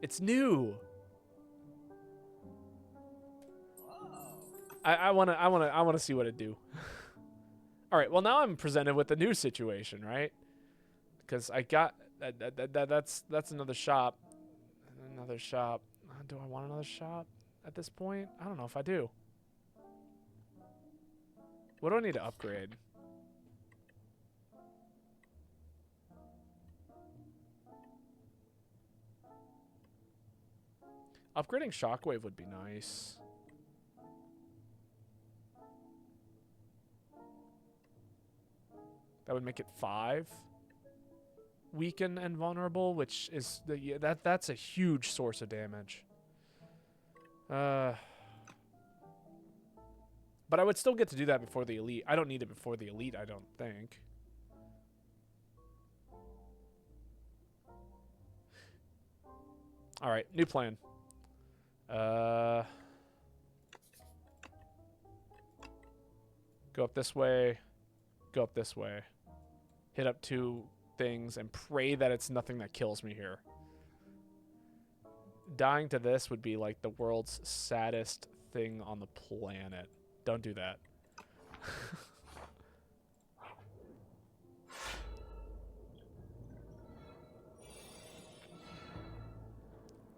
It's new. I wanna see what it do. All right. Well, now I'm presented with a new situation, right? Because I got that's another shop. Another shop. Do I want another shop at this point? I don't know if I do. What do I need to upgrade? Upgrading Shockwave would be nice. That would make it 5. Weaken and vulnerable, which is that's a huge source of damage. But I would still get to do that before the elite. I don't need it before the elite, I don't think. All right, new plan. Go up this way. Go up this way. Hit up 2 things and pray that it's nothing that kills me here. Dying to this would be like the world's saddest thing on the planet. Don't do that.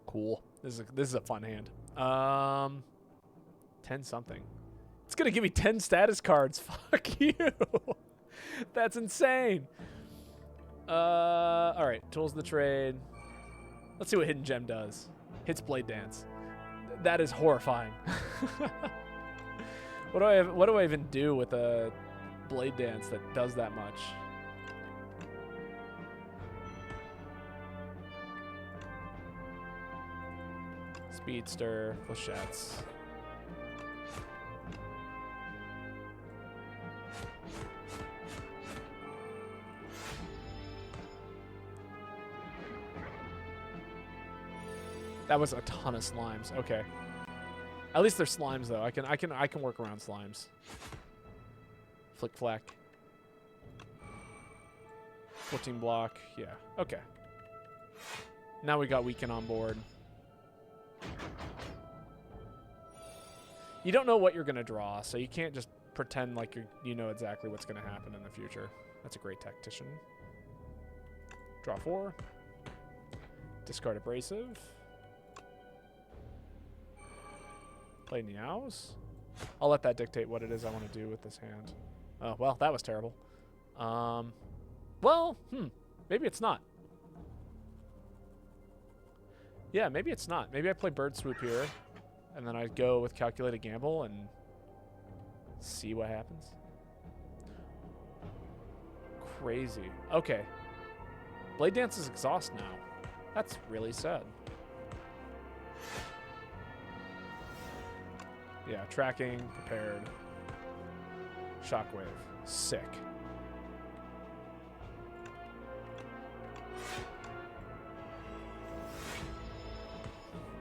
Cool. This is a fun hand. 10 something. It's gonna give me 10 status cards. Fuck you. That's insane. All right. Tools of the trade. Let's see what Hidden Gem does. Hits Blade Dance. That is horrifying. What do I even do with a Blade Dance that does that much? Speedster, Flechettes. That was a ton of slimes. Okay. At least they're slimes though. I can work around slimes. Flick flack. 14 block. Yeah. Okay. Now we got Weaken on board. You don't know what you're gonna draw, so you can't just pretend like you know exactly what's gonna happen in the future. That's a great tactician. Draw 4. Discard Abrasive. Play Meows. I'll let that dictate what it is I want to do with this hand. Oh, well, that was terrible. Maybe it's not. Yeah, maybe it's not. Maybe I play Bird Swoop here, and then I go with Calculated Gamble and see what happens. Crazy. Okay. Blade Dance is exhaust now. That's really sad. Yeah, tracking, prepared. Shockwave. Sick.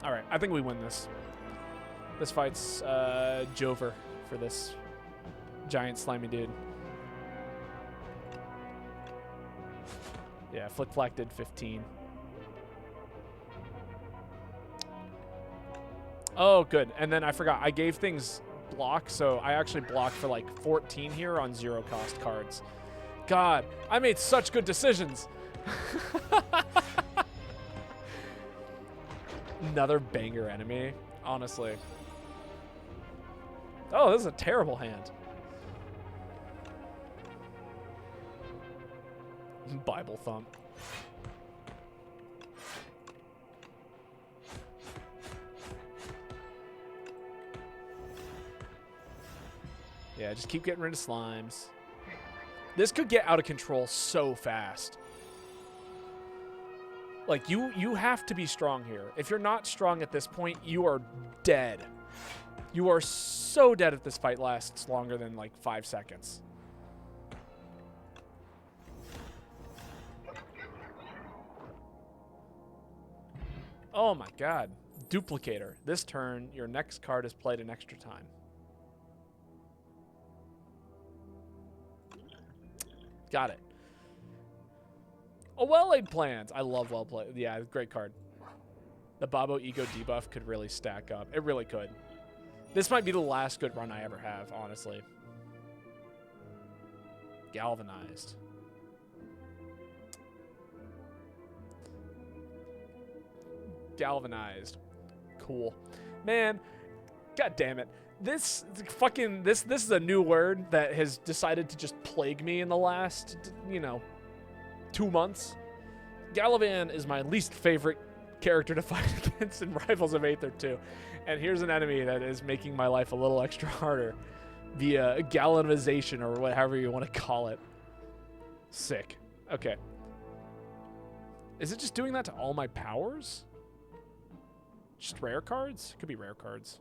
Alright, I think we win this. This fight's Jover for this giant slimy dude. Yeah, Flick Flack did 15. Oh, good. And then I forgot. I gave things block, so I actually blocked for like 14 here on 0 cost cards. God, I made such good decisions. Another banger enemy, honestly. Oh, this is a terrible hand. Bible Thump. Yeah, just keep getting rid of slimes. This could get out of control so fast. Like, you have to be strong here. If you're not strong at this point, you are dead. You are so dead if this fight lasts longer than, like, 5 seconds. Oh my god. Duplicator. This turn, your next card is played an extra time. Got it. Oh, well-laid plans. I love well-played. Yeah, great card. The Babo Ego debuff could really stack up. It really could. This might be the last good run I ever have, honestly. Galvanized. Galvanized. Cool. Man, god damn it. This is a new word that has decided to just plague me in the last, 2 months. Galavan is my least favorite character to fight against in Rivals of Aether 2. And here's an enemy that is making my life a little extra harder via galvanization or whatever you want to call it. Sick. Okay. Is it just doing that to all my powers? Just rare cards? Could be rare cards.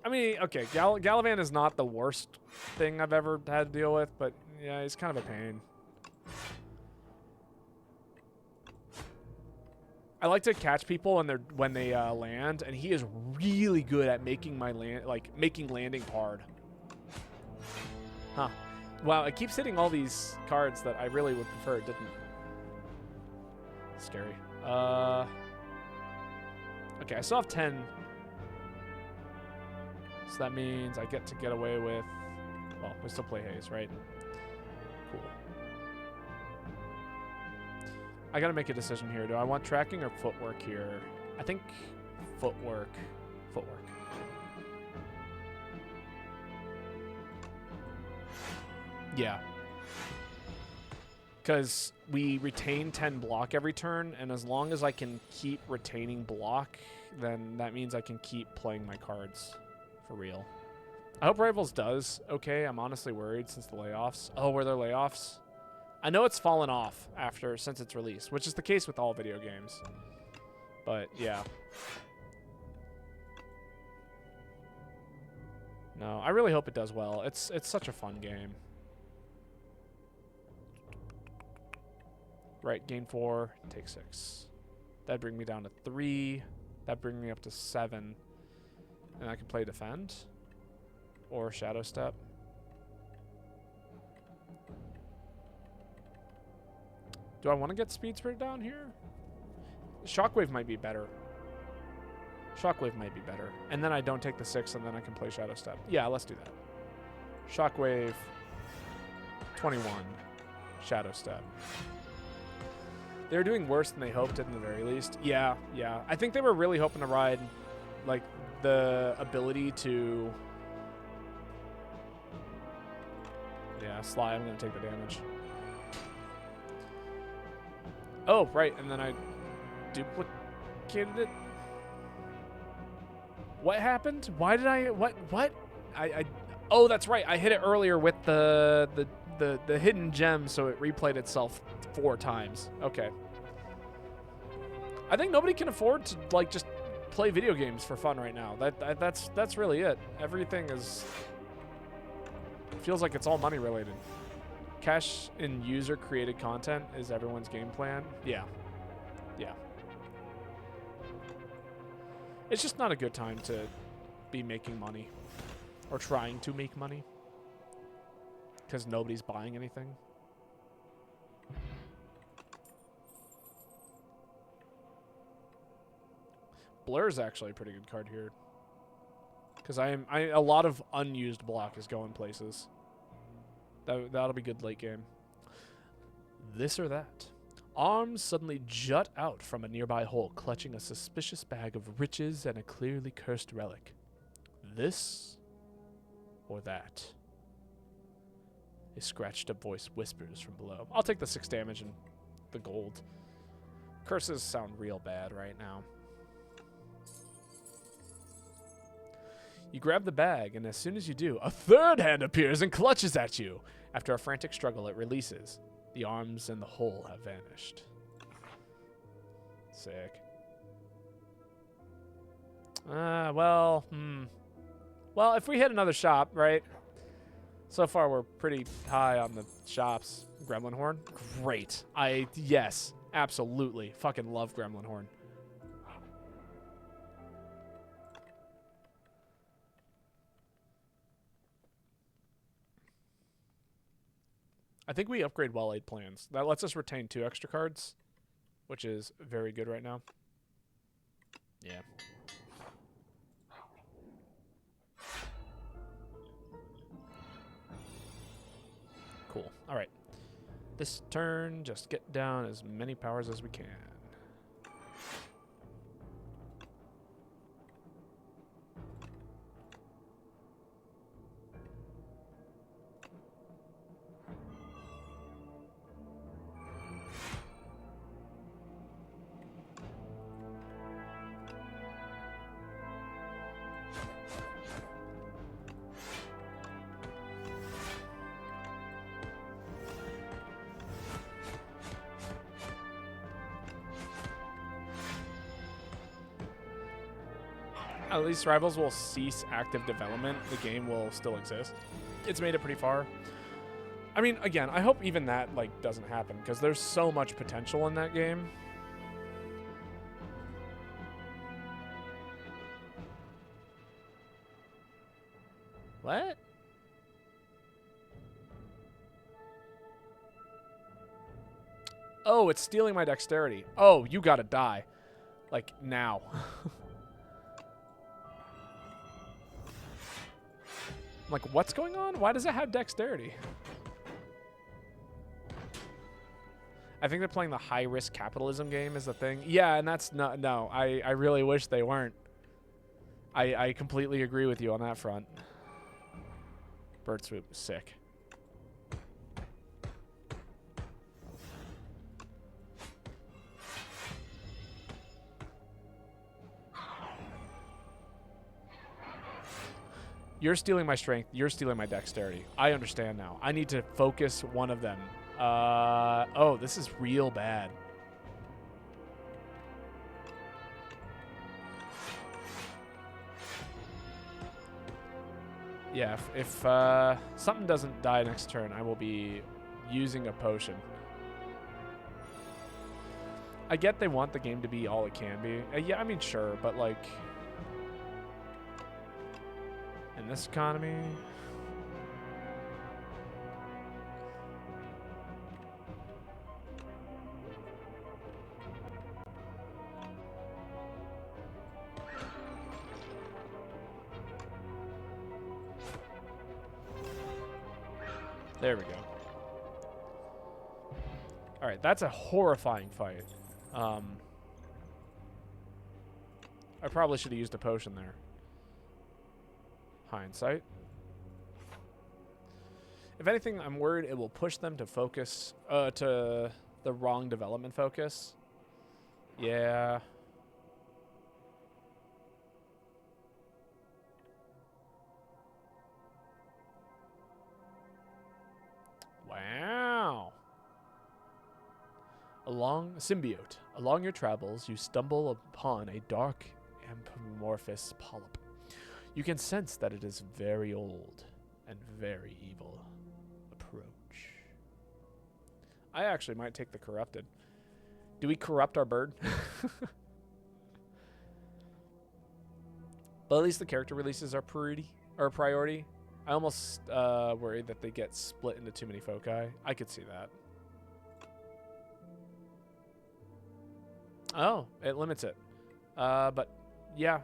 I mean, okay, Galavan is not the worst thing I've ever had to deal with, but yeah, he's kind of a pain. I like to catch people when they land, and he is really good at making my making landing hard. Huh. Wow, it keeps hitting all these cards that I really would prefer it didn't. Scary. Okay, I still have 10. So that means I get to get away with... Well, we still play Haze, right? Cool. I gotta make a decision here. Do I want tracking or footwork here? I think footwork. Footwork. Yeah. Because we retain 10 block every turn, and as long as I can keep retaining block, then that means I can keep playing my cards for real. I hope Rivals does okay. I'm honestly worried since the layoffs. Oh, were there layoffs? I know it's fallen off since its release, which is the case with all video games. But yeah. No, I really hope it does well. It's such a fun game. Right, gain 4, take 6. That'd bring me down to 3. That'd bring me up to 7. And I can play defend. Or shadow step. Do I want to get speed spirit down here? Shockwave might be better. Shockwave might be better. And then I don't take the 6 and then I can play shadow step. Yeah, let's do that. Shockwave 21. Shadow step. They're doing worse than they hoped at the very least. Yeah, yeah. I think they were really hoping to ride, like, the ability to... Yeah, Sly, I'm going to take the damage. Oh, right, and then I duplicated it. What happened? Why did I... What? Oh, that's right. I hit it earlier with the hidden gem, so it replayed itself 4 times. Okay. I think nobody can afford to like just play video games for fun right now. That's really it. Everything is feels like it's all money related. Cash in user created content is everyone's game plan. Yeah. Yeah. It's just not a good time to be making money or trying to make money because nobody's buying anything. Blur's actually a pretty good card here. Because a lot of unused block is going places. That'll be good late game. This or that. Arms suddenly jut out from a nearby hole, clutching a suspicious bag of riches and a clearly cursed relic. This or that. A scratched up voice whispers from below. I'll take the 6 damage and the gold. Curses sound real bad right now. You grab the bag, and as soon as you do, a third hand appears and clutches at you. After a frantic struggle, it releases. The arms and the hole have vanished. Sick. Well, if we hit another shop, right? So far, we're pretty high on the shops. Gremlin Horn? Great. Yes, absolutely. Fucking love Gremlin Horn. I think we upgrade well-laid plans. That lets us retain 2 extra cards, which is very good right now. Yeah. Cool. All right. This turn, just get down as many powers as we can. At least Rivals will cease active development. The game will still exist. It's made it pretty far. I mean, again, I hope even that like doesn't happen because there's so much potential in that game. What? Oh, it's stealing my dexterity. Oh, you gotta die. Like, now. I'm like, what's going on? Why does it have dexterity? I think they're playing the high-risk capitalism game is the thing. Yeah, and that's not... No, I really wish they weren't. I completely agree with you on that front. Bird swoop, sick. You're stealing my strength. You're stealing my dexterity. I understand now. I need to focus one of them. Oh, this is real bad. Yeah, if something doesn't die next turn, I will be using a potion. I get they want the game to be all it can be. Yeah, I mean, sure, but like... in this economy... There we go. Alright, that's a horrifying fight. I probably should have used a potion there. Hindsight. If anything, I'm worried it will push them to focus, to the wrong development focus. Yeah. Wow. Along your travels, you stumble upon a dark amorphous polyp. You can sense that it is very old and very evil. Approach. I actually might take the corrupted. Do we corrupt our bird? But at least the character releases are priority. I almost worried that they get split into too many foci. I could see that. Oh, it limits it. But yeah.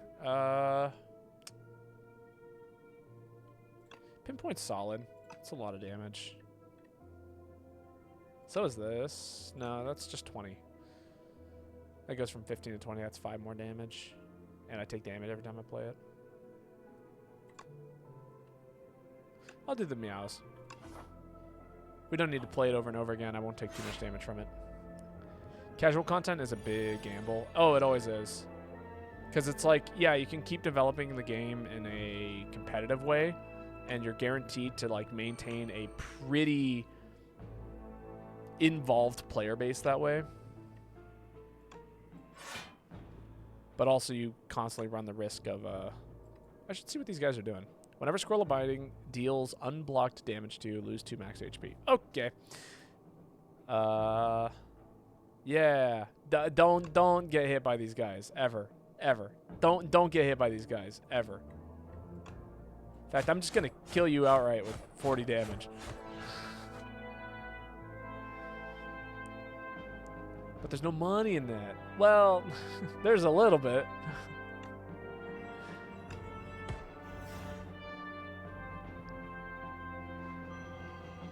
Pinpoint's solid. It's a lot of damage. So is this. No, that's just 20. That goes from 15 to 20. That's 5 more damage. And I take damage every time I play it. I'll do the meows. We don't need to play it over and over again. I won't take too much damage from it. Casual content is a big gamble. Oh, it always is. Because it's like, yeah, you can keep developing the game in a competitive way, and you're guaranteed to like maintain a pretty involved player base that way. But also you constantly run the risk of, I should see what these guys are doing. Whenever Scroll of Binding deals unblocked damage to you, lose 2 max HP. Okay. Yeah. Don't get hit by these guys ever. Ever. Don't get hit by these guys ever. In fact, I'm just gonna kill you outright with 40 damage. But there's no money in that. Well, there's a little bit.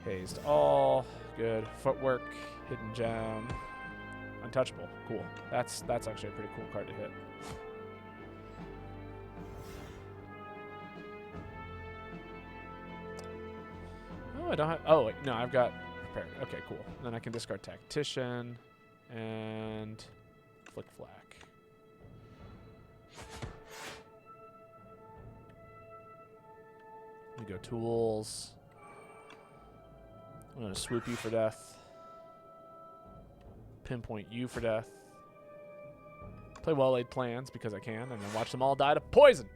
Hazed all. Good. Footwork. Hidden gem. Untouchable. Cool. That's actually a pretty cool card to hit. Oh, I don't have... Oh, wait, no, I've got prepared. Okay, cool. And then I can discard Tactician and Flick Flack. We go tools. I'm going to swoop you for death. Pinpoint you for death. Play well-laid plans because I can, and then watch them all die to poison.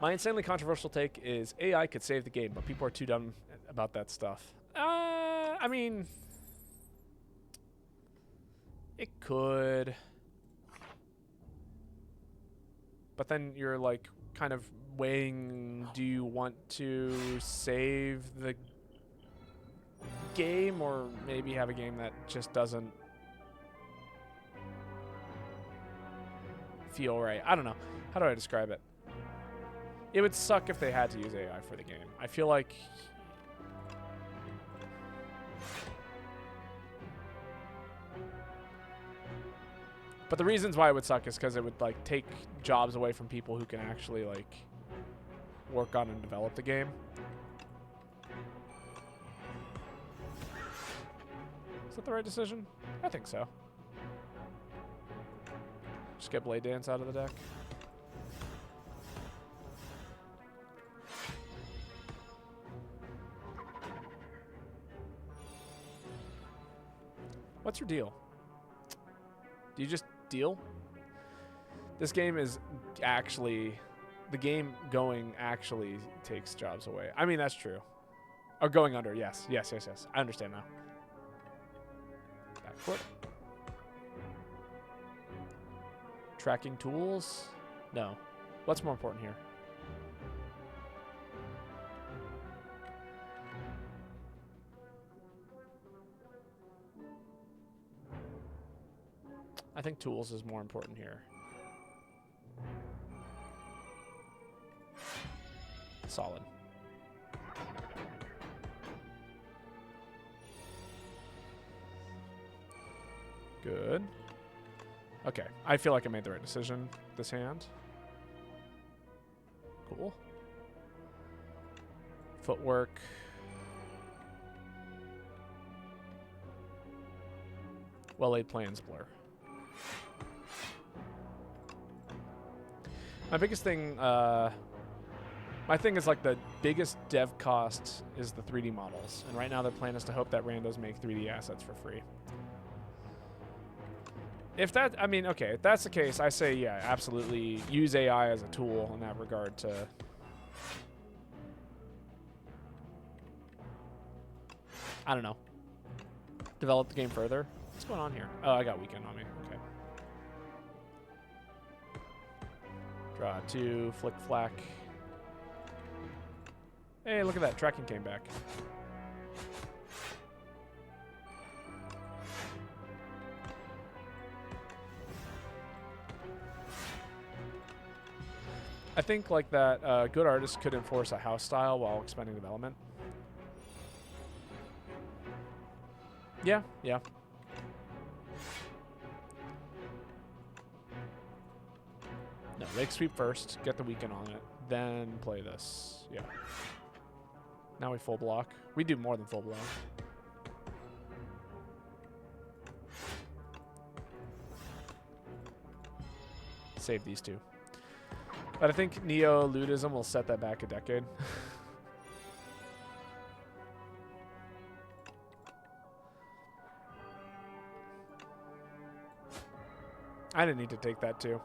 My insanely controversial take is AI could save the game, but people are too dumb about that stuff. I mean, it could. But then you're like kind of weighing, do you want to save the game or maybe have a game that just doesn't feel right? I don't know. How do I describe it? It would suck if they had to use AI for the game. I feel like but the reasons why it would suck is because it would like take jobs away from people who can actually like work on and develop the game. Is that the right decision? I think so. Just get Blade Dance out of the deck. What's your deal? Do you just deal? This game is actually... The game going actually takes jobs away. I mean, that's true. Or going under, yes. Yes. I understand now. Back foot. Tracking tools? No. What's more important here? I think tools is more important here. Solid. Good. Okay, I feel like I made the right decision this hand. Cool. Footwork. Well-laid plans blur. My biggest thing, my thing is like the biggest dev cost is the 3D models. And right now their plan is to hope that randos make 3D assets for free. If that, I mean, okay, if that's the case, I say, yeah, absolutely use AI as a tool in that regard to... I don't know. Develop the game further. What's going on here? Oh, I got weekend on me. Okay. Draw 2, flick flack. Hey, look at that. Tracking came back. I think like that good artists could enforce a house style while expanding development. Yeah. No, leg sweep first, get the weekend on it, then play this. Yeah. Now we full block. We do more than full block. Save these two. But I think neo-ludism will set that back a decade. I didn't need to take that too.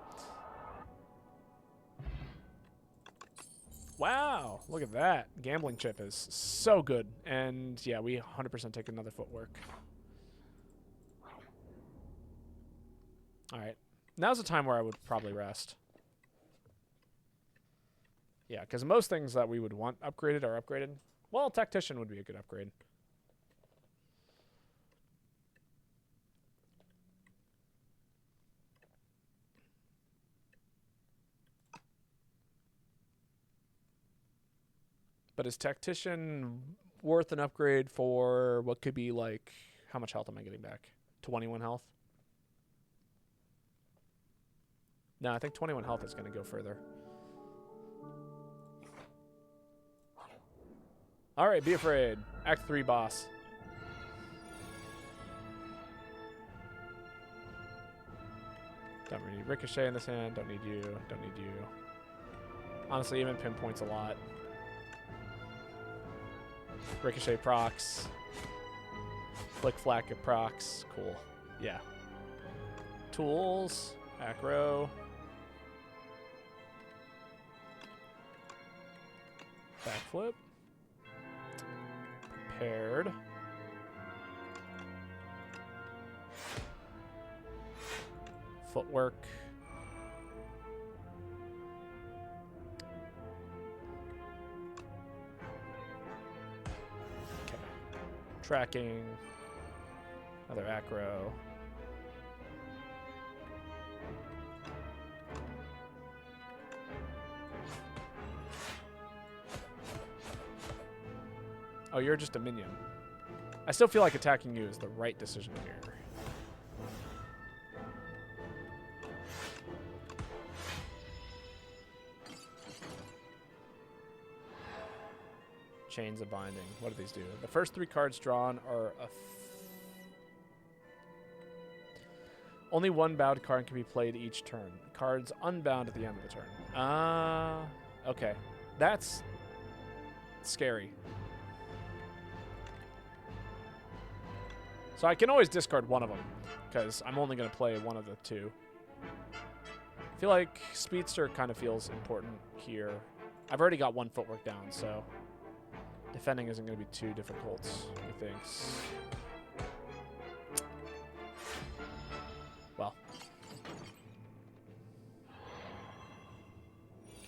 Wow, look at that. Gambling chip is so good. And yeah, we 100% take another footwork. All right. Now's the time where I would probably rest. Yeah, because most things that we would want upgraded are upgraded. Well, Tactician would be a good upgrade. But is Tactician worth an upgrade for what could be like... How much health am I getting back? 21 health? No, I think 21 health is going to go further. All right, be afraid. Act 3 boss. Don't really need Ricochet in this hand. Don't need you. Don't need you. Honestly, even pinpoints a lot. Ricochet procs. Flick, flack, procs. Cool. Yeah. Tools. Acro. Backflip. Prepared. Footwork. Okay. Tracking. Another acro. Oh, you're just a minion. I still feel like attacking you is the right decision here. Chains of Binding. What do these do? The first 3 cards drawn are only one bound card can be played each turn. Cards unbound at the end of the turn. Okay. That's scary. So I can always discard one of them, because I'm only going to play one of the 2. I feel like Speedster kind of feels important here. I've already got 1 footwork down, so defending isn't going to be too difficult, methinks. Well.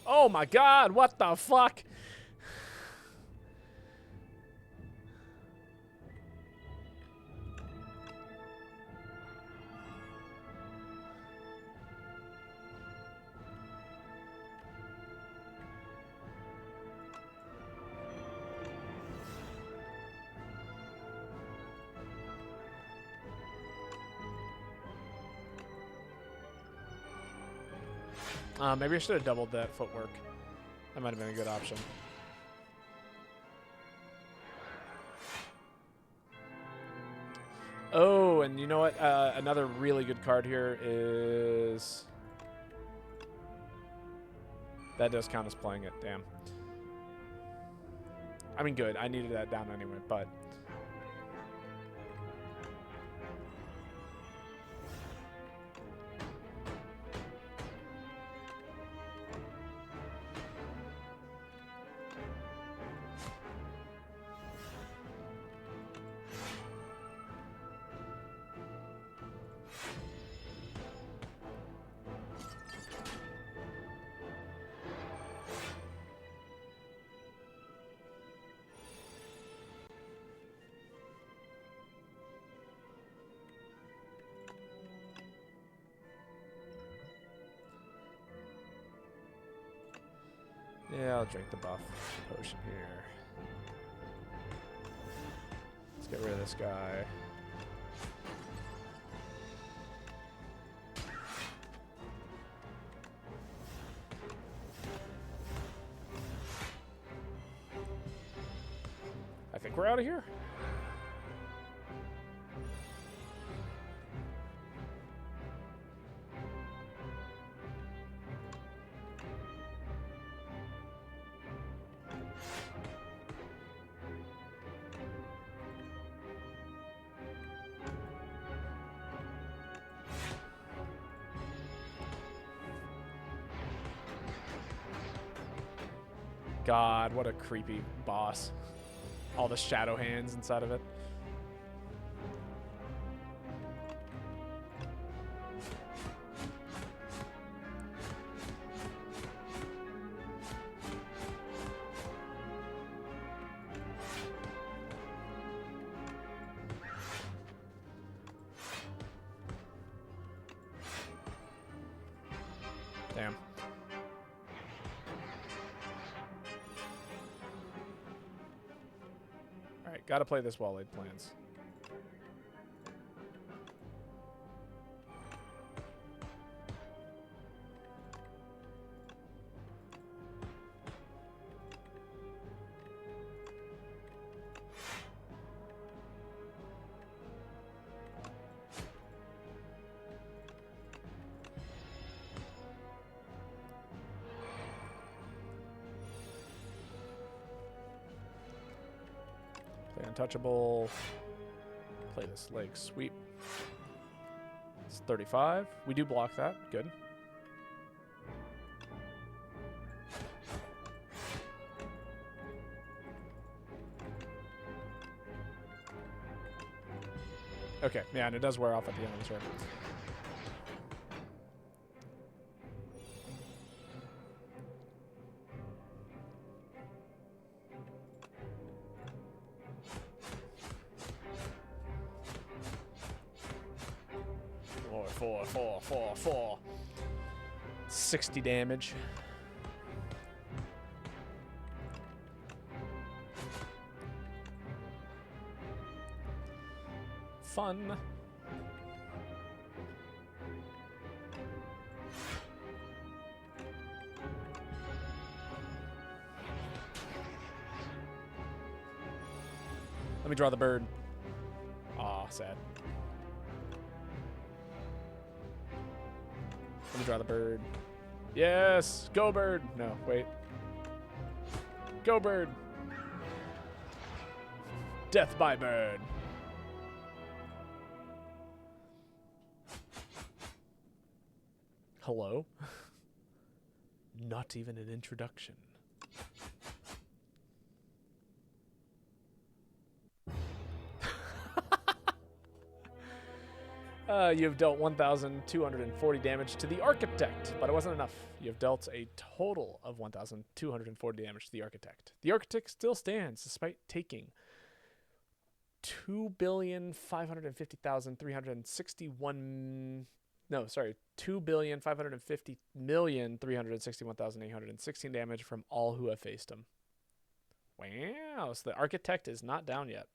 Oh my god, what the fuck? Maybe I should have doubled that footwork. That might have been a good option. Oh, and you know what? Another really good card here is... That does count as playing it, damn. I mean, good. I needed that down anyway, but... Yeah, I'll drink the buff potion here. Let's get rid of this guy. I think we're out of here. God, what a creepy boss. All the shadow hands inside of it. Damn. Alright, gotta play this while laid plans. Play Untouchable. Play this lake. Sweep. It's 35. We do block that. Good. Okay, yeah, and it does wear off at the end of the turn. Four. 60 damage. Fun. Let me draw the bird. Aw, sad. Let me draw the bird. Yes! Go bird! No, wait. Go bird! Death by bird. Hello? Not even an introduction. You've dealt 1,240 damage to the Architect, but it wasn't enough. You've dealt a total of 1,240 damage to the Architect. The Architect still stands despite taking 2,550,361 damage from all who have faced him. Wow, so the Architect is not down yet.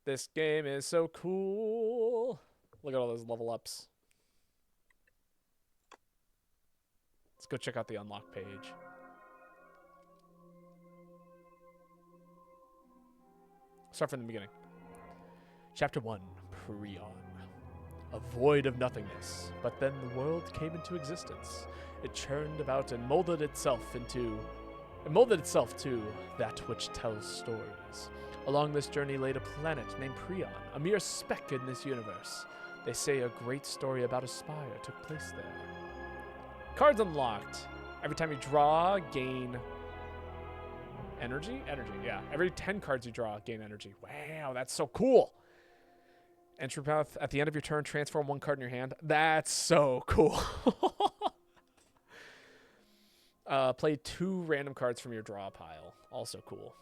This game is so cool. Look at all those level ups. Let's go check out the unlock page. Start from the beginning. Chapter 1, Prion. A void of nothingness, but then the world came into existence. It churned about and molded itself to that which tells stories. Along this journey laid a planet named Prion, a mere speck in this universe. They say a great story about a Spire took place there. Cards unlocked. Every time you draw, gain energy? Energy, yeah. Every 10 cards you draw, gain energy. Wow, that's so cool. Entry path. At the end of your turn, transform one card in your hand. That's so cool. Play 2 random cards from your draw pile. Also cool.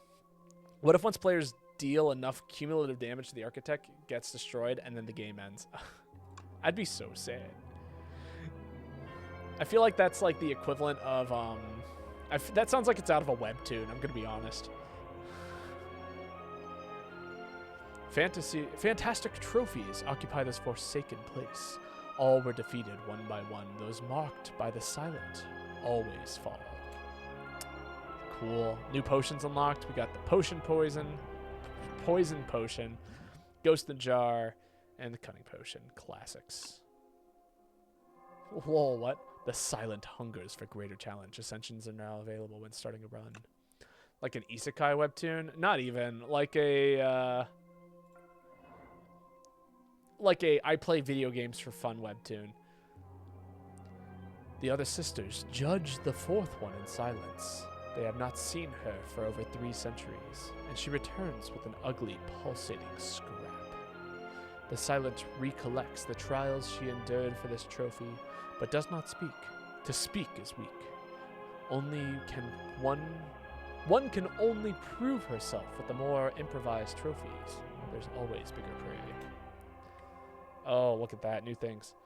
What if once players deal enough cumulative damage to the Architect, it gets destroyed, and then the game ends? I'd be so sad. I feel like that's like the equivalent of, that sounds like it's out of a webtoon, I'm going to be honest. Fantastic trophies occupy this forsaken place. All were defeated one by one. Those marked by the silent always fall. Cool. New potions unlocked. We got the potion poison potion, ghost in the jar, and the cunning potion. Classics. Whoa, what? The silent hungers for greater challenge. Ascensions are now available when starting a run. Like an isekai webtoon? Not even. Like a I play video games for fun webtoon. The other sisters judge the fourth one in silence. They have not seen her for over 3 centuries, and she returns with an ugly, pulsating scrap. The silent recollects the trials she endured for this trophy, but does not speak. To speak is weak. One can only prove herself with the more improvised trophies. There's always bigger prey. Oh, look at that, new things.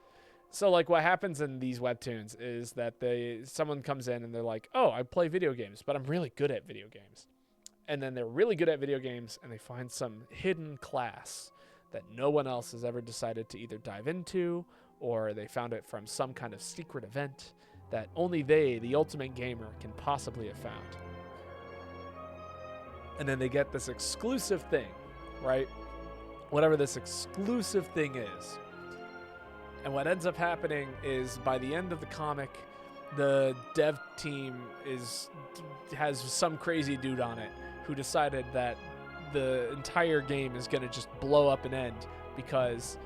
So, like, what happens in these webtoons is that someone comes in and they're like, oh, I play video games, but I'm really good at video games. And then they're really good at video games, and they find some hidden class that no one else has ever decided to either dive into, or they found it from some kind of secret event that only they, the ultimate gamer, can possibly have found. And then they get this exclusive thing, right? Whatever this exclusive thing is. And what ends up happening is by the end of the comic, the dev team has some crazy dude on it who decided that the entire game is gonna just blow up and end because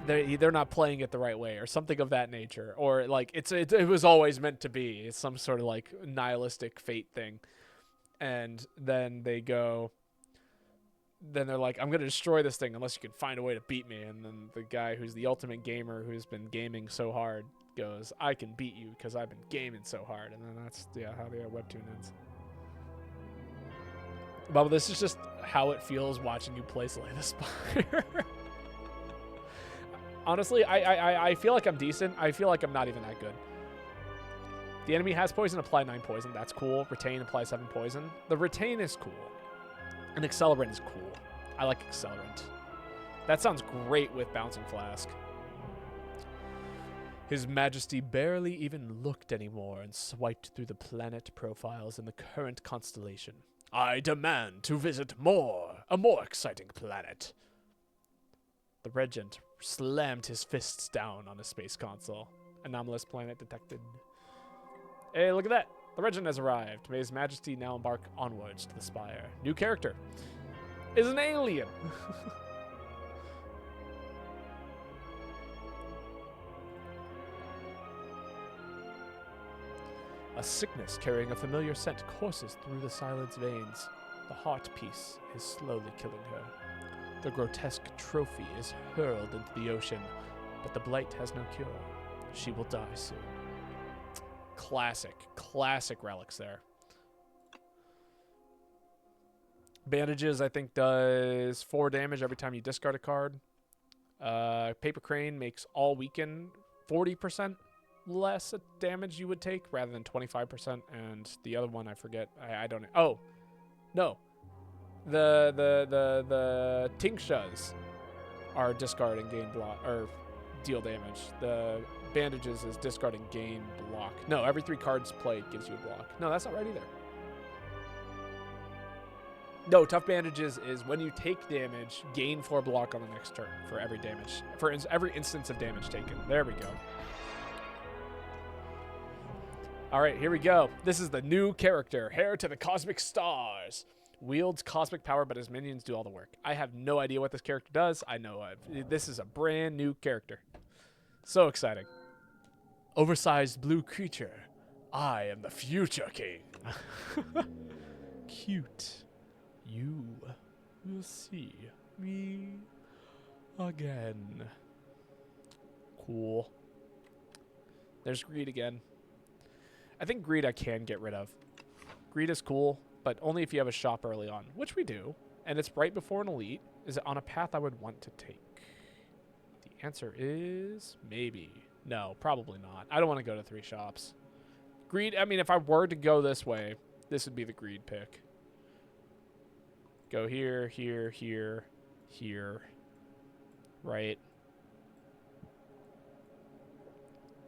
they're not playing it the right way or something of that nature, or like it was always meant to be. It's some sort of like nihilistic fate thing, and then they're like, I'm gonna destroy this thing unless you can find a way to beat me. And then the guy who's the ultimate gamer, who's been gaming so hard, goes, I can beat you because I've been gaming so hard. And then that's how the webtoon ends. Bubba, this is just how it feels watching you play Slay the Spire. Honestly, I feel like I'm decent. I feel like I'm not even that good. The enemy has poison, apply 9 poison. That's cool. Retain, apply 7 poison. The retain is cool. And accelerant is cool. I like accelerant. That sounds great with bouncing flask. His Majesty barely even looked anymore and swiped through the planet profiles in the current constellation. I demand to visit a more exciting planet. The regent slammed his fists down on his space console. Anomalous planet detected. Hey, look at that. The regent has arrived. May His Majesty now embark onwards to the Spire. New character is an alien. A sickness carrying a familiar scent courses through the silence veins. The heart piece is slowly killing her. The grotesque trophy is hurled into the ocean, but the blight has no cure. She will die soon. Classic relics there. Bandages, I think, does 4 damage every time you discard a card. Paper Crane makes all weaken 40% less damage you would take rather than 25%. And the other one, I forget. I don't know. Oh, no. The Tinctures are discard and gain block, or deal damage. The bandages is discard and gain block. No, every 3 cards played gives you a block. No, that's not right either. No, tough bandages is when you take damage, gain 4 block on the next turn for every damage. For every instance of damage taken. There we go. All right, here we go. This is the new character, Heir to the Cosmic Stars. Wields cosmic power, but his minions do all the work. I have no idea what this character does. I know this is a brand new character. So exciting. Oversized blue creature. I am the future king. Cute. You will see me again. Cool. There's greed again. I think greed I can get rid of. Greed is cool, but only if you have a shop early on, which we do, and it's right before an elite. Is it on a path I would want to take? The answer is maybe. No, probably not. I don't want to go to 3 shops. Greed, I mean, if I were to go this way, this would be the greed pick. Go here, here, here, here. Right.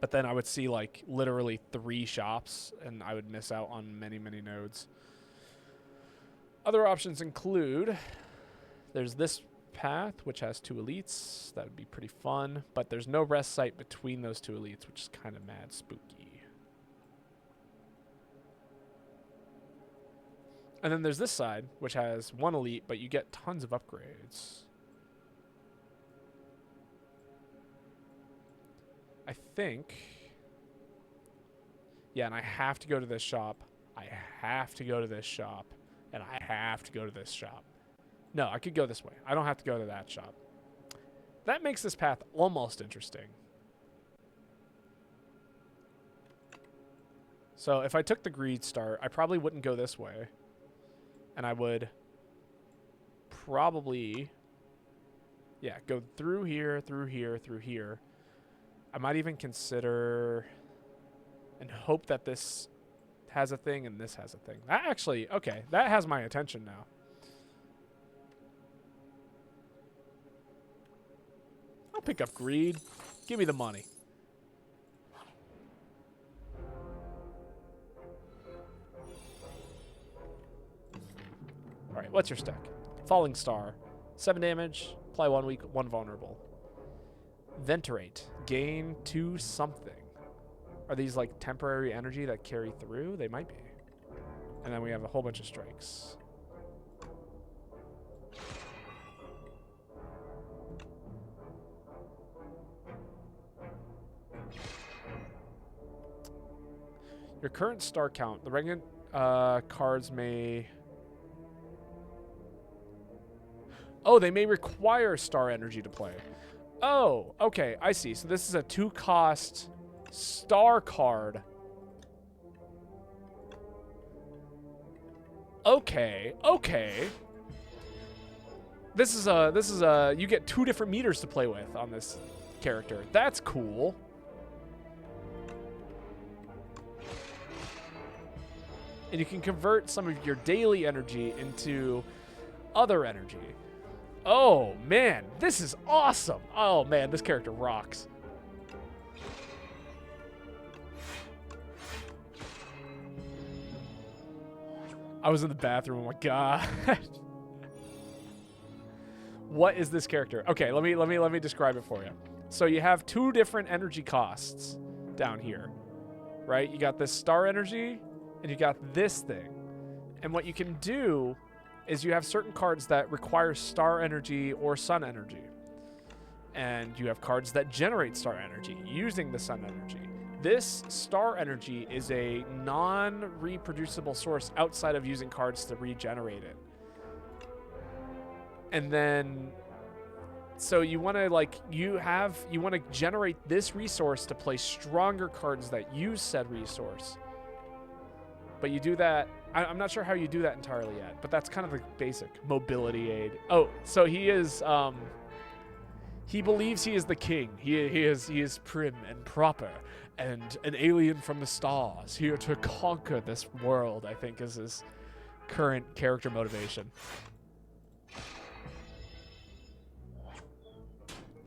But then I would see, like, literally 3 shops, and I would miss out on many, many nodes. Other options include, there's this path, which has 2 elites. That would be pretty fun. But there's no rest site between those 2 elites, which is kind of mad spooky. And then there's this side, which has 1 elite, but you get tons of upgrades. I think. Yeah, and I have to go to this shop. I have to go to this shop. And I have to go to this shop. No, I could go this way. I don't have to go to that shop. That makes this path almost interesting. So if I took the greed start, I probably wouldn't go this way. And I would probably, yeah, go through here, through here, through here. I might even consider and hope that this has a thing and this has a thing. That actually, okay, that has my attention now. I'll pick up greed. Give me the money. All right, what's your stack? Falling Star. 7 damage, apply 1 weak, 1 vulnerable. Venturate. Gain 2 something. Are these like temporary energy that carry through? They might be. And then we have a whole bunch of strikes. Your current star count. The regular cards may... Oh, they may require star energy to play. Oh, okay, I see. So this is a 2-cost star card. Okay, okay. This is a you get 2 different meters to play with on this character. That's cool. And you can convert some of your daily energy into other energy. Oh, man, this is awesome. Oh, man, this character rocks. I was in the bathroom. Oh, my God. What is this character? Okay, let me describe it for you. So you have 2 different energy costs down here, right? You got this star energy, and you got this thing. And what you can do is you have certain cards that require star energy or sun energy. And you have cards that generate star energy using the sun energy. This star energy is a non-reproducible source outside of using cards to regenerate it. And then, so you want to you want to generate this resource to play stronger cards that use said resource. But you do that, I'm not sure how you do that entirely yet, but that's kind of the basic mobility aid. Oh, so he is, he believes he is the king. He is prim and proper and an alien from the stars, here to conquer this world, I think is his current character motivation.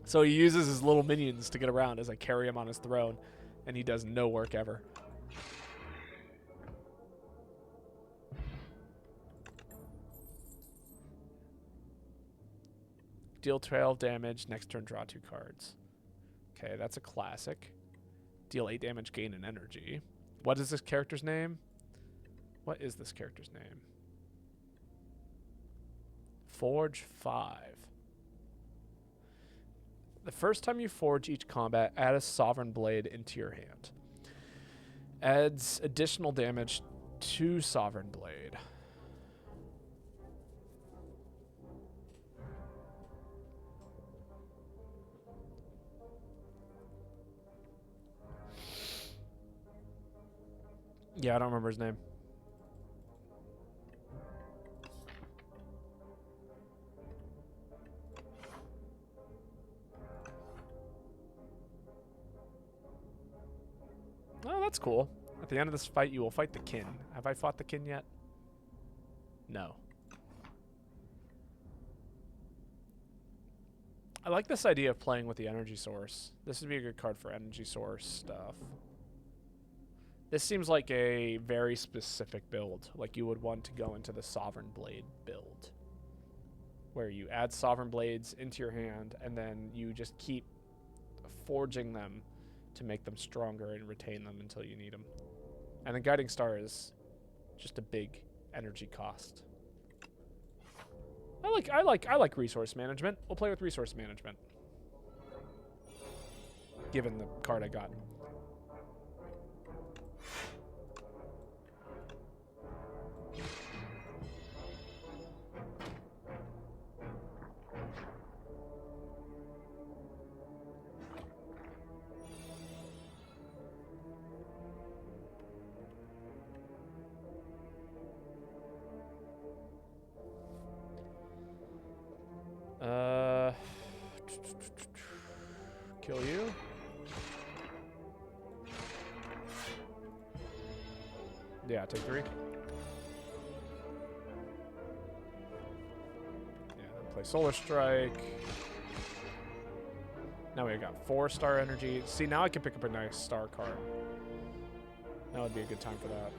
So he uses his little minions to get around as I carry him on his throne, and he does no work ever. Deal 12 damage, next turn draw 2 cards. Okay, that's a classic. Deal 8 damage, gain an energy. What is this character's name? What is this character's name? Forge 5. The first time you forge each combat, add a Sovereign Blade into your hand. Adds additional damage to Sovereign Blade. Yeah, I don't remember his name. Oh, that's cool. At the end of this fight, you will fight the kin. Have I fought the kin yet? No. I like this idea of playing with the energy source. This would be a good card for energy source stuff. This seems like a very specific build. Like you would want to go into the Sovereign Blade build, where you add Sovereign Blades into your hand, and then you just keep forging them to make them stronger and retain them until you need them. And the Guiding Star is just a big energy cost. I like resource management. We'll play with resource management, given the card I got. Kill you. Yeah, take 3. Yeah, then play Solar Strike. Now we got 4 star energy. See, now I can pick up a nice star card. That would be a good time for that.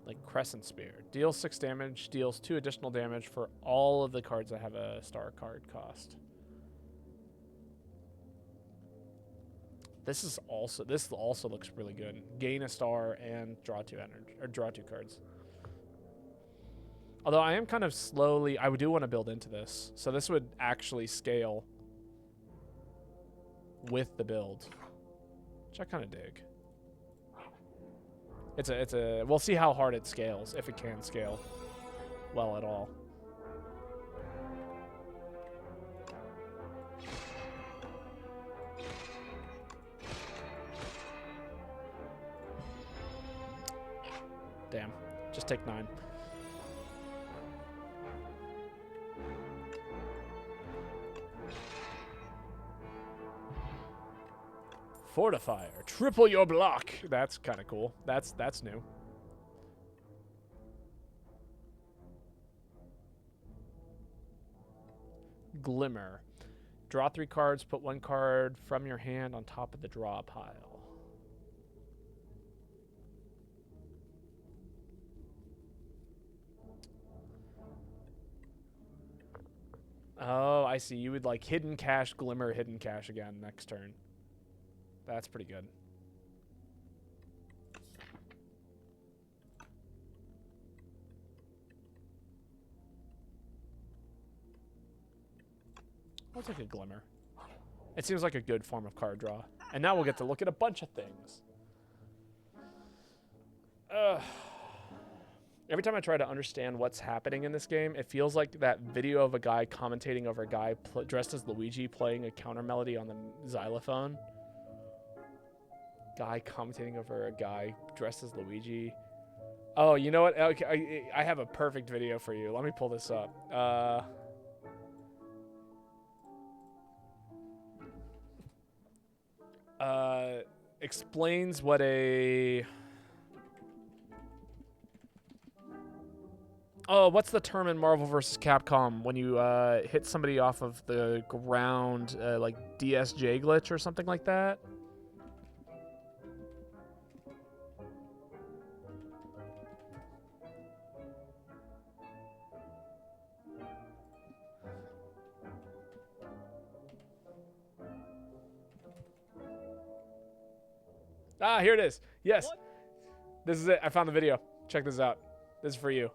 Like Crescent Spear. Deals 6 damage, deals 2 additional damage for all of the cards that have a star card cost. This also looks really good. Gain a star and draw 2 energy, or draw 2 cards. Although I am kind of slowly, I do want to build into this. So this would actually scale with the build, which I kind of dig. We'll see how hard it scales, if it can scale well at all. Damn, just take 9. Fortifier, triple your block. That's kind of cool. That's new. Glimmer. Draw 3 cards, put 1 card from your hand on top of the draw pile. Oh, I see. You would like hidden cache, Glimmer, hidden cache again next turn. That's pretty good. I'll take a Glimmer. It seems like a good form of card draw. And now we'll get to look at a bunch of things. Every time I try to understand what's happening in this game, it feels like that video of a guy commentating over a guy dressed as Luigi playing a counter melody on the xylophone. Guy commentating over a guy dressed as Luigi. Oh, you know what? Okay, I have a perfect video for you. Let me pull this up. Explains what a... Oh, what's the term in Marvel vs. Capcom when you hit somebody off of the ground, like DSJ glitch or something like that? Ah, here it is. Yes. What? This is it. I found the video. Check this out. This is for you.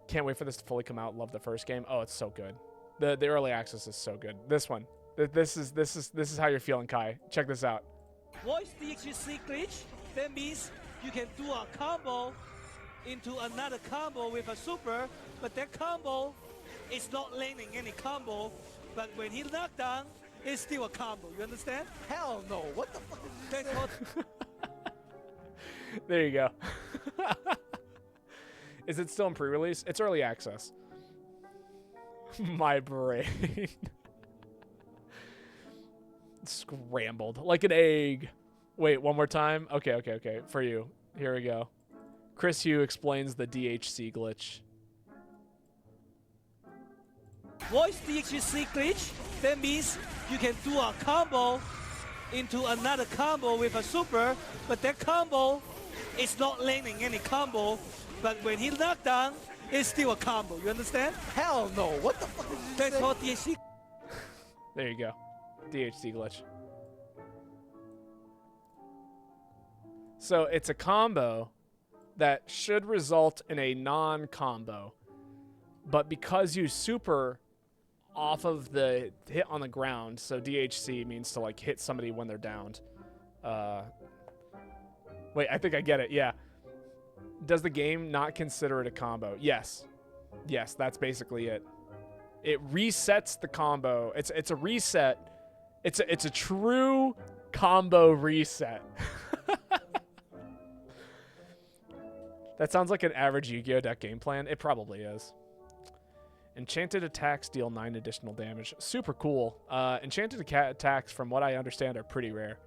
Can't wait for this to fully come out. Love the first game. Oh, it's so good. The early access is so good. This one. This is how you're feeling, Kai. Check this out. What is the HC glitch? That means you can do a combo into another combo with a super, but that combo is not landing any combo. But when he knocked down, it's still a combo. You understand? Hell no. What the fuck is that called? There you go. Is it still in pre-release? It's early access. My brain. Scrambled like an egg. Wait, one more time? Okay. For you. Here we go. Chris Hugh explains the DHC glitch. What is DHC glitch? That means you can do a combo into another combo with a super, but that combo is not landing any combo. But when he knocked down, it's still a combo. You understand? Hell no. What the fuck is that called DHC? There you go. DHC glitch. So it's a combo that should result in a non-combo. But because you super off of the hit on the ground, so DHC means to like hit somebody when they're downed. Wait, I think I get it. Yeah. Does the game not consider it a combo? Yes. Yes, that's basically it. It resets the combo. It's a reset. It's a true combo reset. That sounds like an average Yu-Gi-Oh! Deck game plan. It probably is. Enchanted attacks deal 9 additional damage. Super cool. Enchanted attacks, from what I understand, are pretty rare.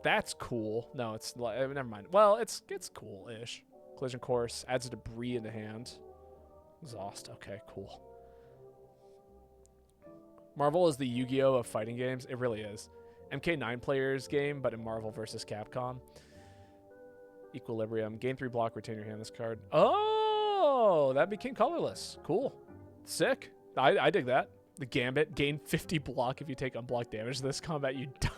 That's cool. No, it's never mind. Well, it's cool-ish. Collision course adds debris in the hand. Exhaust. Okay, cool. Marvel is the Yu-Gi-Oh! Of fighting games. It really is. MK9 players game, but in Marvel vs. Capcom. Equilibrium. Gain 3 block, retain your hand this card. Oh, that became colorless. Cool. Sick. I dig that. The Gambit. Gain 50 block if you take unblocked damage. This combat, you die.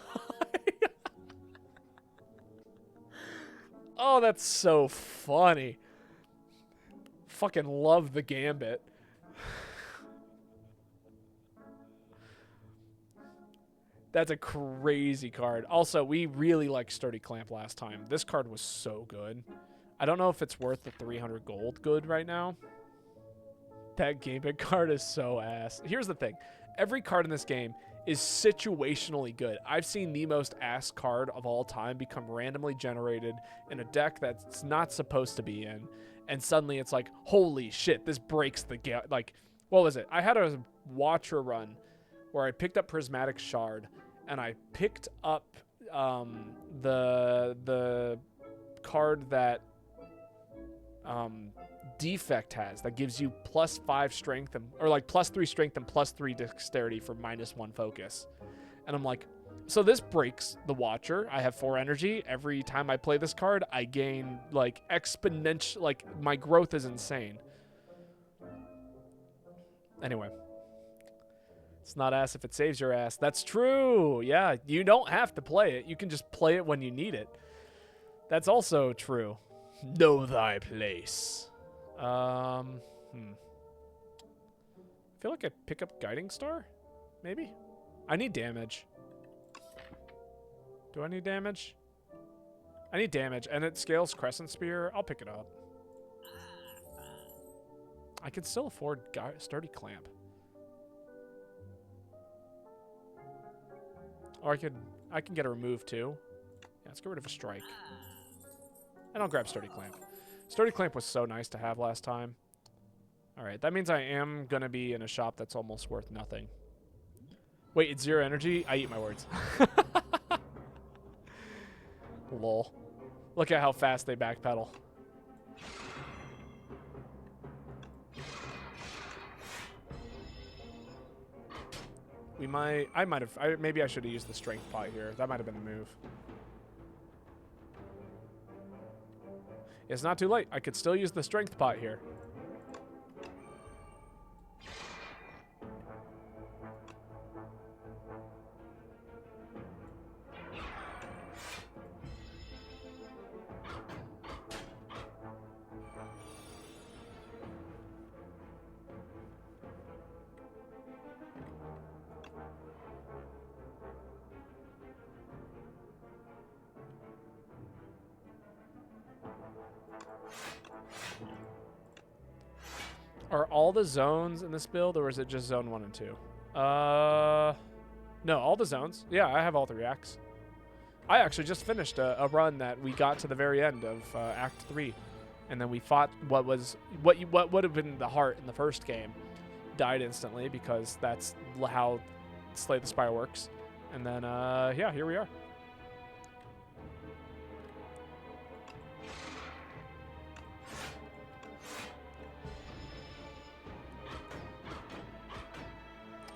Oh, that's so funny. fucking love the Gambit. That's a crazy card. Also, we really liked Sturdy Clamp last time. This card was so good. I don't know if it's worth the 300 gold good right now. That Gambit card is so ass. Here's the thing. Every card in this game is situationally good. I've seen the most ass card of all time become randomly generated in a deck that's not supposed to be in. And suddenly it's like, holy shit, this breaks the game. Like, what was it? I had a Watcher run where I picked up Prismatic Shard, and I picked up the card that Defect has that gives you +5 strength or like +3 strength and +3 dexterity for -1 focus. And I'm like, so this breaks the Watcher. I have 4 energy. Every time I play this card, I gain like exponential, like my growth is insane. Anyway. It's not ass if it saves your ass. That's true. Yeah, you don't have to play it. You can just play it when you need it. That's also true. Know thy place. I feel like I pick up Guiding Star? Maybe? I need damage. Do I need damage? I need damage, and it scales Crescent Spear. I'll pick it up. I can still afford Sturdy Clamp. Or I can get a remove too. Yeah, let's get rid of a strike. And I'll grab Sturdy Clamp. Sturdy Clamp was so nice to have last time. Alright, that means I am going to be in a shop that's almost worth nothing. Wait, it's 0 energy? I eat my words. Lol. Look at how fast they backpedal. Maybe I should have used the strength pot here. That might have been the move. It's not too late. I could still use the strength pot here. Are all the zones in this build, or is it just zone 1 and 2? No, all the zones. Yeah, I have all 3 acts. I actually just finished a run that we got to the very end of Act 3, and then we fought what would have been the heart in the first game. Died instantly because that's how Slay the Spire works. And then, yeah, here we are.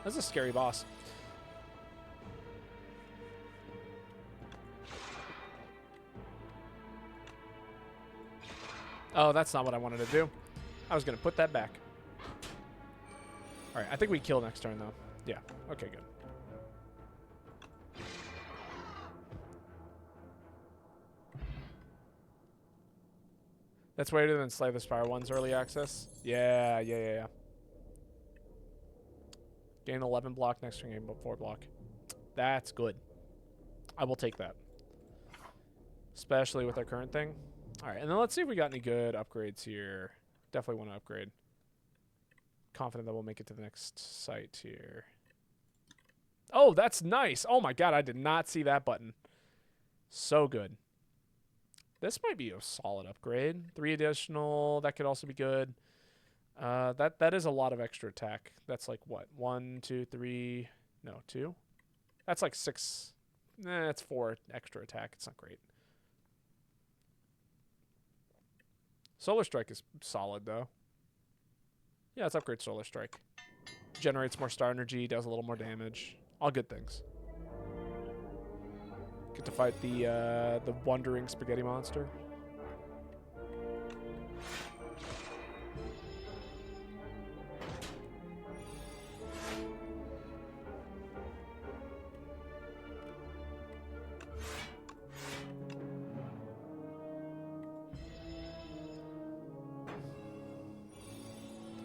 That's a scary boss. Oh, that's not what I wanted to do. I was going to put that back. All right, I think we kill next turn, though. Yeah, okay, good. That's way better than Slay the Spire 1's early access. Yeah. Gain 11 block next turn, gain 4 block. That's good. I will take that. Especially with our current thing. All right, and then let's see if we got any good upgrades here. Definitely want to upgrade. Confident that we'll make it to the next site here. Oh, that's nice. Oh my god, I did not see that button. So good. This might be a solid upgrade. 3 additional, that could also be good. That is a lot of extra attack. That's like what? 1, 2, 3. No, 2. That's like 6. That's 4 extra attack. It's not great. Solar Strike is solid though. Yeah, let's upgrade Solar Strike. Generates more star energy, does a little more damage. All good things. Get to fight the wandering spaghetti monster.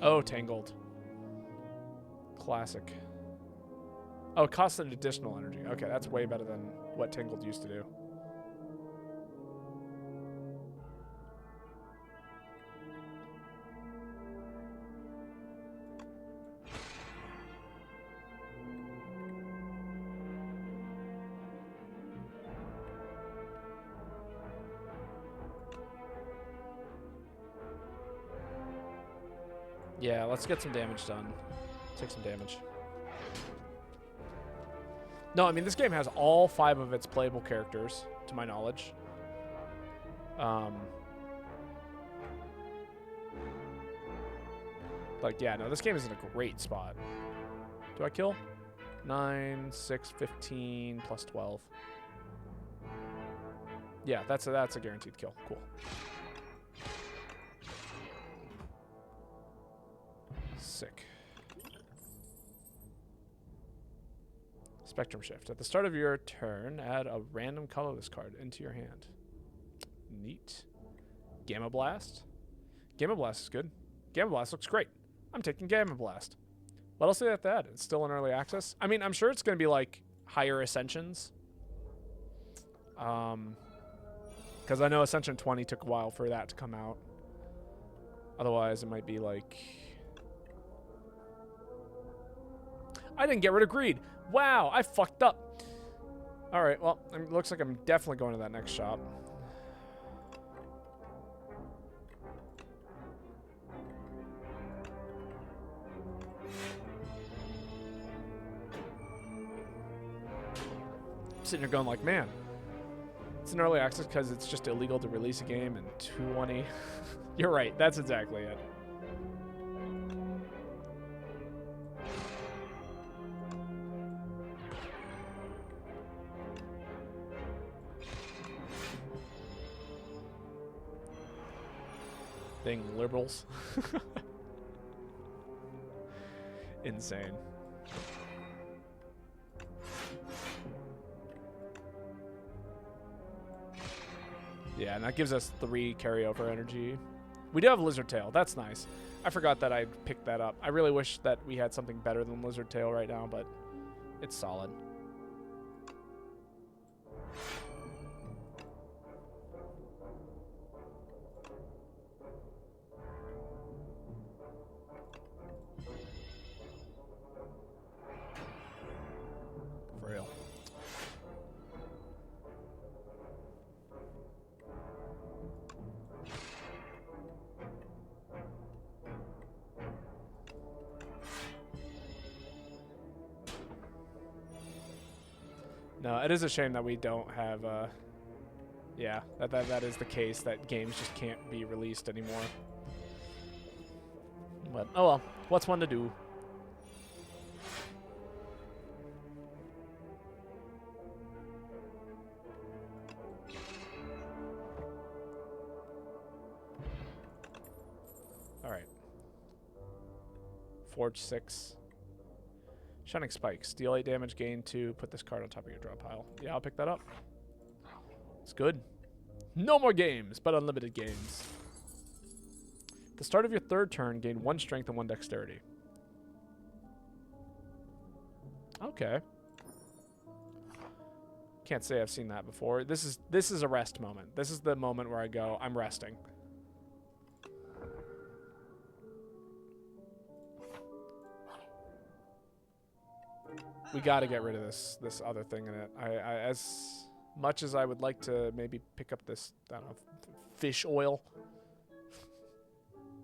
Oh, Tangled. Classic. Oh, it costs an additional energy. Okay, that's way better than what Tangled used to do. Yeah, let's get some damage done. Take some damage. No, I mean, this game has all 5 of its playable characters, to my knowledge. Like, yeah, no, this game is in a great spot. Do I kill? 9, 6, 15, plus 12. Yeah, that's a guaranteed kill. Cool. Sick. Spectrum Shift. At the start of your turn, add a random colorless card into your hand. Neat. Gamma Blast. Gamma Blast is good. Gamma Blast looks great. I'm taking Gamma Blast. What else do they have to add? It's still in early access. I mean, I'm sure it's going to be like higher Ascensions. Because I know Ascension 20 took a while for that to come out. Otherwise, it might be like... I didn't get rid of Greed. Wow, I fucked up. All right, well, it looks like I'm definitely going to that next shop. I'm sitting here going like, man, it's in early access because it's just illegal to release a game in 20. You're right, that's exactly it. Thing liberals. Insane. Yeah, and that gives us 3 carryover energy. We do have Lizard Tail. That's nice. I forgot that I picked that up. I really wish that we had something better than Lizard Tail right now, but it's solid. For real. No, it is a shame that we don't have, yeah, that is the case, that games just can't be released anymore. But, oh well, what's one to do? Alright. Forge 6. Shining Spikes. Deal 8 damage, gain 2. Put this card on top of your draw pile. Yeah, I'll pick that up. It's good. No more games, but unlimited games. At the start of your 3rd turn, gain 1 strength and 1 dexterity. Okay. Can't say I've seen that before. This is a rest moment. This is the moment where I go, I'm resting. We got to get rid of this other thing in it. I as much as I would like to maybe pick up this, I don't know, fish oil.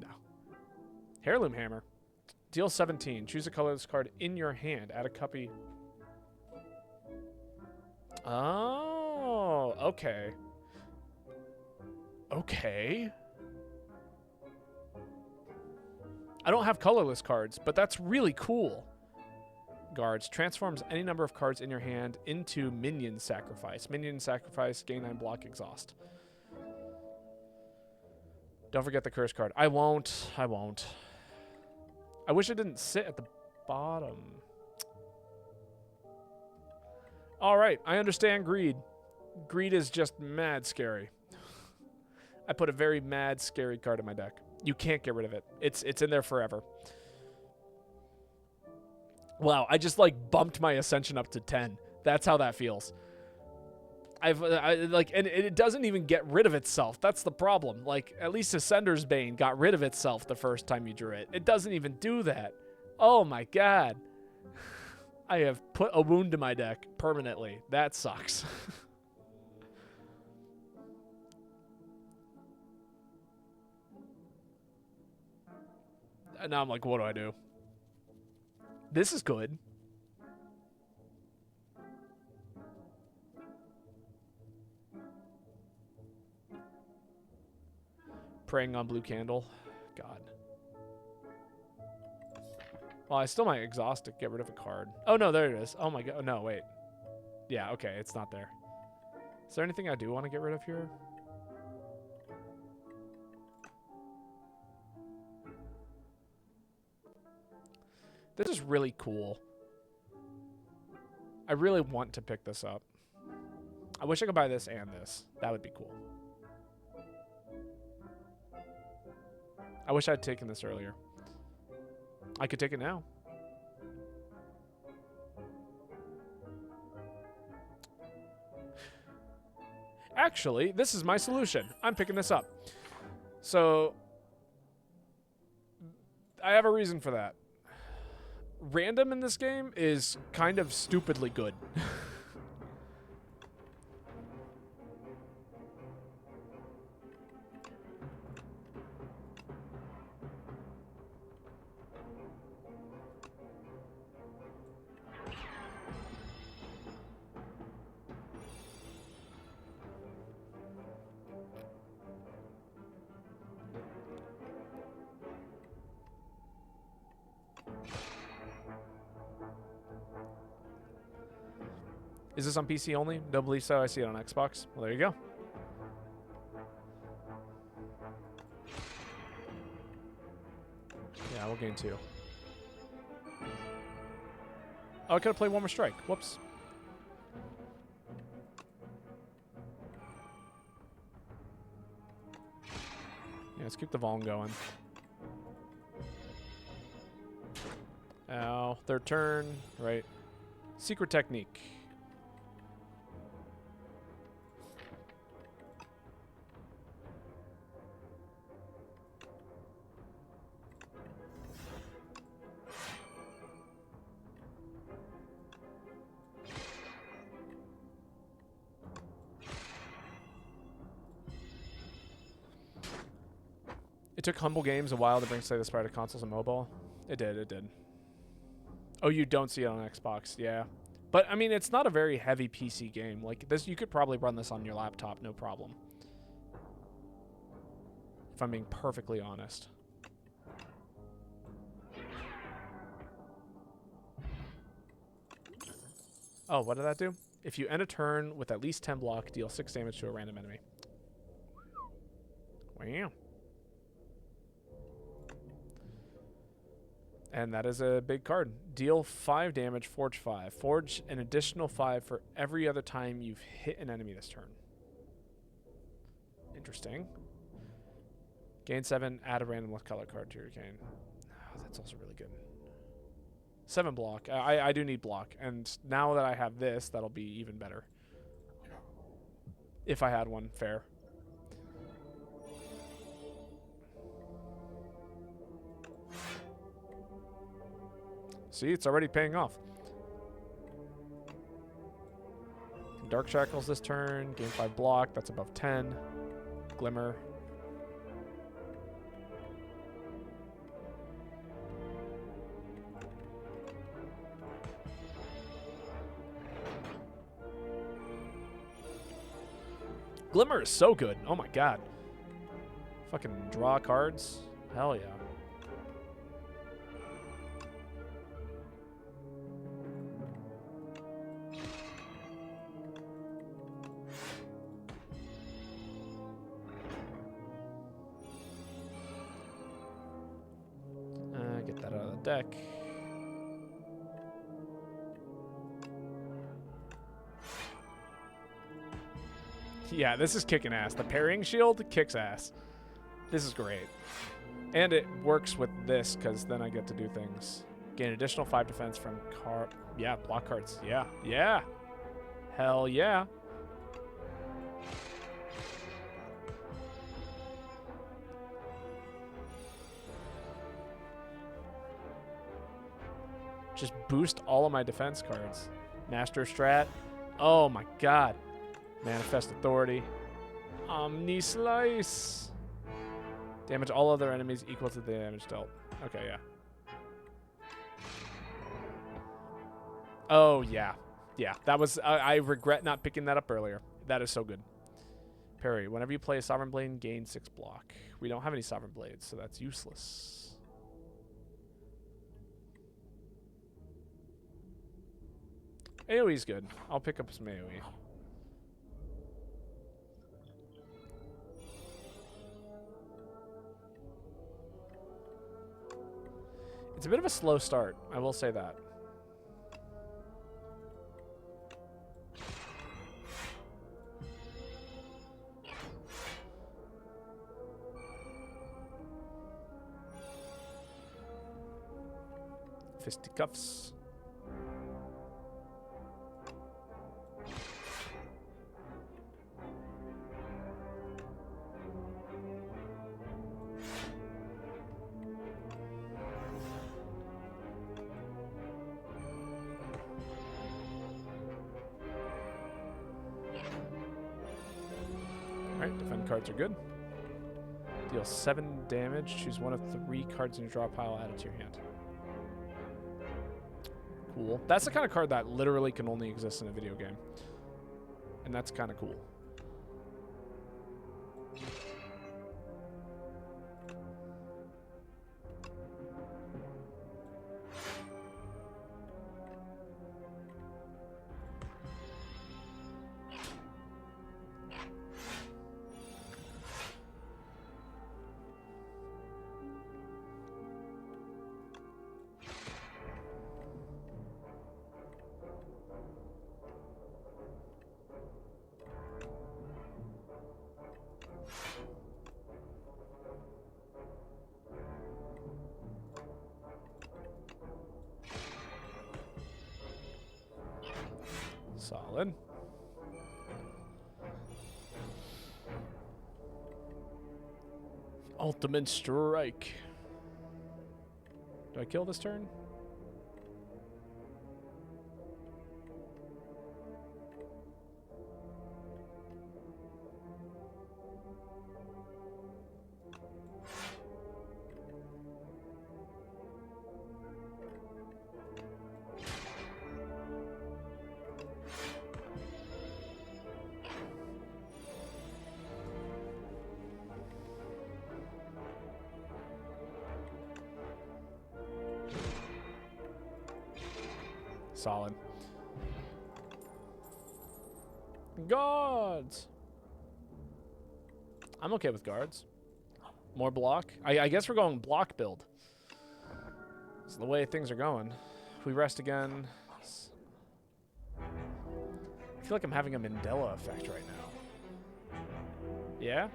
No. Heirloom Hammer. Deal 17. Choose a colorless card in your hand. Add a copy. Oh, okay. Okay. I don't have colorless cards, but that's really cool. Guards transforms any number of cards in your hand into minion sacrifice. Minion sacrifice, gain 9 block, exhaust. Don't forget the curse card. I won't. I won't. I wish it didn't sit at the bottom. All right, I understand greed. Greed is just mad scary. I put a very mad, scary card in my deck. You can't get rid of it. It's in there forever. Wow, I just like bumped my ascension up to 10. That's how that feels. And it doesn't even get rid of itself. That's the problem. Like, at least Ascender's Bane got rid of itself the first time you drew it. It doesn't even do that. Oh my god. I have put a wound to my deck permanently. That sucks. And now I'm like, what do I do? This is good. Preying on blue candle. God. Well, I still might exhaust it, get rid of a card. Oh, no, there it is. Oh, my God. No, wait. Yeah, okay, it's not there. Is there anything I do want to get rid of here? This is really cool. I really want to pick this up. I wish I could buy this and this. That would be cool. I wish I'd taken this earlier. I could take it now. Actually, this is my solution. I'm picking this up. So, I have a reason for that. Random in this game is kind of stupidly good. Is this on PC only? Don't believe so. I see it on Xbox. Well, there you go. Yeah, we'll gain 2. Oh, I could have played one more strike. Whoops. Yeah, let's keep the volume going. Ow. Third turn. Right. Secret technique. It took Humble Games a while to bring Slay the Spire to consoles and mobile. It did. Oh, you don't see it on Xbox, yeah. But, I mean, it's not a very heavy PC game. Like, this, you could probably run this on your laptop, no problem. If I'm being perfectly honest. Oh, what did that do? If you end a turn with at least 10 block, deal 6 damage to a random enemy. Wow. And that is a big card. Deal 5 damage, forge 5. Forge an additional 5 for every other time you've hit an enemy this turn. Interesting. Gain 7, add a random color card to your gain. Oh, that's also really good. 7 block. I do need block. And now that I have this, that'll be even better. If I had one, fair. See, it's already paying off. Dark Shackles this turn. Gain 5 block. That's above 10. Glimmer. Glimmer is so good. Oh my god. Fucking draw cards. Hell yeah. Get that out of the deck. Yeah, this is kicking ass. The parrying shield kicks ass. This is great. And it works with this because then I get to do things. Gain additional 5 defense from block cards. Yeah. Hell yeah. Just boost all of my defense cards. Master Strat. Oh my god. Manifest Authority. Omni Slice. Damage all other enemies equal to the damage dealt. Okay, yeah. Oh, yeah. Yeah, that was... I regret not picking that up earlier. That is so good. Parry. Whenever you play a Sovereign Blade, gain 6 block. We don't have any Sovereign Blades, so that's useless. AoE's good. I'll pick up some AoE. It's a bit of a slow start, I will say that. Fisticuffs. Alright, defend cards are good. Deal 7 damage. Choose one of 3 cards in your draw pile, add it to your hand. Cool. That's the kind of card that literally can only exist in a video game. And that's kind of cool. Solid. Ultimate Strike. Do I kill this turn? Solid. Guards. I'm okay with guards. More block. I guess we're going block build. It's the way things are going. If we rest again. I feel like I'm having a Mandela effect right now. Yeah?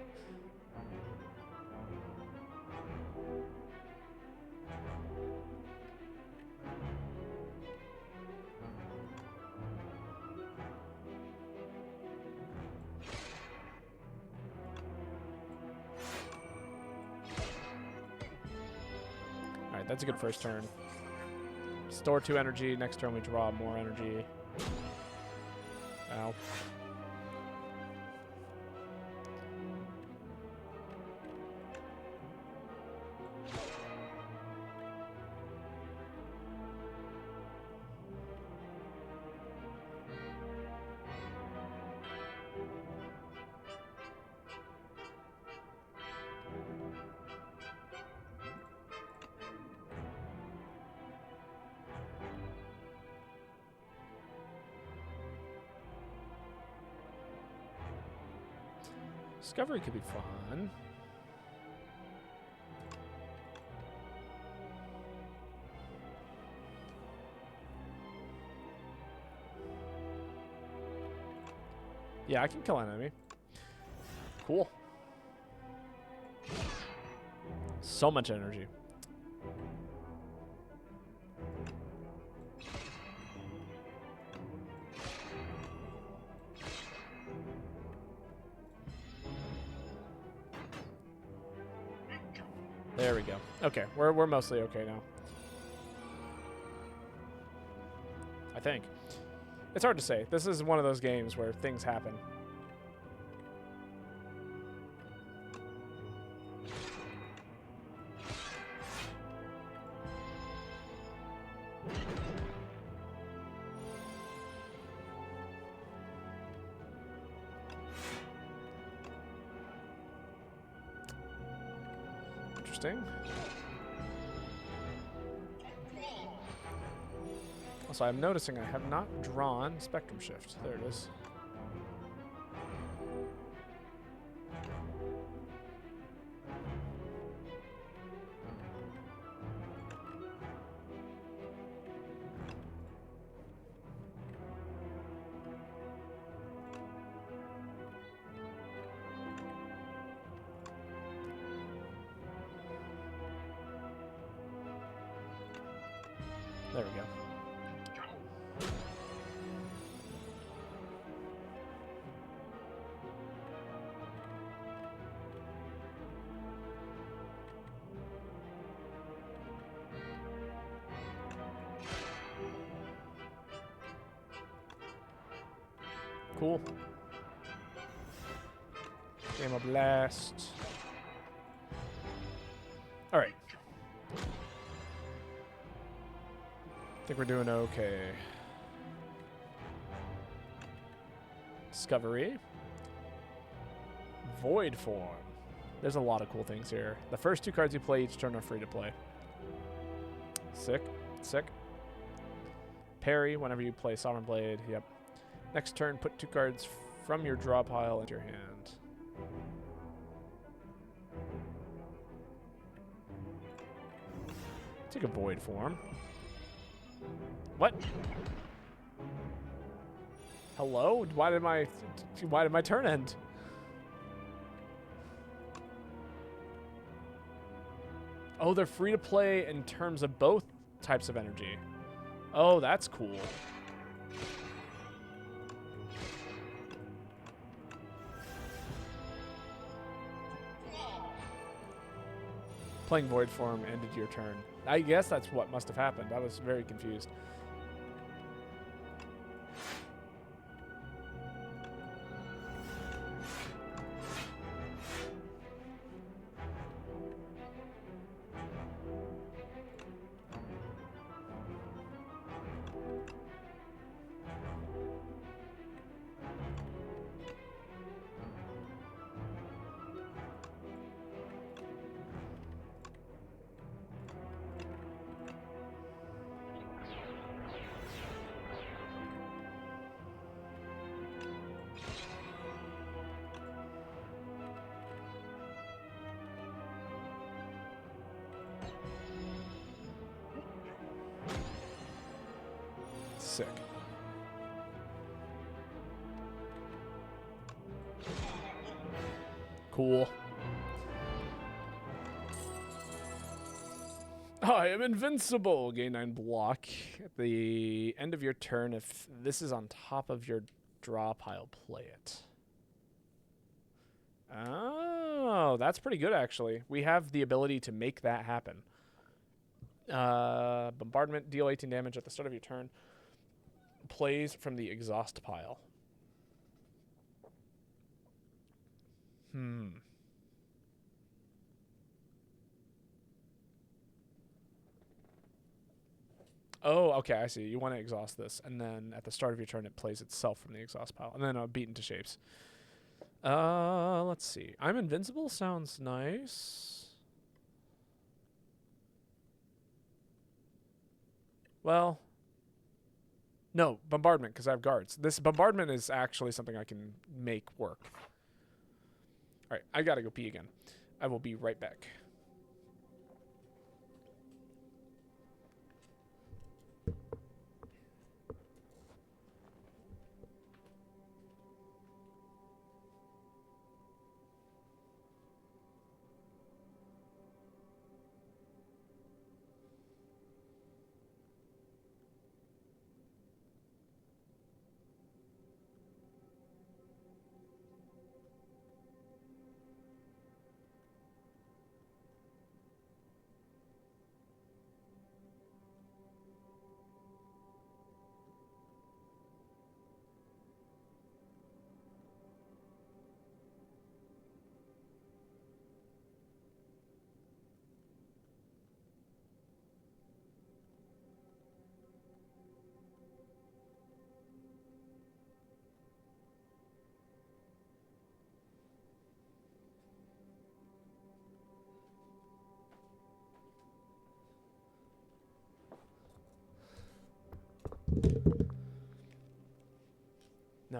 That's a good first turn. Store 2 energy. Next turn we draw more energy. Ow. Discovery could be fun. Yeah, I can kill an enemy. Cool. So much energy. There we go. Okay, we're mostly okay now. I think. It's hard to say. This is one of those games where things happen. Interesting. Also, I'm noticing I have not drawn Spectrum Shift. There it is. There we go. Cool. Game of Blast. All right. I think we're doing okay. Discovery. Void Form. There's a lot of cool things here. The first 2 cards you play each turn are free to play. Sick. Sick. Parry whenever you play Sovereign Blade. Yep. Next turn, put 2 cards from your draw pile into your hand. Take a Void Form. What? Hello? Why did my turn end? Oh, they're free to play in terms of both types of energy. Oh, that's cool. Playing Void Form ended your turn. I guess that's what must have happened. I was very confused. Sick. Cool. I am invincible. Gain 9 block. At the end of your turn, if this is on top of your draw pile, play it. Oh, that's pretty good, actually. We have the ability to make that happen. Bombardment, deal 18 damage at the start of your turn. Plays from the exhaust pile. Oh, okay, I see. You want to exhaust this, and then at the start of your turn, it plays itself from the exhaust pile, and then beat into shapes. Let's see. I'm invincible sounds nice. Well, no, bombardment, because I have guards. This bombardment is actually something I can make work. All right, I gotta go pee again. I will be right back.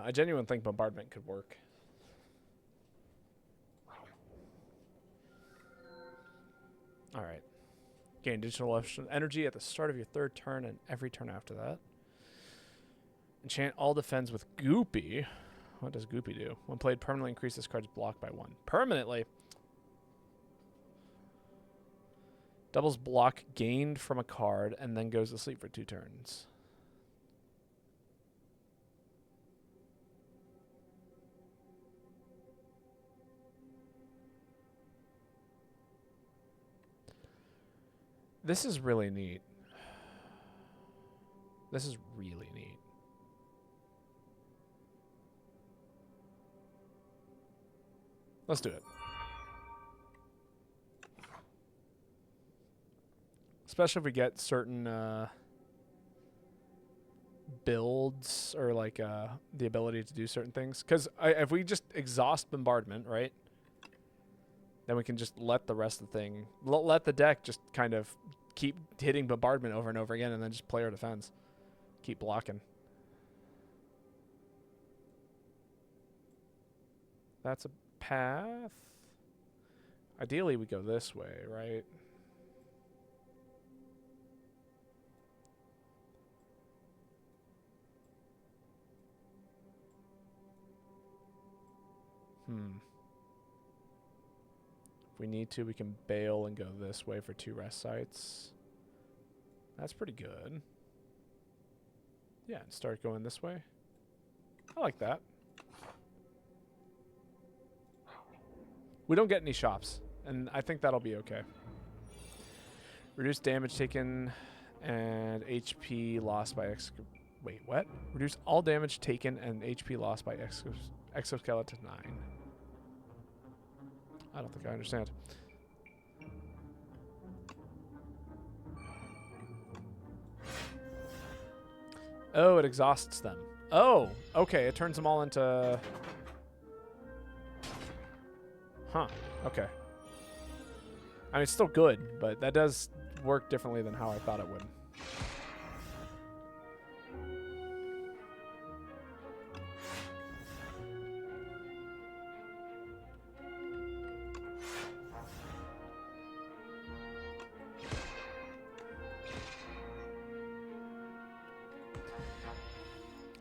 No, I genuinely think bombardment could work. All right. Gain additional energy at the start of your third turn and every turn after that. Enchant all defense with Goopy. What does Goopy do? When played, permanently increase this card's block by 1. Permanently? Doubles block gained from a card and then goes to sleep for 2 turns. This is really neat. This is really neat. Let's do it. Especially if we get certain builds or like the ability to do certain things. Because if we just exhaust bombardment, right? Then we can just let the rest of the thing, let the deck just kind of keep hitting bombardment over and over again and then just play our defense. Keep blocking. That's a path. Ideally, we go this way, right? If we need to, we can bail and go this way for 2 rest sites. That's pretty good. Yeah, and start going this way. I like that. We don't get any shops, and I think that'll be okay. Reduce damage taken and HP lost by Wait, what? Reduce all damage taken and HP lost by exoskeleton 9. I don't think I understand. Oh, it exhausts them. Oh, okay. It turns them all into... Huh. Okay. I mean, it's still good, but that does work differently than how I thought it would.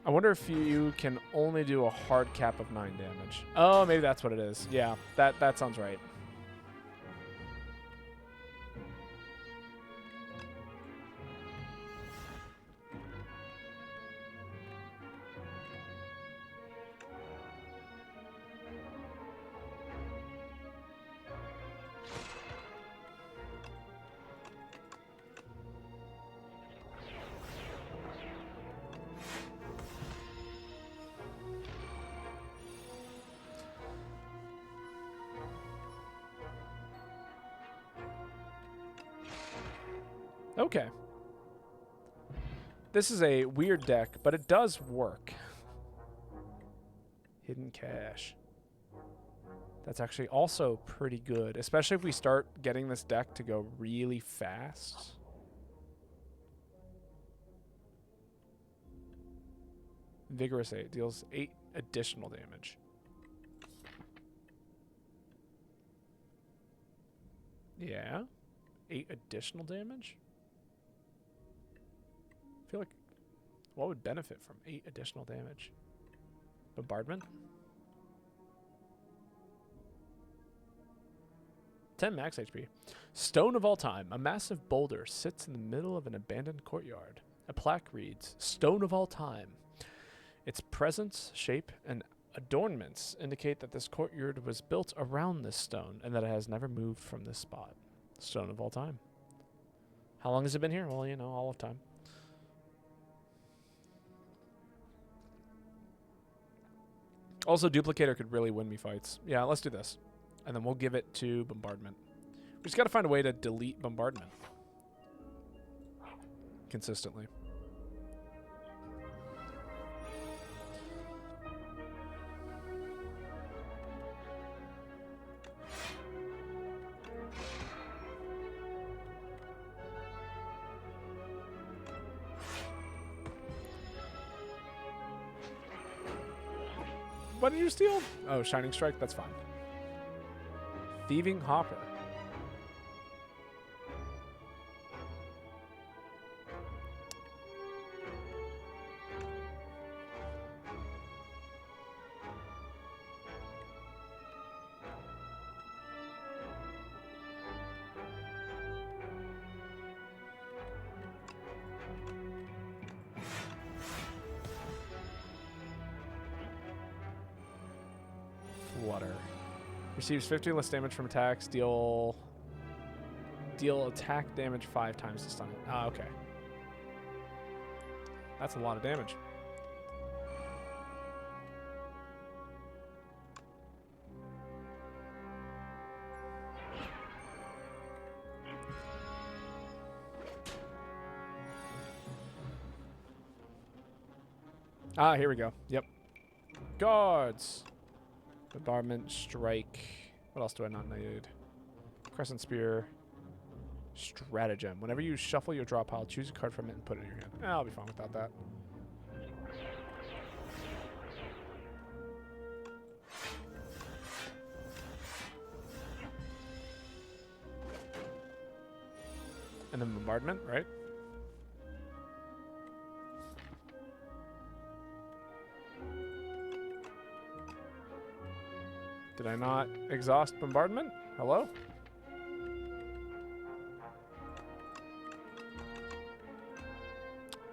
I wonder if you can only do a hard cap of 9 damage. Oh, maybe that's what it is. Yeah, that sounds right. Okay. This is a weird deck, but it does work. Hidden Cache. That's actually also pretty good, especially if we start getting this deck to go really fast. Vigorous 8 deals 8 additional damage. Yeah. 8 additional damage? I feel like what would benefit from 8 additional damage? Bombardment? 10 max HP. Stone of all time. A massive boulder sits in the middle of an abandoned courtyard. A plaque reads, Stone of all time. Its presence, shape, and adornments indicate that this courtyard was built around this stone and that it has never moved from this spot. Stone of all time. How long has it been here? Well, you know, all of time. Also, Duplicator could really win me fights. Yeah, let's do this. And then we'll give it to Bombardment. We just got to find a way to delete Bombardment. Consistently. What did you steal? Oh, Shining Strike. That's fine. Thieving Hopper. Flutter. Receives 50 less damage from attacks. Deal attack damage 5 times to stun it. Ah, okay. That's a lot of damage. Ah, here we go. Yep. Guards. Bombardment, strike. What else do I not need? Crescent Spear. Stratagem. Whenever you shuffle your draw pile, choose a card from it and put it in your hand. I'll be fine without that. And then bombardment, right? Did I not exhaust bombardment? Hello?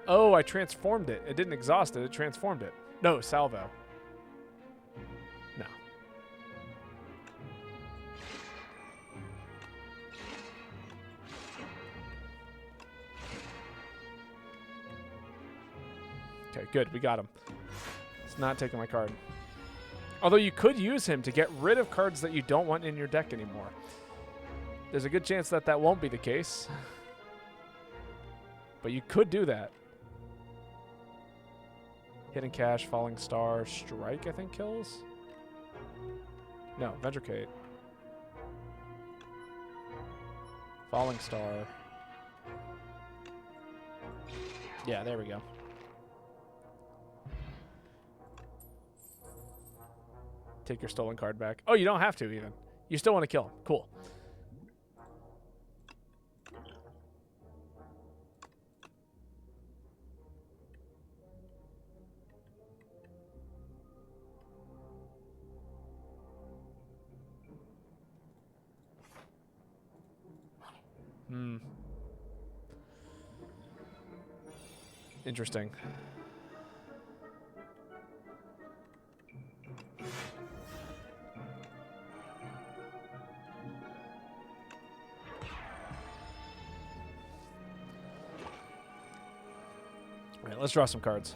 Oh, I transformed it. It didn't exhaust it. It transformed it. No, salvo. No. Okay, good. We got him. It's not taking my card. Although you could use him to get rid of cards that you don't want in your deck anymore. There's a good chance that that won't be the case. But you could do that. Hidden Cash, Falling Star, Strike, I think kills? No, Ventricate. Falling Star. Yeah, there we go. Take your stolen card back. Oh, you don't have to even. You still want to kill him. Cool. Interesting. All right, let's draw some cards.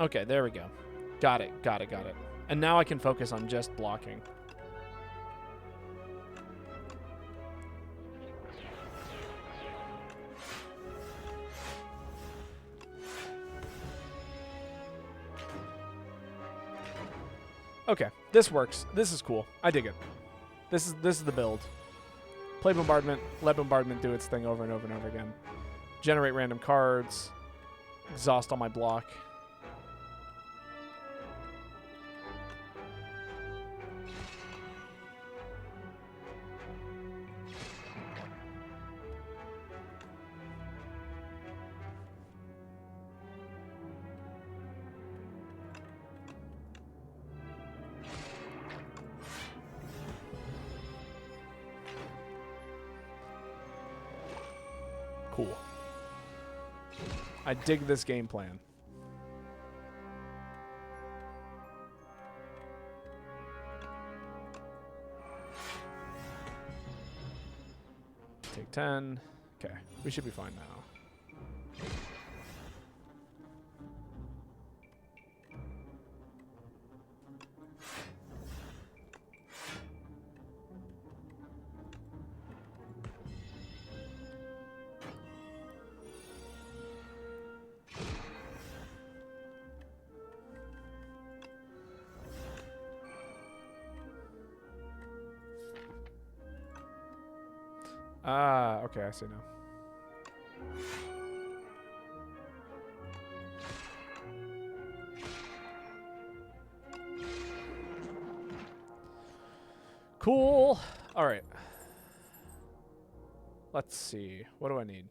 Okay, there we go. Got it. And now I can focus on just blocking. Okay, this works. This is cool. I dig it. This is the build. Play bombardment, let bombardment do its thing over and over and over again. Generate random cards. Exhaust all my block. Cool. I dig this game plan. Take 10. Okay, we should be fine now. Ah, okay, I see now. Cool. All right. Let's see. What do I need?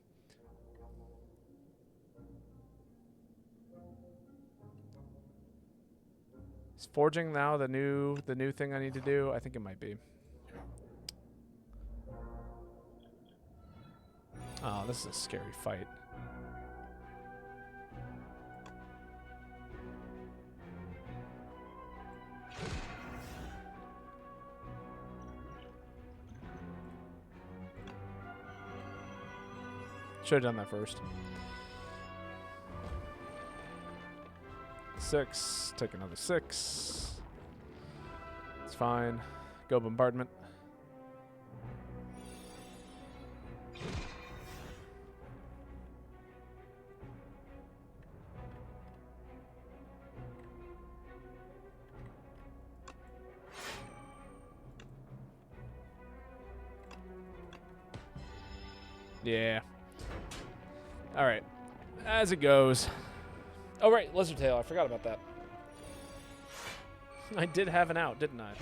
Is forging now the new thing I need to do? I think it might be. Oh, this is a scary fight. Should have done that first. 6. Take another 6. It's fine. Go bombardment. Yeah. All right. As it goes. Oh, right. Lizard Tail. I forgot about that. I did have an out, didn't I?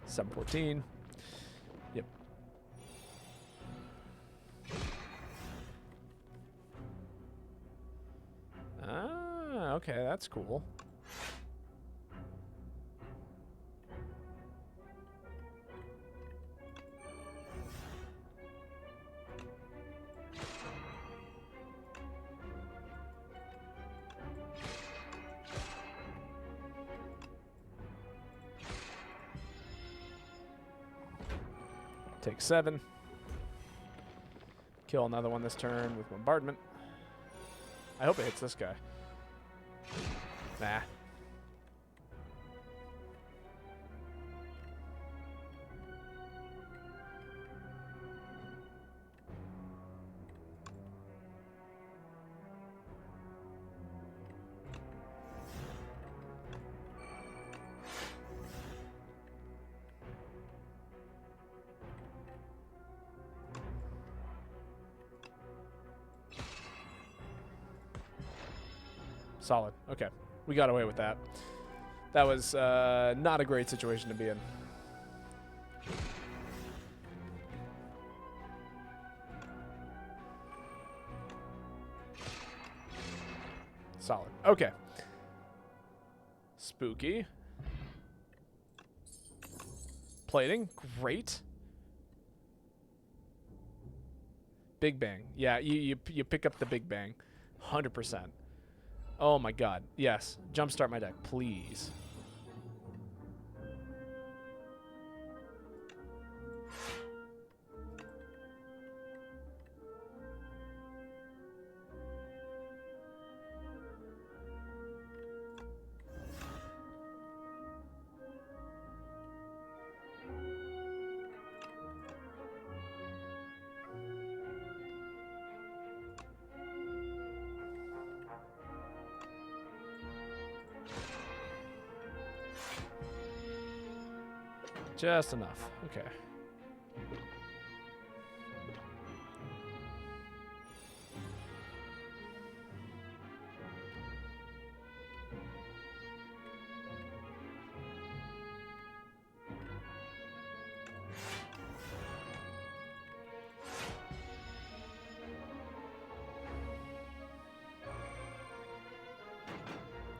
$714. Yep. Ah, okay, that's cool. Take 7. Kill another one this turn with bombardment. I hope it hits this guy. Nah. Solid. Okay. We got away with that. That was not a great situation to be in. Solid. Okay. Spooky. Plating. Great. Big Bang. Yeah, you pick up the Big Bang. 100%. Oh my god. Yes. Jumpstart my deck, please. Just enough. Okay.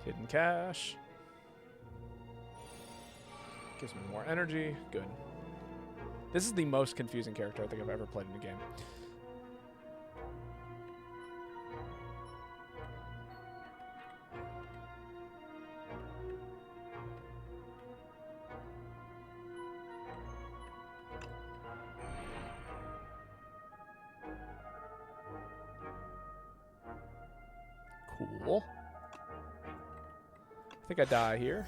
Hidden cash. Gives me more energy. Good. This is the most confusing character I think I've ever played in a game. Cool. I think I die here.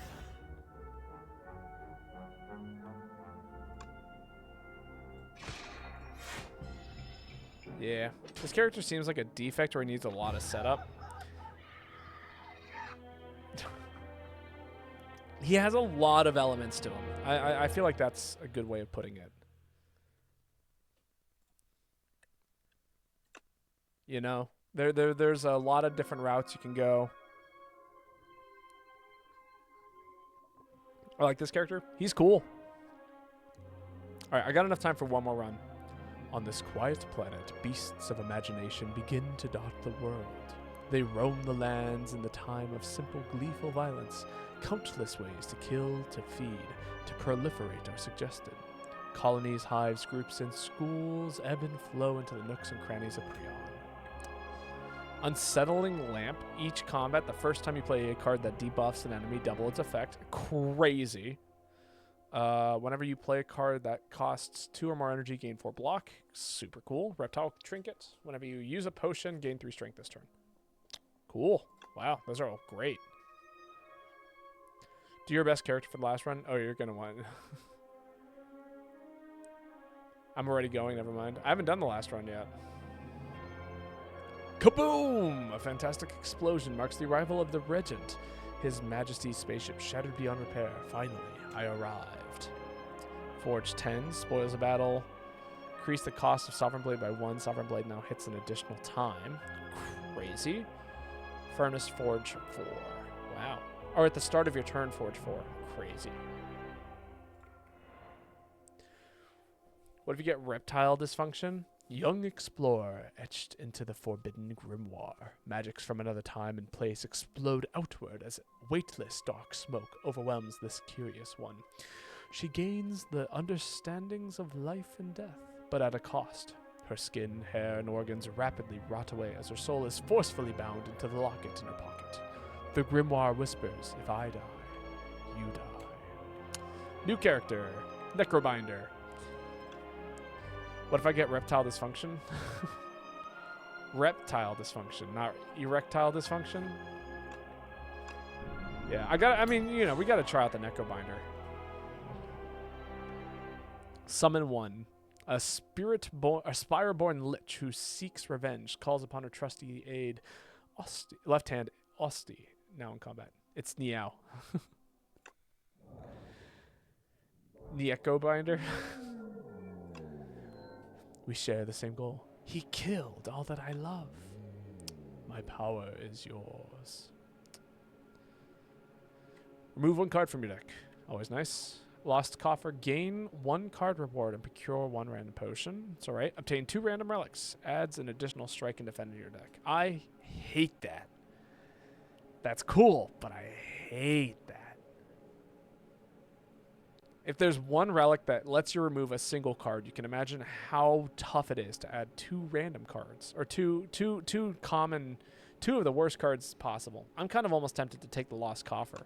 Yeah. This character seems like a defect where he needs a lot of setup. He has a lot of elements to him. I feel like that's a good way of putting it. You know? There's a lot of different routes you can go. I like this character. He's cool. Alright, I got enough time for one more run. On this quiet planet, beasts of imagination begin to dot the world. They roam the lands in the time of simple, gleeful violence. Countless ways to kill, to feed, to proliferate are suggested. Colonies, hives, groups, and schools ebb and flow into the nooks and crannies of Prion. Unsettling Lamp. Each combat, the first time you play a card that debuffs an enemy, double its effect. Crazy. Whenever you play a card that costs 2 or more energy, gain 4 block. Super cool. Reptile Trinket. Whenever you use a potion, gain 3 strength this turn. Cool. Wow, those are all great. Do your best character for the last run? Oh, you're going to want... I'm already going, never mind. I haven't done the last run yet. Kaboom! A fantastic explosion marks the arrival of the Regent. His Majesty's spaceship shattered beyond repair. Finally, I arrived. Forge 10, spoils a battle. Increase the cost of Sovereign Blade by 1. Sovereign Blade now hits an additional time. Crazy. Furnace Forge 4. Wow. Or at the start of your turn, Forge 4. Crazy. What if you get Reptile Dysfunction? Young explorer etched into the forbidden grimoire. Magics from another time and place explode outward as weightless dark smoke overwhelms this curious one. She gains the understandings of life and death, but at a cost. Her skin, hair, and organs rapidly rot away as her soul is forcefully bound into the locket in her pocket. The grimoire whispers, if I die, you die. New character, Necrobinder. What if I get Reptile Dysfunction? Reptile Dysfunction, not Erectile Dysfunction? Yeah, we gotta try out the Necrobinder. Summon 1. A Spire-born Lich who seeks revenge, calls upon her trusty aid, left hand, Osti, now in combat. It's Niao. Necrobinder. We share the same goal. He killed all that I love. My power is yours. Remove 1 card from your deck. Always nice. Lost Coffer. Gain 1 card reward and procure 1 random potion. It's alright. Obtain 2 random relics. Adds an additional strike and defend to your deck. I hate that. That's cool, but I hate that. If there's 1 relic that lets you remove a single card, you can imagine how tough it is to add 2 random cards. Or two common, 2 of the worst cards possible. I'm kind of almost tempted to take the Lost Coffer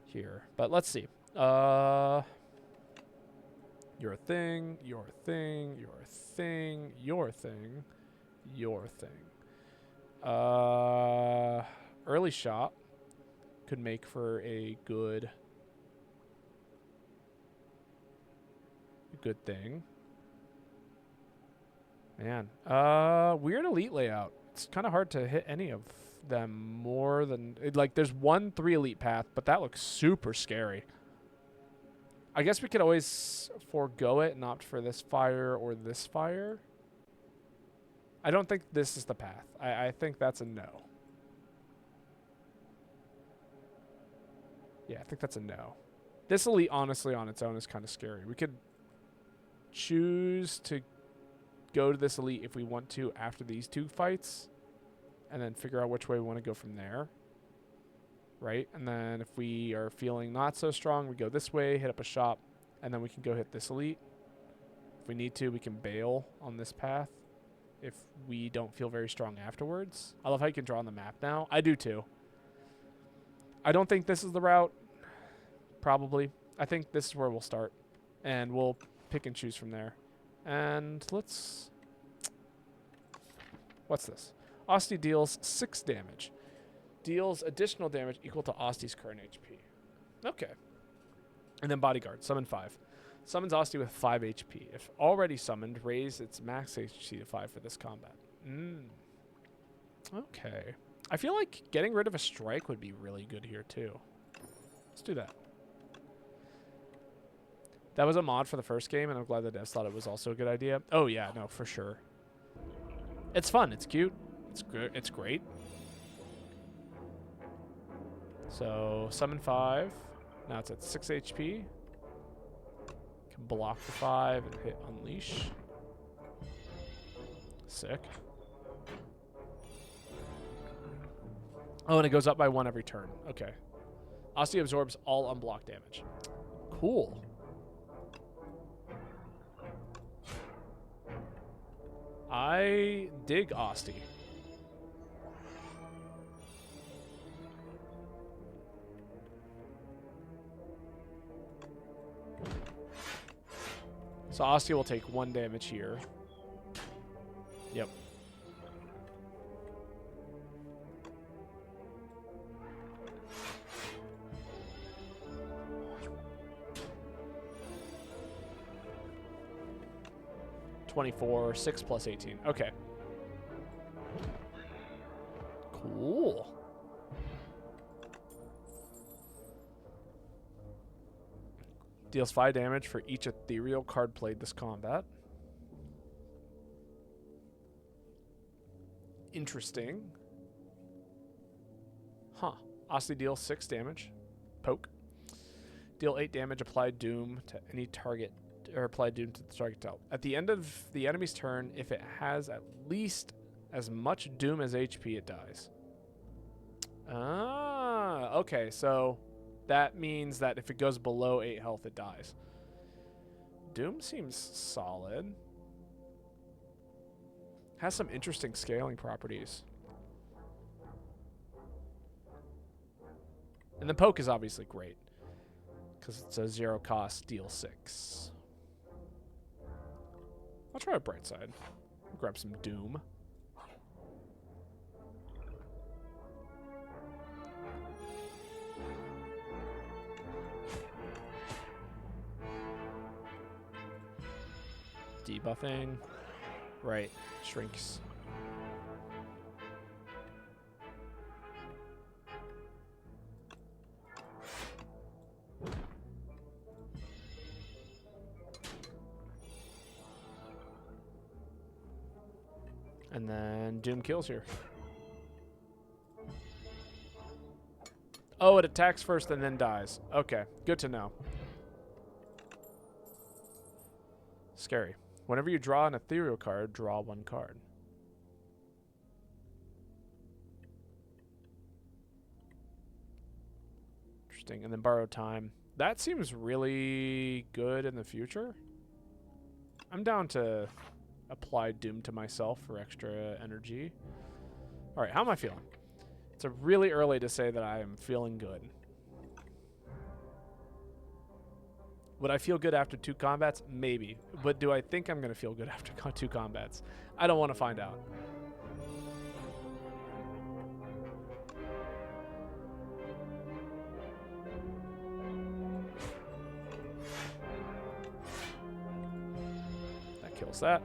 here. But let's see. Your thing, your thing, your thing, your thing, your thing. Early shot could make for a good thing. Man. Weird elite layout. It's kind of hard to hit any of them more than... there's 1 3 elite path, but that looks super scary. I guess we could always forego it and opt for this fire or this fire. I don't think this is the path. I think that's a no. Yeah, I think that's a no. This elite, honestly, on its own is kind of scary. We could choose to go to this elite if we want to after these 2 fights, and then figure out which way we want to go from there. Right? And then if we are feeling not so strong, we go this way, hit up a shop, and then we can go hit this elite. If we need to, we can bail on this path if we don't feel very strong afterwards. I love how you can draw on the map now. I do too. I don't think this is the route. Probably. I think this is where we'll start. And we'll pick and choose from there. And let's... What's this? Osti deals 6 damage. Deals additional damage equal to Osty's current HP. Okay. And then Bodyguard, summon 5. Summons Osty with 5 HP. If already summoned, raise its max HP to 5 for this combat. Okay. I feel like getting rid of a strike would be really good here too. Let's do that. That was a mod for the first game, and I'm glad the devs thought it was also a good idea. Oh yeah, no, for sure. It's fun. It's cute. It's great. So summon 5. Now it's at 6 HP. Can block for 5 and hit unleash. Sick. Oh, and it goes up by 1 every turn. Okay. Osty absorbs all unblocked damage. Cool. I dig Osty. So Osty will take 1 damage here. Yep. $24, 6 plus 18. Okay. Cool. Deals 5 damage for each ethereal card played this combat. Interesting. Huh. Osty deals 6 damage. Poke. Deal 8 damage, apply doom to any target, or apply doom to the target dealt. At the end of the enemy's turn, if it has at least as much doom as HP, it dies. Ah, okay, so that means that if it goes below 8 health, it dies. Doom seems solid. Has some interesting scaling properties. And the poke is obviously great, because it's a 0 cost, deal 6. I'll try a bright side. Grab some doom. Debuffing. Right. Shrinks. And then Doom kills here. Oh, it attacks first and then dies. Okay, good to know. Scary. Whenever you draw an ethereal card, draw 1 card. Interesting. And then borrow time. That seems really good in the future. I'm down to apply Doom to myself for extra energy. All right, how am I feeling? It's really early to say that I am feeling good. Would I feel good after 2 combats? Maybe. But do I think I'm going to feel good after 2 combats? I don't want to find out. That kills that.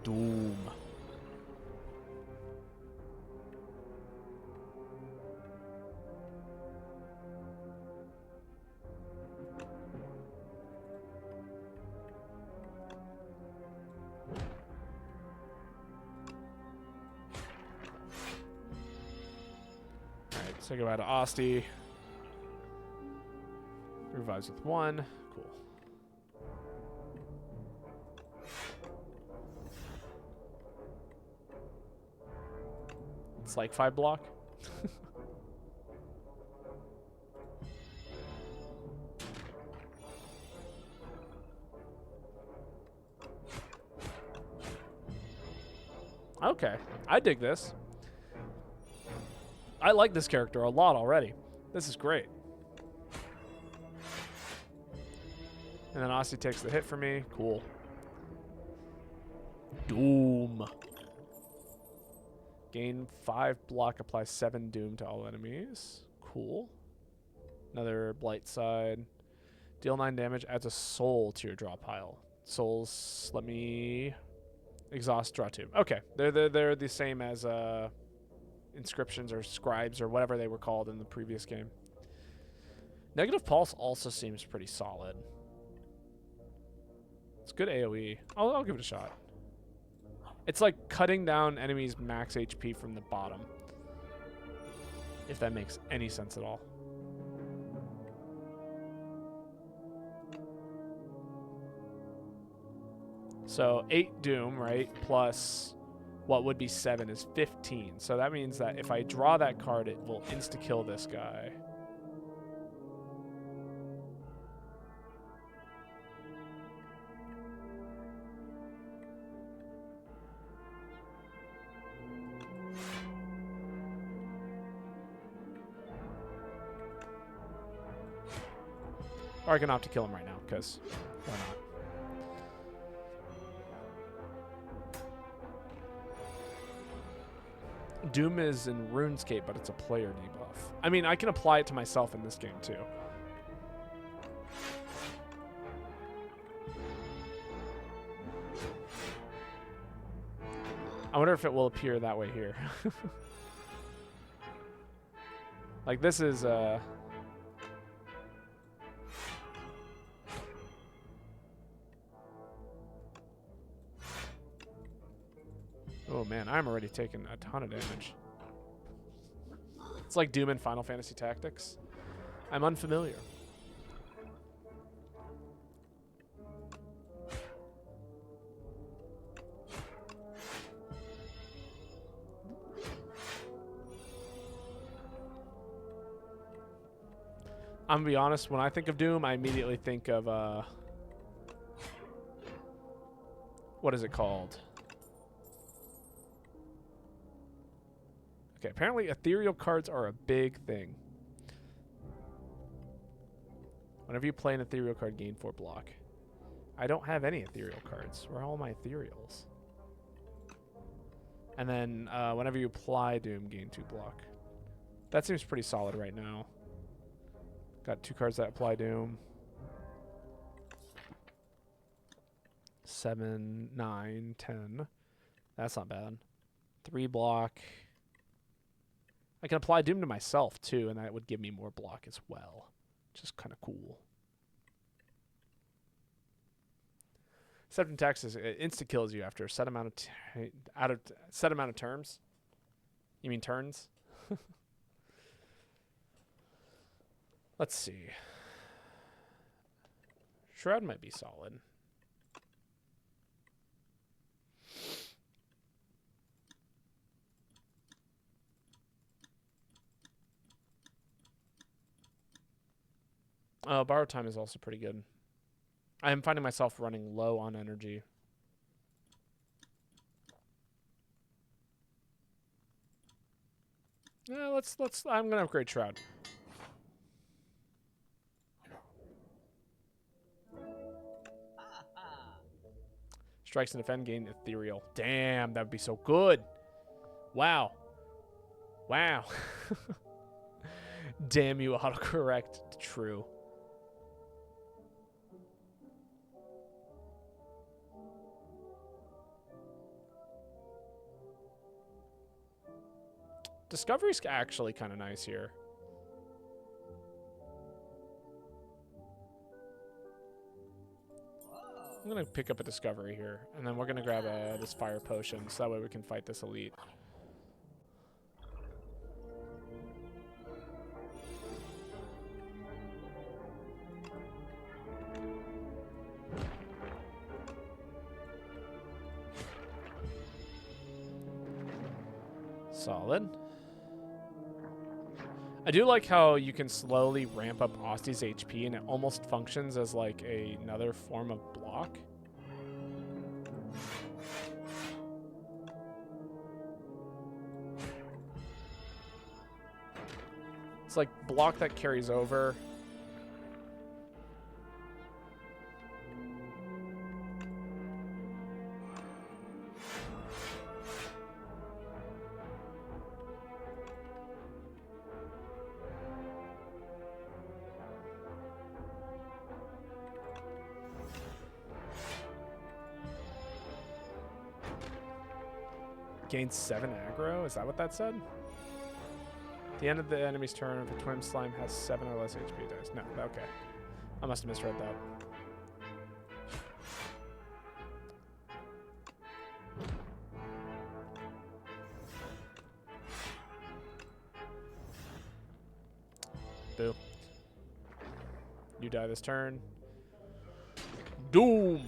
Doom. Say goodbye to Osty. Revives with 1. Cool. It's like 5 block. Okay, I dig this. I like this character a lot already. This is great. And then Osty takes the hit for me. Cool. Doom. Gain 5 block, apply 7 doom to all enemies. Cool. Another blight side. Deal 9 damage, adds a soul to your draw pile. Souls, let me exhaust, draw 2. Okay, they're the same as inscriptions or scribes or whatever they were called in the previous game. Negative pulse also seems pretty solid. It's good AoE. I'll give it a shot. It's like cutting down enemies' max HP from the bottom. If that makes any sense at all. So 8 Doom, right? Plus what would be 7 is 15. So that means that if I draw that card, it will insta-kill this guy. Or I can opt to kill him right now, because why not? Doom is in RuneScape, but it's a player debuff. I mean, I can apply it to myself in this game, too. I wonder if it will appear that way here. Like, this is... Oh man, I'm already taking a ton of damage. It's like Doom in Final Fantasy Tactics. I'm unfamiliar. I'm gonna be honest, when I think of Doom, I immediately think of, what is it called? Okay, apparently ethereal cards are a big thing. Whenever you play an ethereal card, gain 4 block. I don't have any ethereal cards. Where are all my ethereals? And then whenever you apply Doom, gain 2 block. That seems pretty solid right now. Got 2 cards that apply Doom. 7, 9, 10. That's not bad. 3 block. I can apply Doom to myself, too, and that would give me more block as well. Which is kind of cool. Septum Tax is it insta-kills you after a set amount of set amount of terms. You mean turns? Let's see. Shroud might be solid. Borrow time is also pretty good. I am finding myself running low on energy. Yeah, let's. I'm gonna upgrade Shroud. Strikes and defend, gain ethereal. Damn, that would be so good. Wow. Wow. Damn you, autocorrect. True. Discovery's actually kind of nice here. I'm going to pick up a discovery here, and then we're going to grab this fire potion, so that way we can fight this elite. Solid. I do like how you can slowly ramp up Austy's HP and it almost functions as like another form of block. It's like block that carries over. Gains 7 aggro? Is that what that said? The end of the enemy's turn, if a twin slime has 7 or less HP dice. No, okay. I must have misread that. Boo. You die this turn. Doom!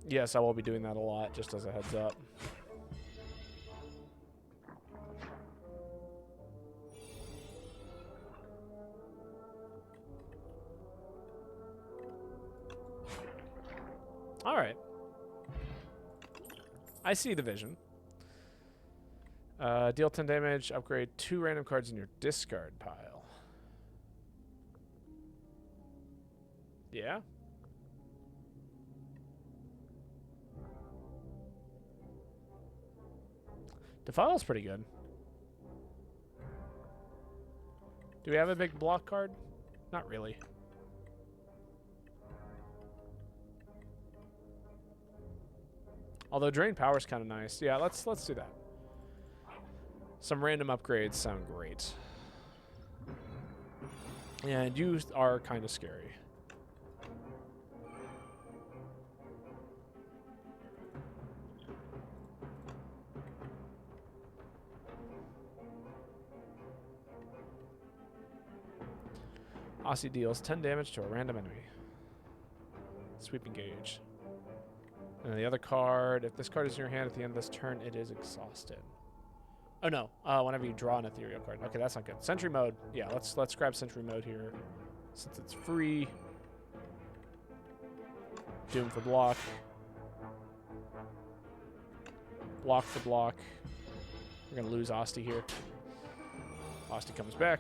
Yes, I will be doing that a lot, just as a heads up. Alright. I see the vision. Deal 10 damage, upgrade 2 random cards in your discard pile. Yeah? Defile's pretty good. Do we have a big block card? Not really. Although Drain Power's kind of nice. Yeah, let's do that. Some random upgrades sound great. And you are kind of scary. Aussie deals 10 damage to a random enemy. Sweep engage. And the other card, if this card is in your hand at the end of this turn, it is exhausted. Oh no, whenever you draw an ethereal card. Okay, that's not good. Sentry mode. Yeah, let's grab sentry mode here. Since it's free. Doom for block. Block for block. We're gonna lose Asti here. Asti comes back.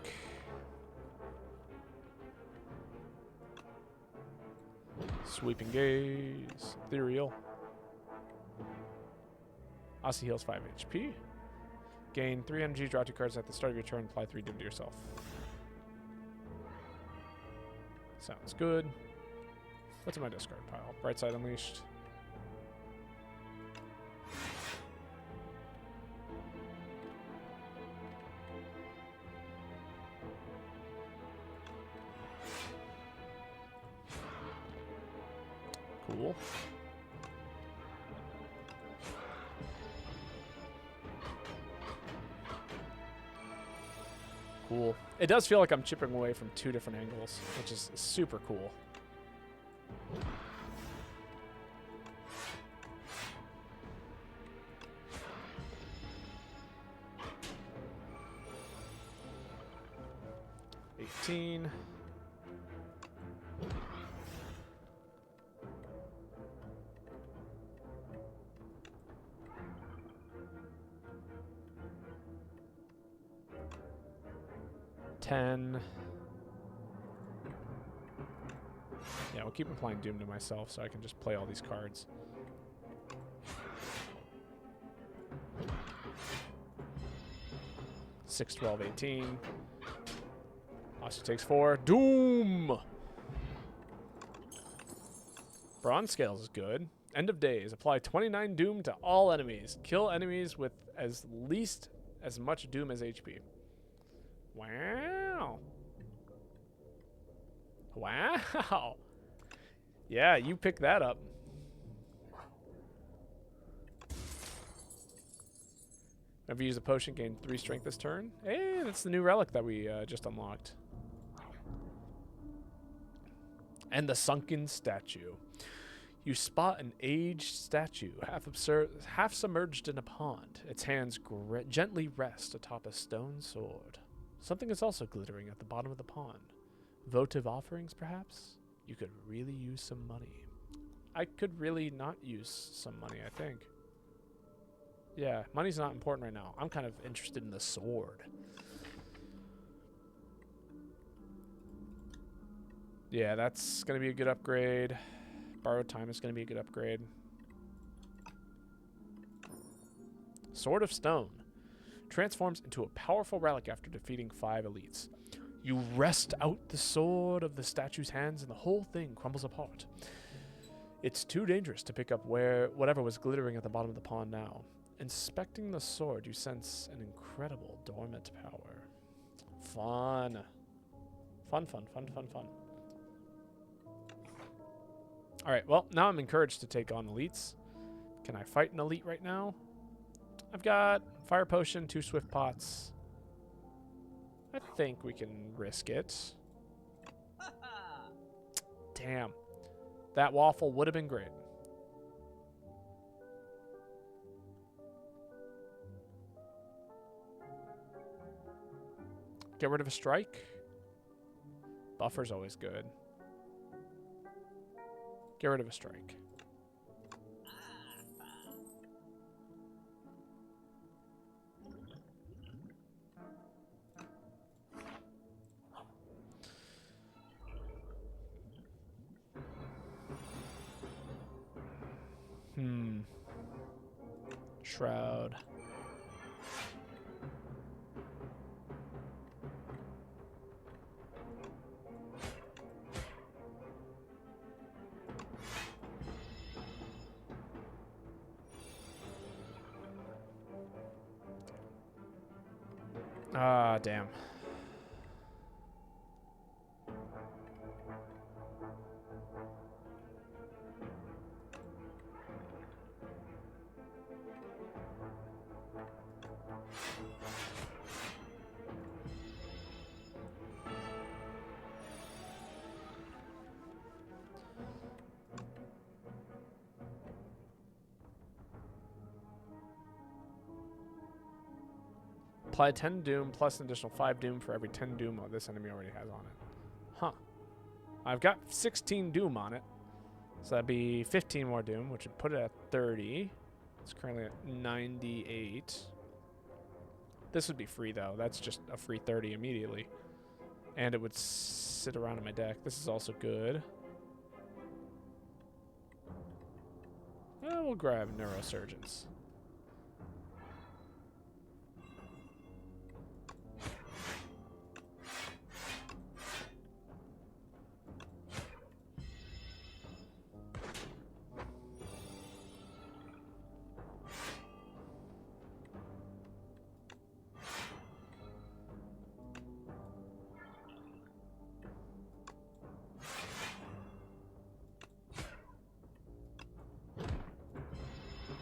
Sweeping gaze. Ethereal. Asti heals 5 HP. Gain 3 energy, draw 2 cards at the start of your turn, apply 3 doom to yourself. Sounds good. What's in my discard pile? Bright Side Unleashed. Cool. Cool. It does feel like I'm chipping away from 2 different angles, which is super cool. $18. $10. Yeah, we'll keep applying Doom to myself so I can just play all these cards. $6, $12, $18. Austin takes 4. Doom! Bronze Scales is good. End of days. Apply 29 Doom to all enemies. Kill enemies with as much Doom as HP. Wow. Wow. Yeah, you picked that up. Whenever you use a potion, gain 3 strength this turn. Hey, that's the new relic that we just unlocked. And the sunken statue. You spot an aged statue, half submerged in a pond. Its hands gently rest atop a stone sword. Something is also glittering at the bottom of the pond. Votive offerings, perhaps? You could really use some money. I could really not use some money, I think. Yeah, money's not important right now. I'm kind of interested in the sword. Yeah, that's going to be a good upgrade. Borrowed time is going to be a good upgrade. Sword of Stone. Transforms into a powerful relic after defeating 5 elites. You wrest out the sword of the statue's hands and the whole thing crumbles apart. It's too dangerous to pick up whatever was glittering at the bottom of the pond now. Inspecting the sword, you sense an incredible dormant power. Fun. Fun, fun, fun, fun, fun. Alright, well, now I'm encouraged to take on elites. Can I fight an elite right now? I've got fire potion, 2 swift pots. I think we can risk it. Damn. That waffle would have been great. Get rid of a strike. Buffer's always good. Get rid of a strike. Shroud. Ah, damn. Apply 10 doom plus an additional 5 doom for every 10 doom this enemy already has on it. Huh. I've got 16 doom on it. So that'd be 15 more doom, which would put it at 30. It's currently at 98. This would be free, though. That's just a free 30 immediately. And it would sit around in my deck. This is also good. We'll grab Neurosurgeons.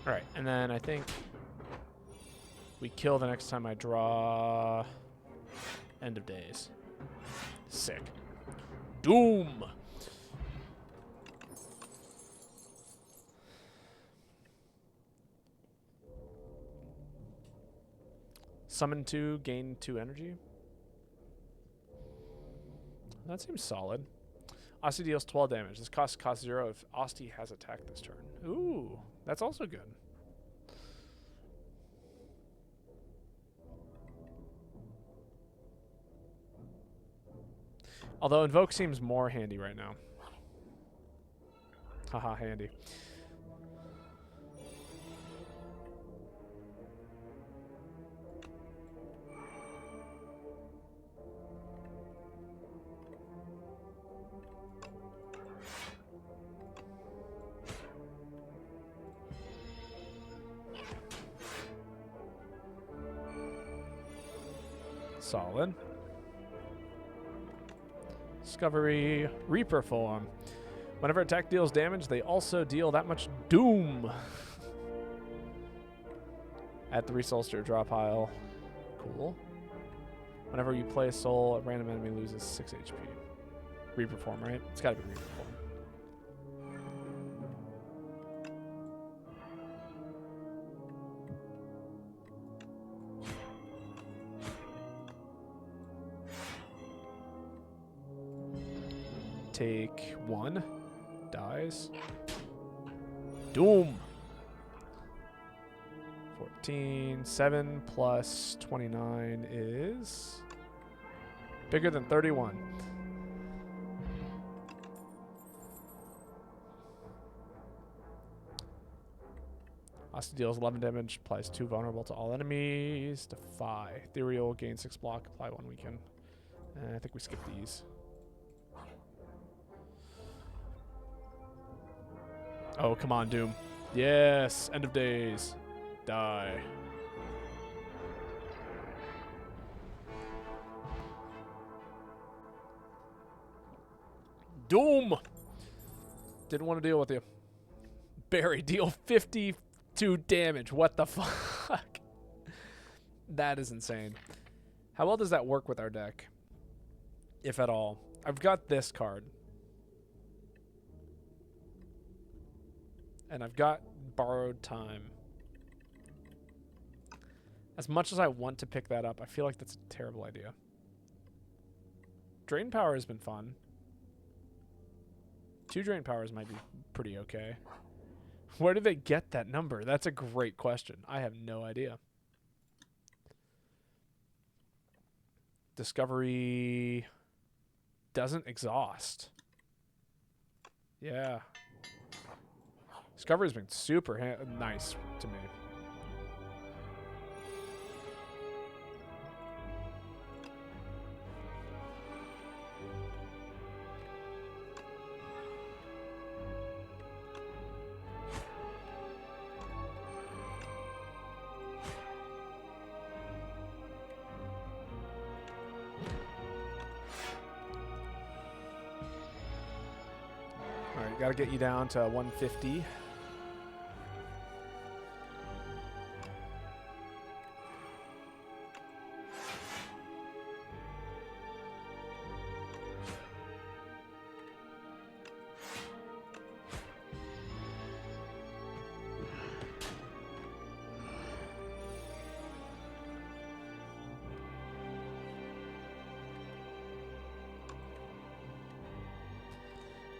Alright, and then I think we kill the next time I draw End of Days. Sick. Doom! Summon 2, gain 2 energy. That seems solid. Asti deals 12 damage. This costs 0 if Asti has attacked this turn. Ooh, that's also good. Although Invoke seems more handy right now. Haha, handy. Solid. Discovery, Reaper form. Whenever attack deals damage, they also deal that much doom. Add 3 souls to your draw pile. Cool. Whenever you play a soul, a random enemy loses 6 HP. Reaper form, right? It's gotta be Reaper form. Take 1. Dies. Doom. 14. 7 plus 29 is bigger than 31. Asti deals 11 damage, applies 2 vulnerable to all enemies. Defy. Ethereal, gain 6 block, apply 1 weaken. I think we skip these. Oh, come on, Doom. Yes, end of days. Die. Doom! Didn't want to deal with you. Barry, deal 52 damage. What the fuck? That is insane. How well does that work with our deck? If at all. I've got this card. And I've got Borrowed Time. As much as I want to pick that up, I feel like that's a terrible idea. Drain Power has been fun. 2 Drain Powers might be pretty okay. Where do they get that number? That's a great question. I have no idea. Discovery doesn't exhaust. Yeah. Discovery's been super nice to me. Alright, gotta get you down to 150.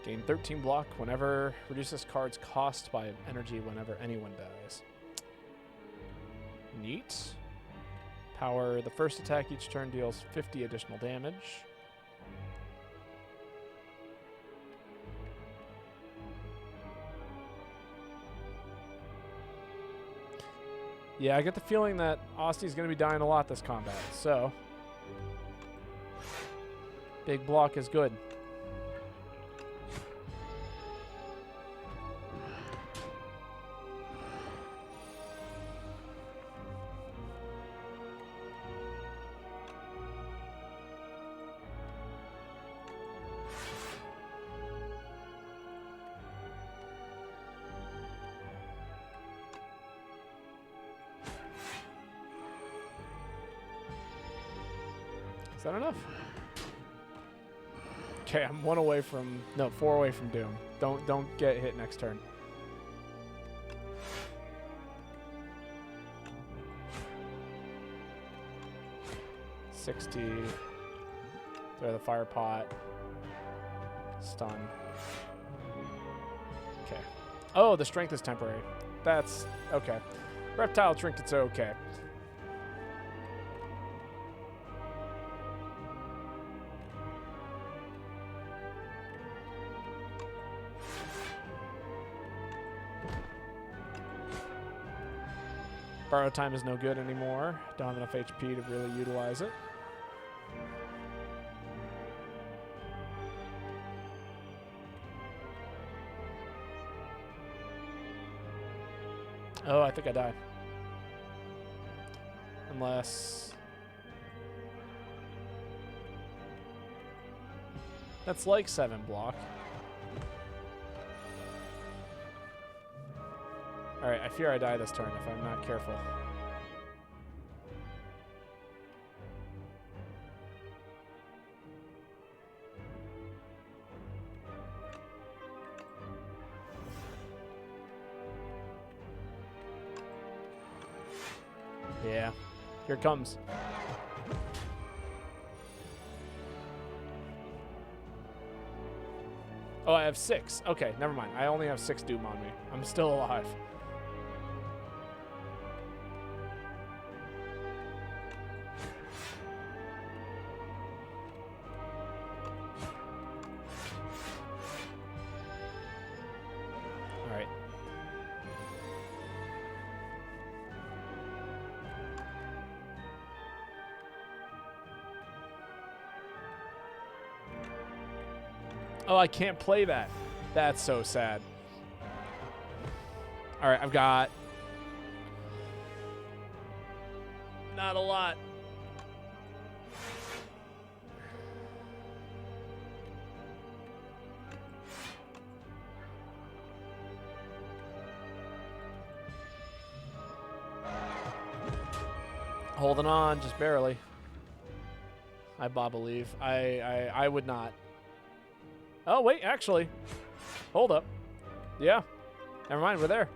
Gain 13 block whenever reduces card's cost by energy whenever anyone dies. Neat. Power, the first attack each turn deals 50 additional damage. Yeah, I get the feeling that Austy's going to be dying a lot this combat, so big block is good. Is that enough? Okay, I'm 4 away from Doom. Don't get hit next turn. $60. Throw the fire pot. Stun. Okay. Oh, the strength is temporary. That's okay. Reptile trinkets are okay. Borrow time is no good anymore. Don't have enough HP to really utilize it. Oh, I think I die. Unless... That's like 7 block. Alright, I fear I die this turn if I'm not careful. Yeah, here it comes. Oh, I have 6. Okay, never mind. I only have 6 Doom on me. I'm still alive. Alright. Oh, I can't play that. That's so sad. All right, I've got not a lot. Holding on, just barely. I believe. I would not. Oh, wait, actually. Hold up. Yeah. Never mind, we're there.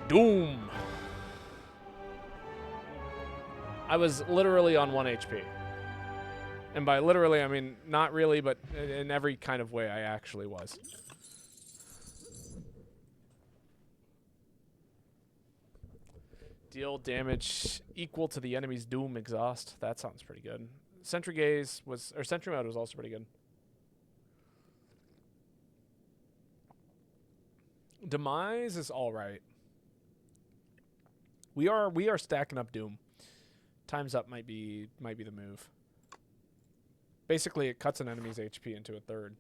Doom. I was literally on 1 HP. And by literally, I mean not really, but in every kind of way I actually was. Deal damage equal to the enemy's Doom exhaust. That sounds pretty good. Sentry Gaze was, or Sentry Mode was also pretty good. Demise is all right. We are stacking up Doom. Time's Up might be the move. Basically, it cuts an enemy's HP into a third.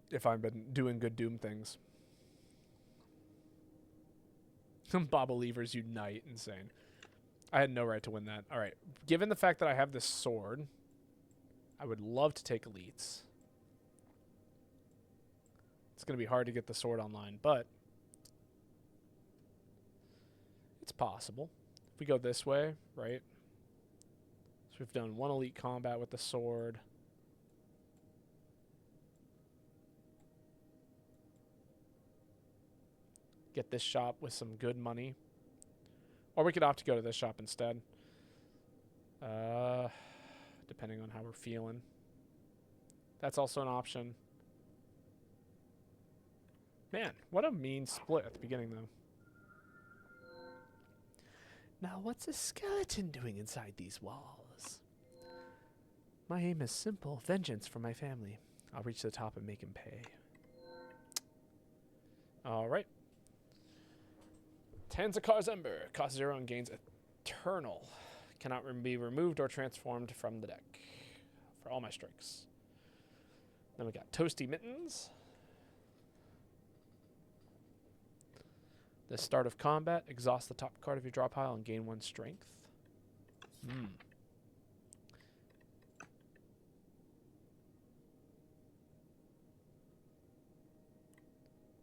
If I've been doing good Doom things. Bobelievers unite. Insane. I had no right to win that. All right. Given the fact that I have this sword, I would love to take elites. It's going to be hard to get the sword online, but it's possible. If we go this way, right? So we've done 1 elite combat with the sword. Get this shop with some good money. Or we could opt to go to this shop instead. Depending on how we're feeling. That's also an option. Man, what a mean split at the beginning, though. Now, what's a skeleton doing inside these walls? My aim is simple. Vengeance for my family. I'll reach the top and make him pay. All right. Tanzakar's Ember. Costs 0 and gains Eternal. Cannot be removed or transformed from the deck. For all my strikes. Then we got Toasty Mittens. The start of combat. Exhaust the top card of your draw pile and gain 1 strength.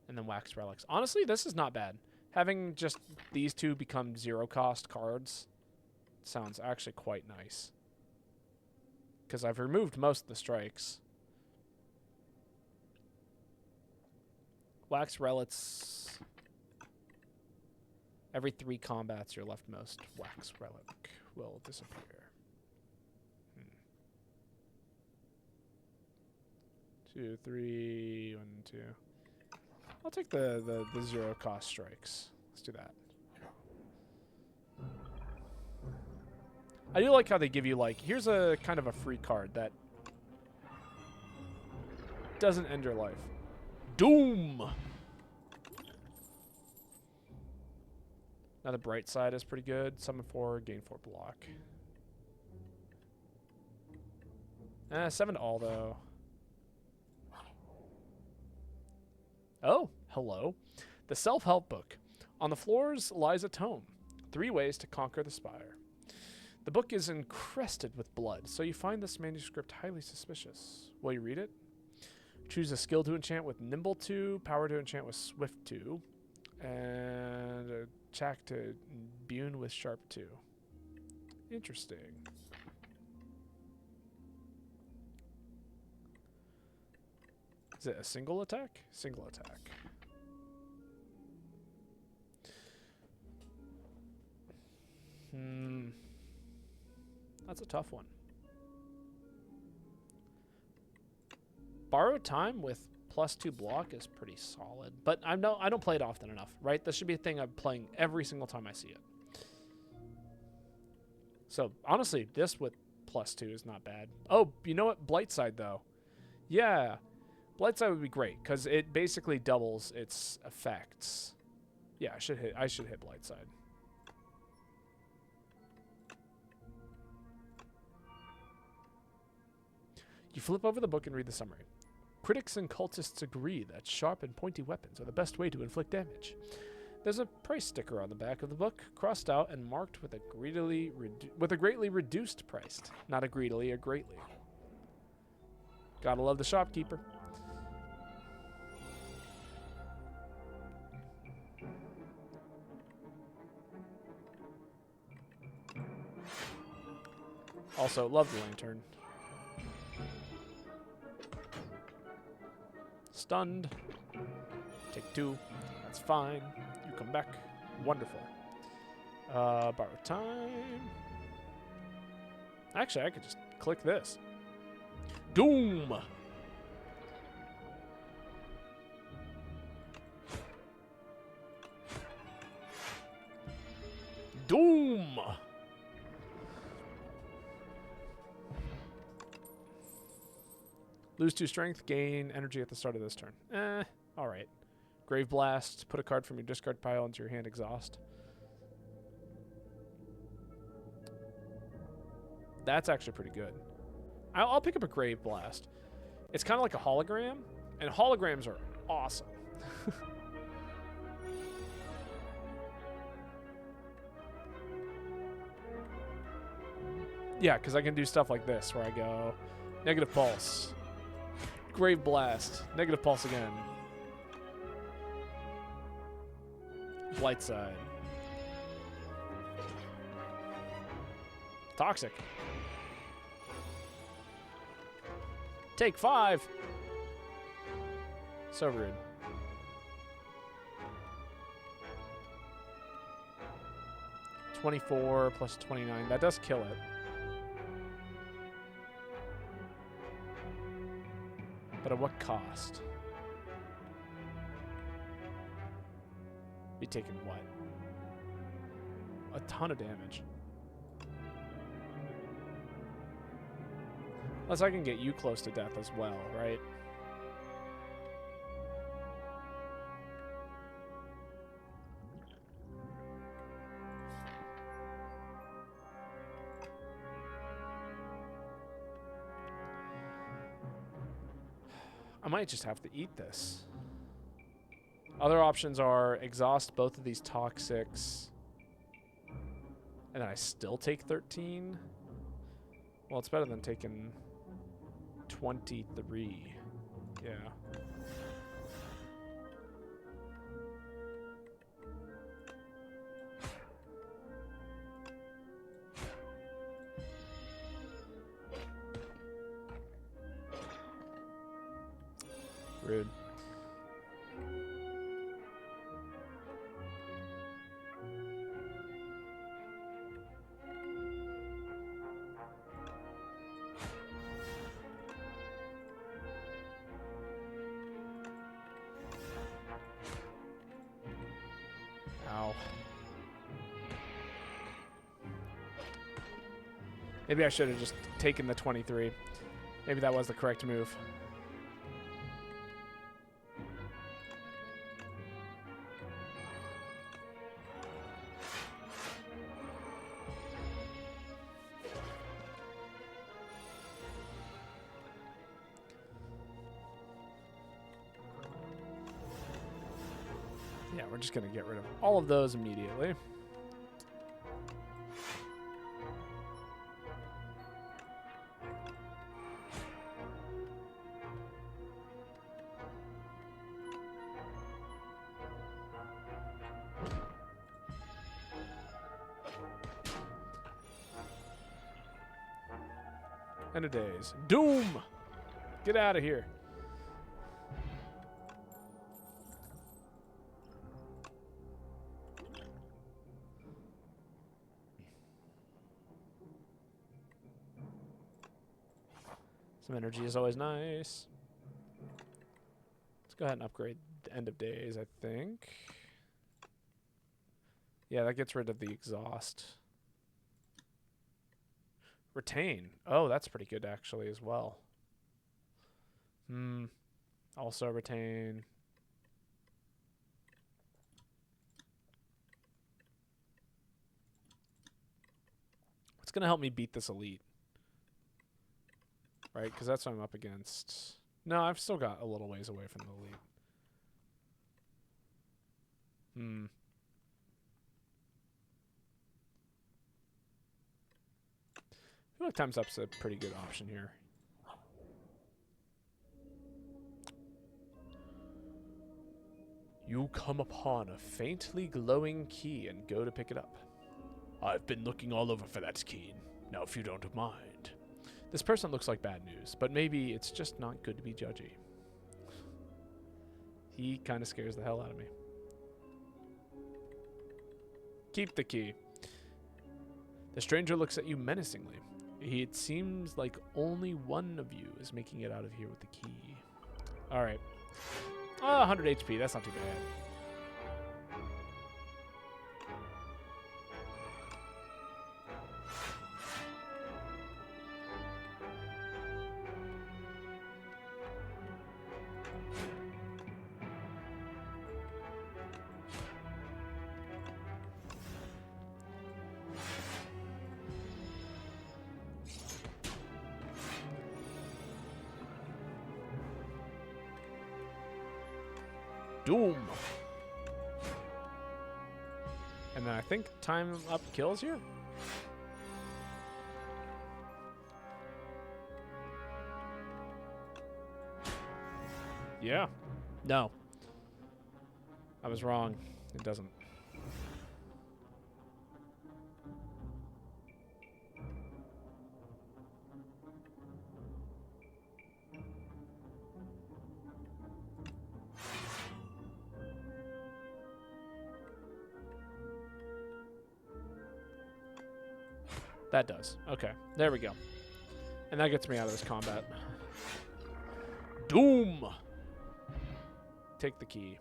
And then Wax Relics. Honestly, this is not bad. Having just these two become 0-cost cards sounds actually quite nice. Because I've removed most of the strikes. Wax Relics. Every 3 combats, your leftmost Wax Relic will disappear. 2, 3, 1, 2. I'll take the 0-cost strikes. Let's do that. I do like how they give you, like, here's a kind of a free card that doesn't end your life. Doom! Now the bright side is pretty good. Summon 4, gain 4 block. 7 to all, though. Oh, hello. The self-help book. On the floors lies a tome. 3 ways to conquer the Spire. The book is encrusted with blood, so you find this manuscript highly suspicious. Will you read it? Choose a skill to enchant with Nimble 2, power to enchant with Swift 2, and a check to imbue with Sharp 2. Interesting. Is it a single attack? Single attack. That's a tough one. Borrowed Time with +2 block is pretty solid, but I don't play it often enough, right? This should be a thing I'm playing every single time I see it. So honestly, this with +2 is not bad. Oh, you know what? Blightside though. Yeah. Blightside would be great because it basically doubles its effects. Yeah, I should hit Blightside. You flip over the book and read the summary. Critics and cultists agree that sharp and pointy weapons are the best way to inflict damage. There's a price sticker on the back of the book, crossed out and marked with a greatly reduced price. Not a greedily, a greatly. Gotta love the shopkeeper. Also, love the lantern. Stunned. Take 2. That's fine. You come back. Wonderful. Borrow time. Actually, I could just click this. Doom! Doom! Lose 2 strength, gain energy at the start of this turn. Alright. Grave Blast, put a card from your discard pile into your hand, exhaust. That's actually pretty good. I'll pick up a Grave Blast. It's kind of like a hologram, and holograms are awesome. Yeah, because I can do stuff like this, where I go negative pulse, Grave Blast, negative pulse again, Blight Side, Toxic. Take 5. So rude. $24 plus $29. That does kill it. But at what cost? Be taking what? A ton of damage. Unless I can get you close to death as well, right? I might just have to eat this. Other options are exhaust both of these toxics, and then I still take 13. Well, it's better than taking 23. Yeah. Rude. Ow. Maybe I should have just taken the 23. Maybe that was the correct move. Yeah, we're just going to get rid of all of those immediately. End of days. Doom! Get out of here. Some energy is always nice. Let's go ahead and upgrade the end of days, I think. Yeah, that gets rid of the exhaust. Retain. Oh, that's pretty good actually as well. Also retain. What's going to help me beat this elite? right? Because that's what I'm up against. No, I've still got a little ways away from the elite. I feel like Time's Up's a pretty good option here. You come upon a faintly glowing key and go to pick it up. I've been looking all over for that key. Now, if you don't mind. This person looks like bad news, but maybe it's just not good to be judgy. He kind of scares the hell out of me. Keep the key. The stranger looks at you menacingly. It seems like only one of you is making it out of here with the key. All right. 100 HP. That's not too bad. Doom. And then I think Time Up kills here. Yeah. No. I was wrong. It doesn't. That does. Okay. There we go. And that gets me out of this combat. Doom! Take the key.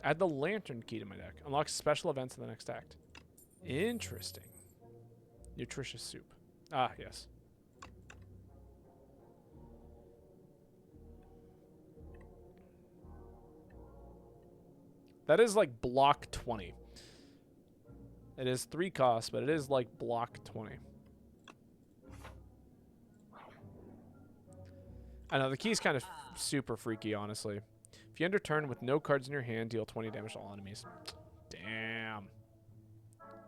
Add the lantern key to my deck. Unlocks special events in the next act. Interesting. Nutritious soup. Ah, yes. That is like block 20. It is 3 costs, but it is like block 20. I know, the key's kind of super freaky, honestly. If you end your turn with no cards in your hand, deal 20 damage to all enemies. Damn.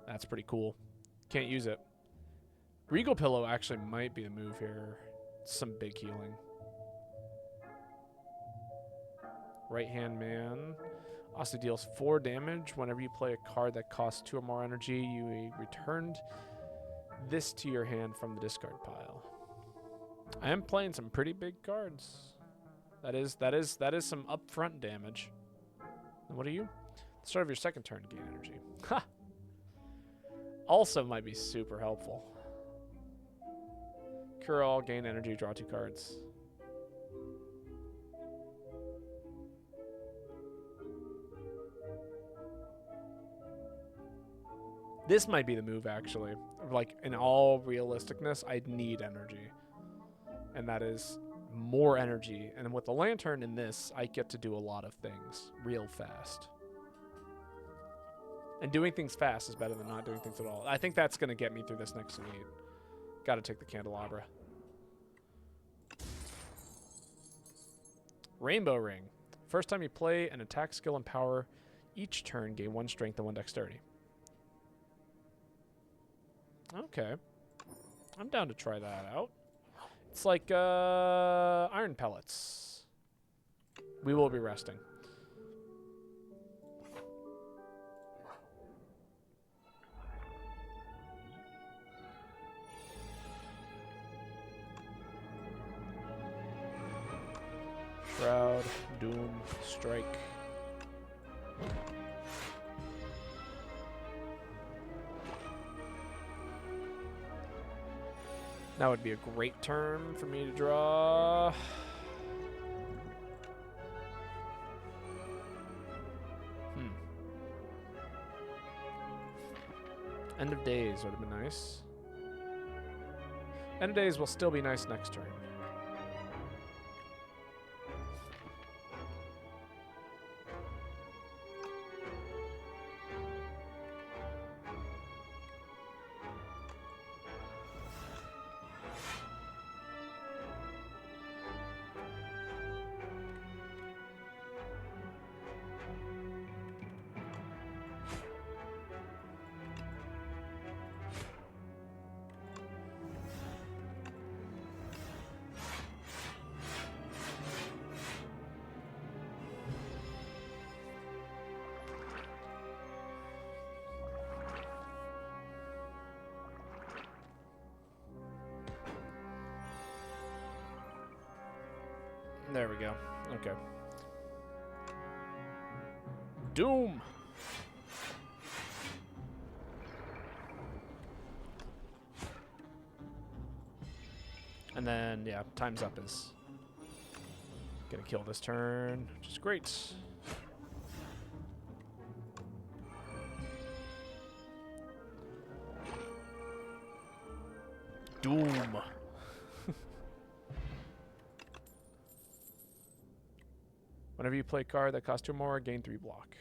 That's pretty cool. Can't use it. Regal Pillow actually might be the move here. Some big healing. Right Hand Man. Also deals 4 damage. Whenever you play a card that costs 2 or more energy, you returned this to your hand from the discard pile. I am playing some pretty big cards. That is some upfront damage. And what are you? At the start of your second turn, gain energy. Ha! Also might be super helpful. Cure all, gain energy, draw 2 cards. This might be the move, actually. Like, in all realisticness, I'd need energy. And that is more energy. And with the lantern in this, I get to do a lot of things real fast. And doing things fast is better than not doing things at all. I think that's going to get me through this next elite. Got to take the candelabra. Rainbow Ring. First time you play an attack skill and power, each turn gain 1 strength and 1 dexterity. Okay. I'm down to try that out. It's like iron pellets. We will be resting. Shroud, Doom, Strike. That would be a great turn for me to draw. End of Days would have been nice. End of Days will still be nice next turn. There we go. Okay. Doom! And then, yeah, time's up is gonna kill this turn, which is great. Doom. Whenever you play a card that costs 2 more, gain 3 block.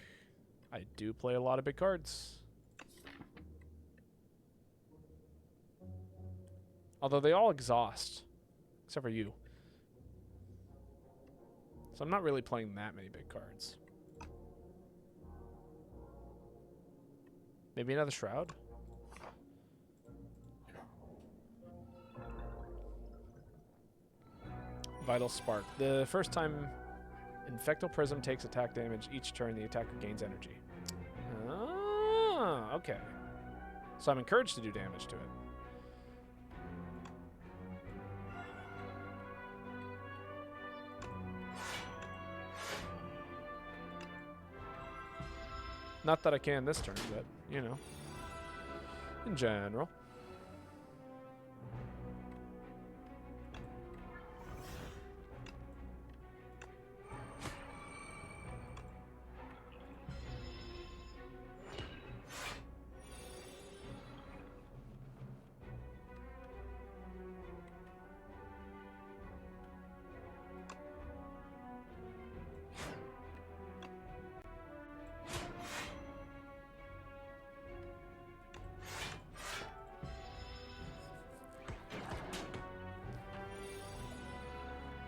I do play a lot of big cards. Although they all exhaust. Except for you. So I'm not really playing that many big cards. Maybe another Shroud? Vital Spark. The first time Infectal Prism takes attack damage each turn, the attacker gains energy. Ah, okay. So I'm encouraged to do damage to it. Not that I can this turn, but, you know, in general.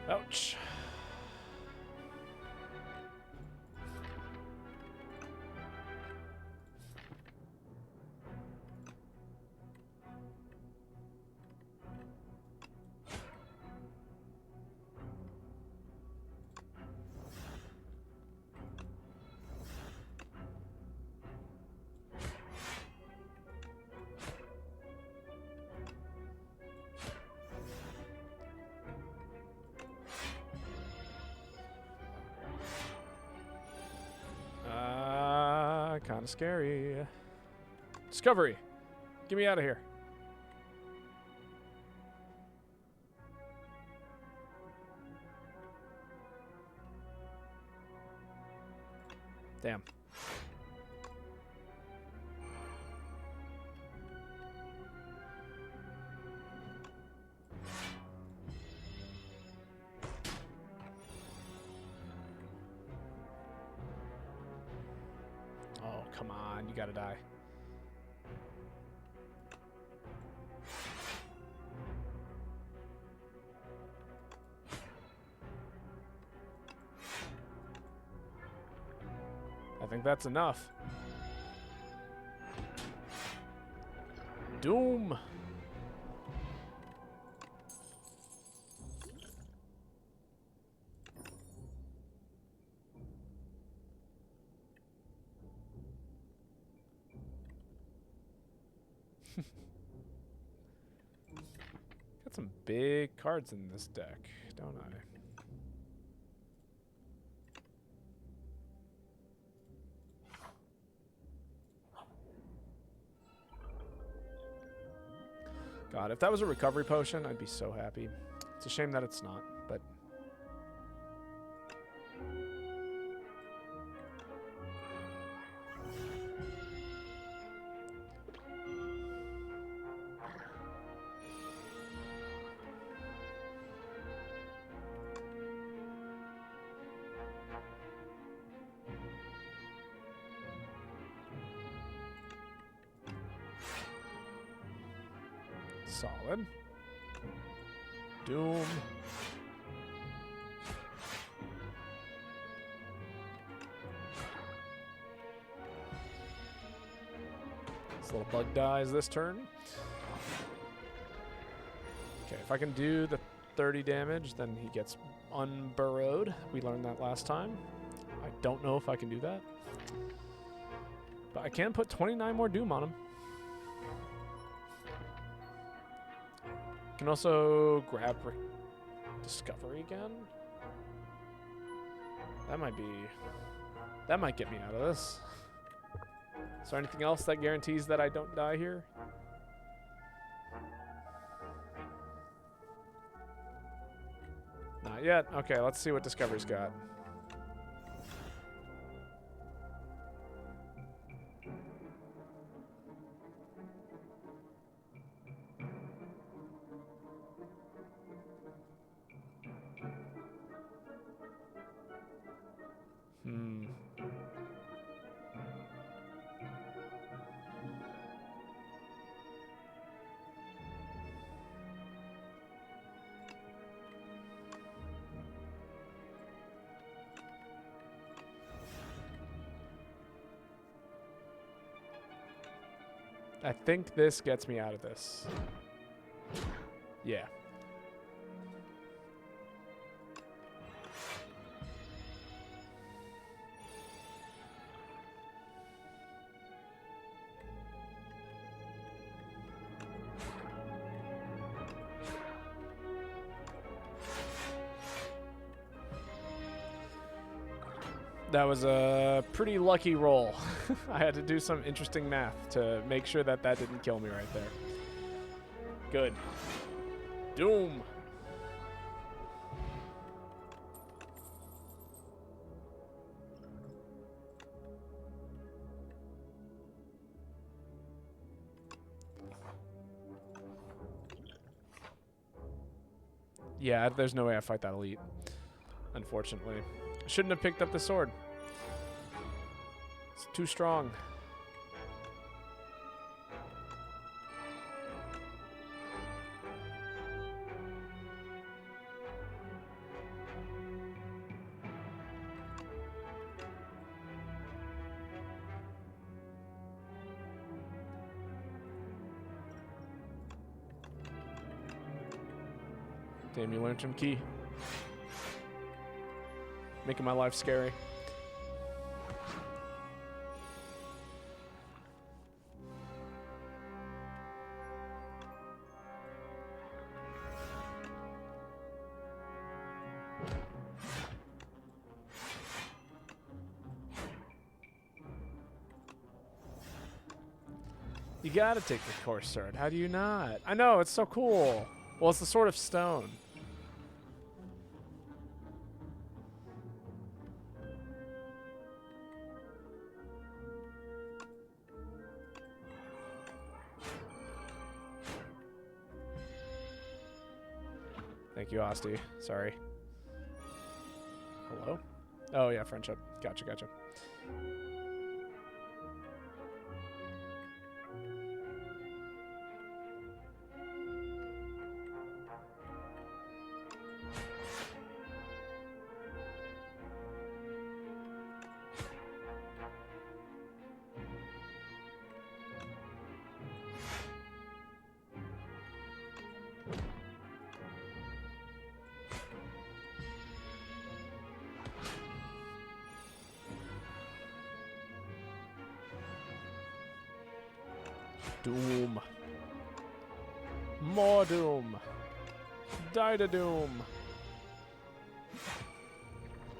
Ouch. Kind of scary. Discovery. Get me out of here. Damn. Oh, come on. You gotta die. I think that's enough. Doom. Got some big cards in this deck, don't I? God, if that was a recovery potion, I'd be so happy. It's a shame that it's not, but... Solid. Doom. This little bug dies this turn. Okay, if I can do the 30 damage, then he gets unburrowed. We learned that last time. I don't know if I can do that. But I can put 29 more Doom on him. Can also grab Discovery again. That might be... That might get me out of this. Is there anything else that guarantees that I don't die here? Not yet. Okay, let's see what Discovery's got. I think this gets me out of this. Yeah. That was a pretty lucky roll. I had to do some interesting math to make sure that that didn't kill me right there. Good. Doom. Yeah, there's no way I fight that elite, unfortunately. Shouldn't have picked up the sword. It's too strong. Damn, you learned some key. Making my life scary. You gotta take the course sword. How do you not? I know, it's so cool. Well, it's the Sword of Stone. Thank you, Asti. Sorry. Hello? Oh, yeah, friendship. Gotcha, gotcha. Doom. More doom. Die to doom.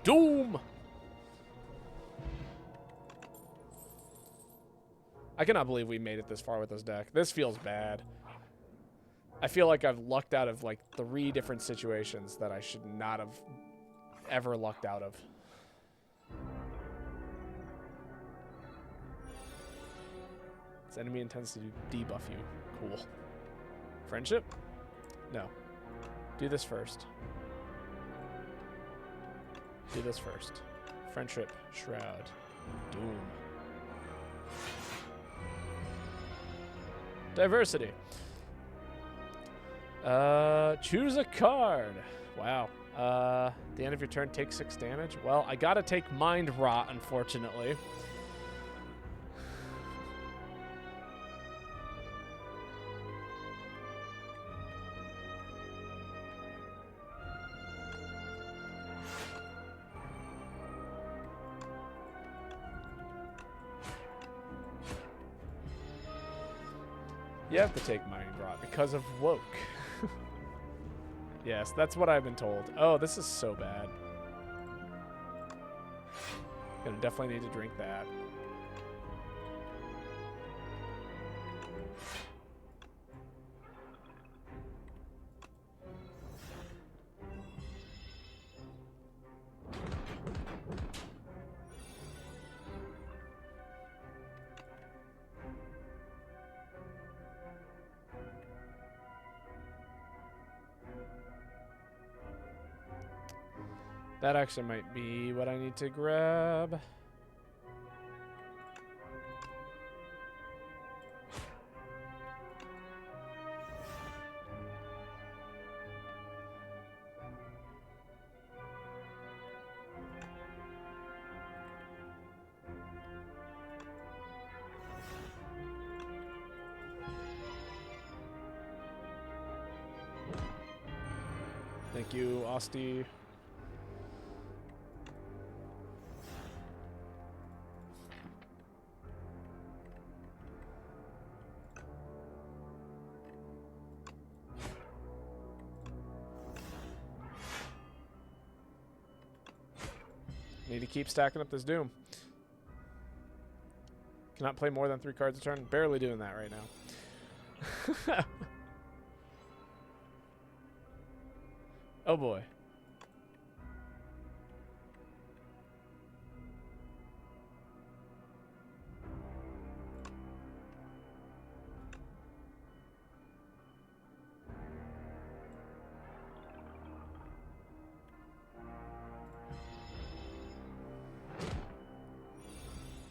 Doom! I cannot believe we made it this far with this deck. This feels bad. I feel like I've lucked out of like 3 different situations that I should not have ever lucked out of. This enemy intends to debuff you. Cool. Friendship? No. Do this first. Do this first. Friendship. Shroud. Doom. Diversity. Choose a card. Wow. The end of your turn, take 6 damage. Well, I gotta take Mind Rot, unfortunately. You have to take Mind Rot because of Woke. Yes, that's what I've been told. Oh, this is so bad. Gonna definitely need to drink that. That actually might be what I need to grab. Thank you, Osti. Need to keep stacking up this Doom. Cannot play more than 3 cards a turn. Barely doing that right now. Oh boy.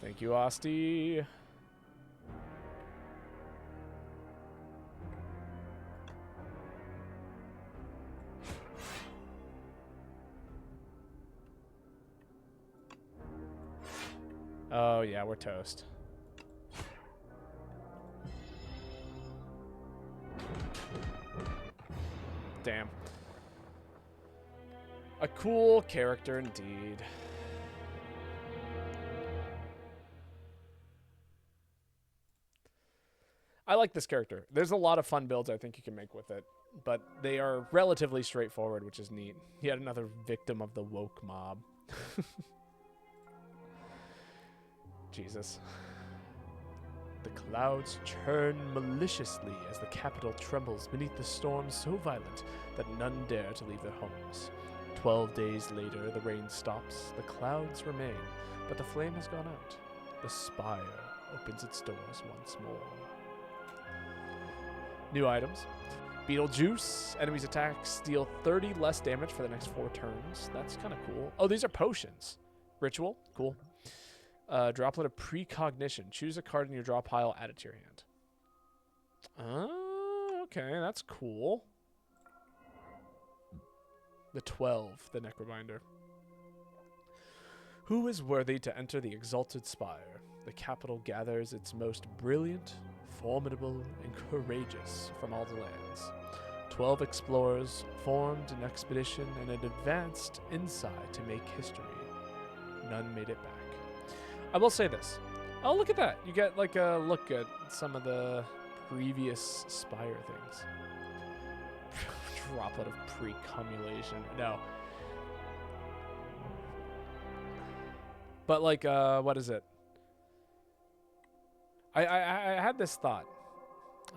Thank you, Osti. Oh, yeah, we're toast. Damn. A cool character indeed. I like this character. There's a lot of fun builds I think you can make with it, but they are relatively straightforward, which is neat. Yet another victim of the woke mob. Jesus. The clouds churn maliciously as the capital trembles beneath the storm so violent that none dare to leave their homes. 12 days later, the rain stops, the clouds remain, but the flame has gone out. The Spire opens its doors once more. New items. Beetlejuice. Enemies' attacks deal 30 less damage for the next 4 turns. That's kind of cool. Oh, these are potions. Ritual. Cool. Droplet of Precognition. Choose a card in your draw pile, add it to your hand. Oh, okay. That's cool. The 12, the Necrobinder. Who is worthy to enter the Exalted Spire? The capital gathers its most brilliant, formidable, and courageous from all the lands. 12 explorers formed an expedition and had advanced inside to make history. None made it back. I will say this. Oh, look at that. You get like a look at some of the previous Spire things. Droplet of Precumulation. No. But like, what is it? I had this thought.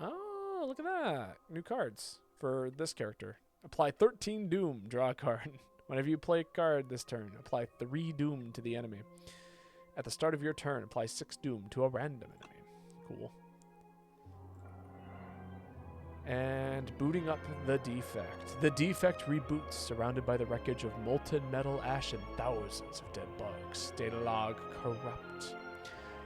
Oh, look at that. New cards for this character. Apply 13 Doom. Draw a card. Whenever you play a card this turn, apply 3 Doom to the enemy. At the start of your turn, apply 6 Doom to a random enemy. Cool. And booting up the Defect. The Defect reboots, surrounded by the wreckage of molten metal ash and thousands of dead bugs. Data log corrupt.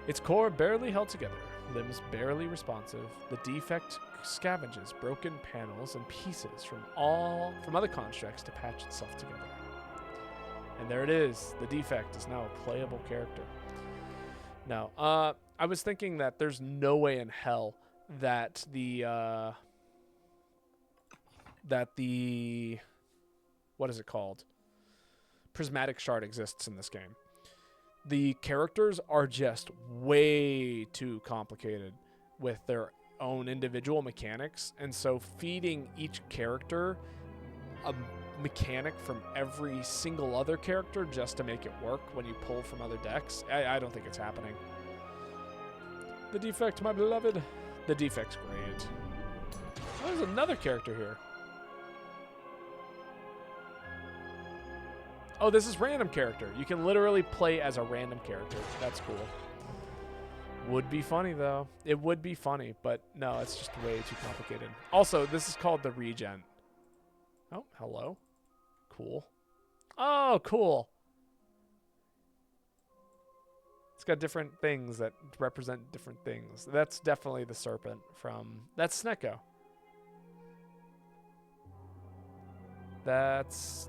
Its core barely held together, limbs barely responsive. The Defect scavenges broken panels and pieces from other constructs to patch itself together. And there it is. The Defect is now a playable character. Now, I was thinking that there's no way in hell that the what is it called? Prismatic Shard exists in this game. The characters are just way too complicated with their own individual mechanics, and so feeding each character a mechanic from every single other character just to make it work when you pull from other decks. I don't think it's happening. The defect, my beloved. The defect's great. Oh, there's another character here. Oh, this is random character. You can literally play as a random character. That's cool. Would be funny, though. It would be funny, but no, it's just way too complicated. Also, this is called the Regent. Oh, hello. Cool. Oh, cool. It's got different things that represent different things. That's definitely the serpent from... That's Snecko. That's...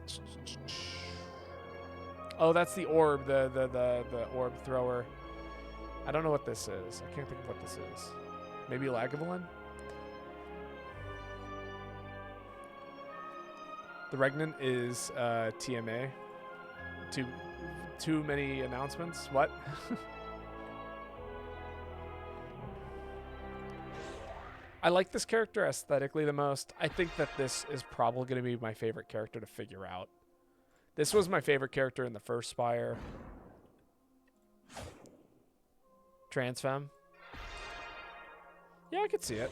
Oh, that's the orb, the orb thrower. I don't know what this is. I can't think of what this is. Maybe Lagavulin? The Regnant is TMA. Too many announcements? What? I like this character aesthetically the most. I think that this is probably going to be my favorite character to figure out. This was my favorite character in the first Spire. Transfem. Yeah, I could see it.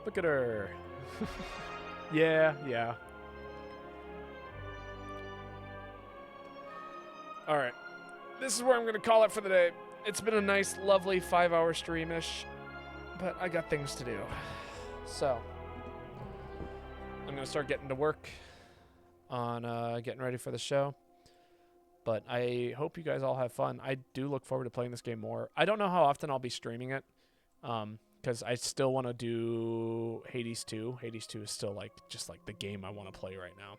Look at her. Yeah. All right. This is where I'm going to call it for the day. It's been a nice, lovely 5-hour stream-ish, but I got things to do. So, I'm going to start getting to work on getting ready for the show. But I hope you guys all have fun. I do look forward to playing this game more. I don't know how often I'll be streaming it, because I still want to do Hades 2. Hades 2 is still just the game I want to play right now.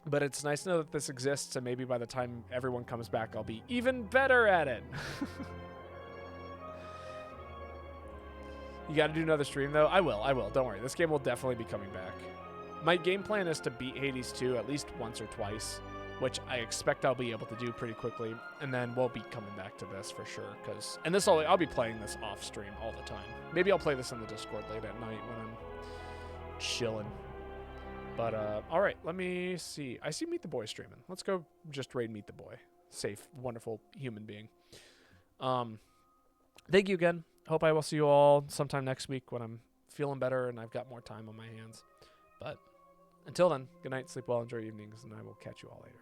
But it's nice to know that this exists, and maybe by the time everyone comes back, I'll be even better at it. You got to do another stream, though? I will. Don't worry. This game will definitely be coming back. My game plan is to beat Hades 2 at least once or twice, which I expect I'll be able to do pretty quickly, and then we'll be coming back to this for sure. And I'll be playing this off stream all the time. Maybe I'll play this in the Discord late at night when I'm chilling. But all right, let me see. I see Meet the Boy streaming. Let's go just raid Meet the Boy. Safe, wonderful human being. Thank you again. Hope I will see you all sometime next week when I'm feeling better and I've got more time on my hands. But until then, good night, sleep well, enjoy your evenings, and I will catch you all later.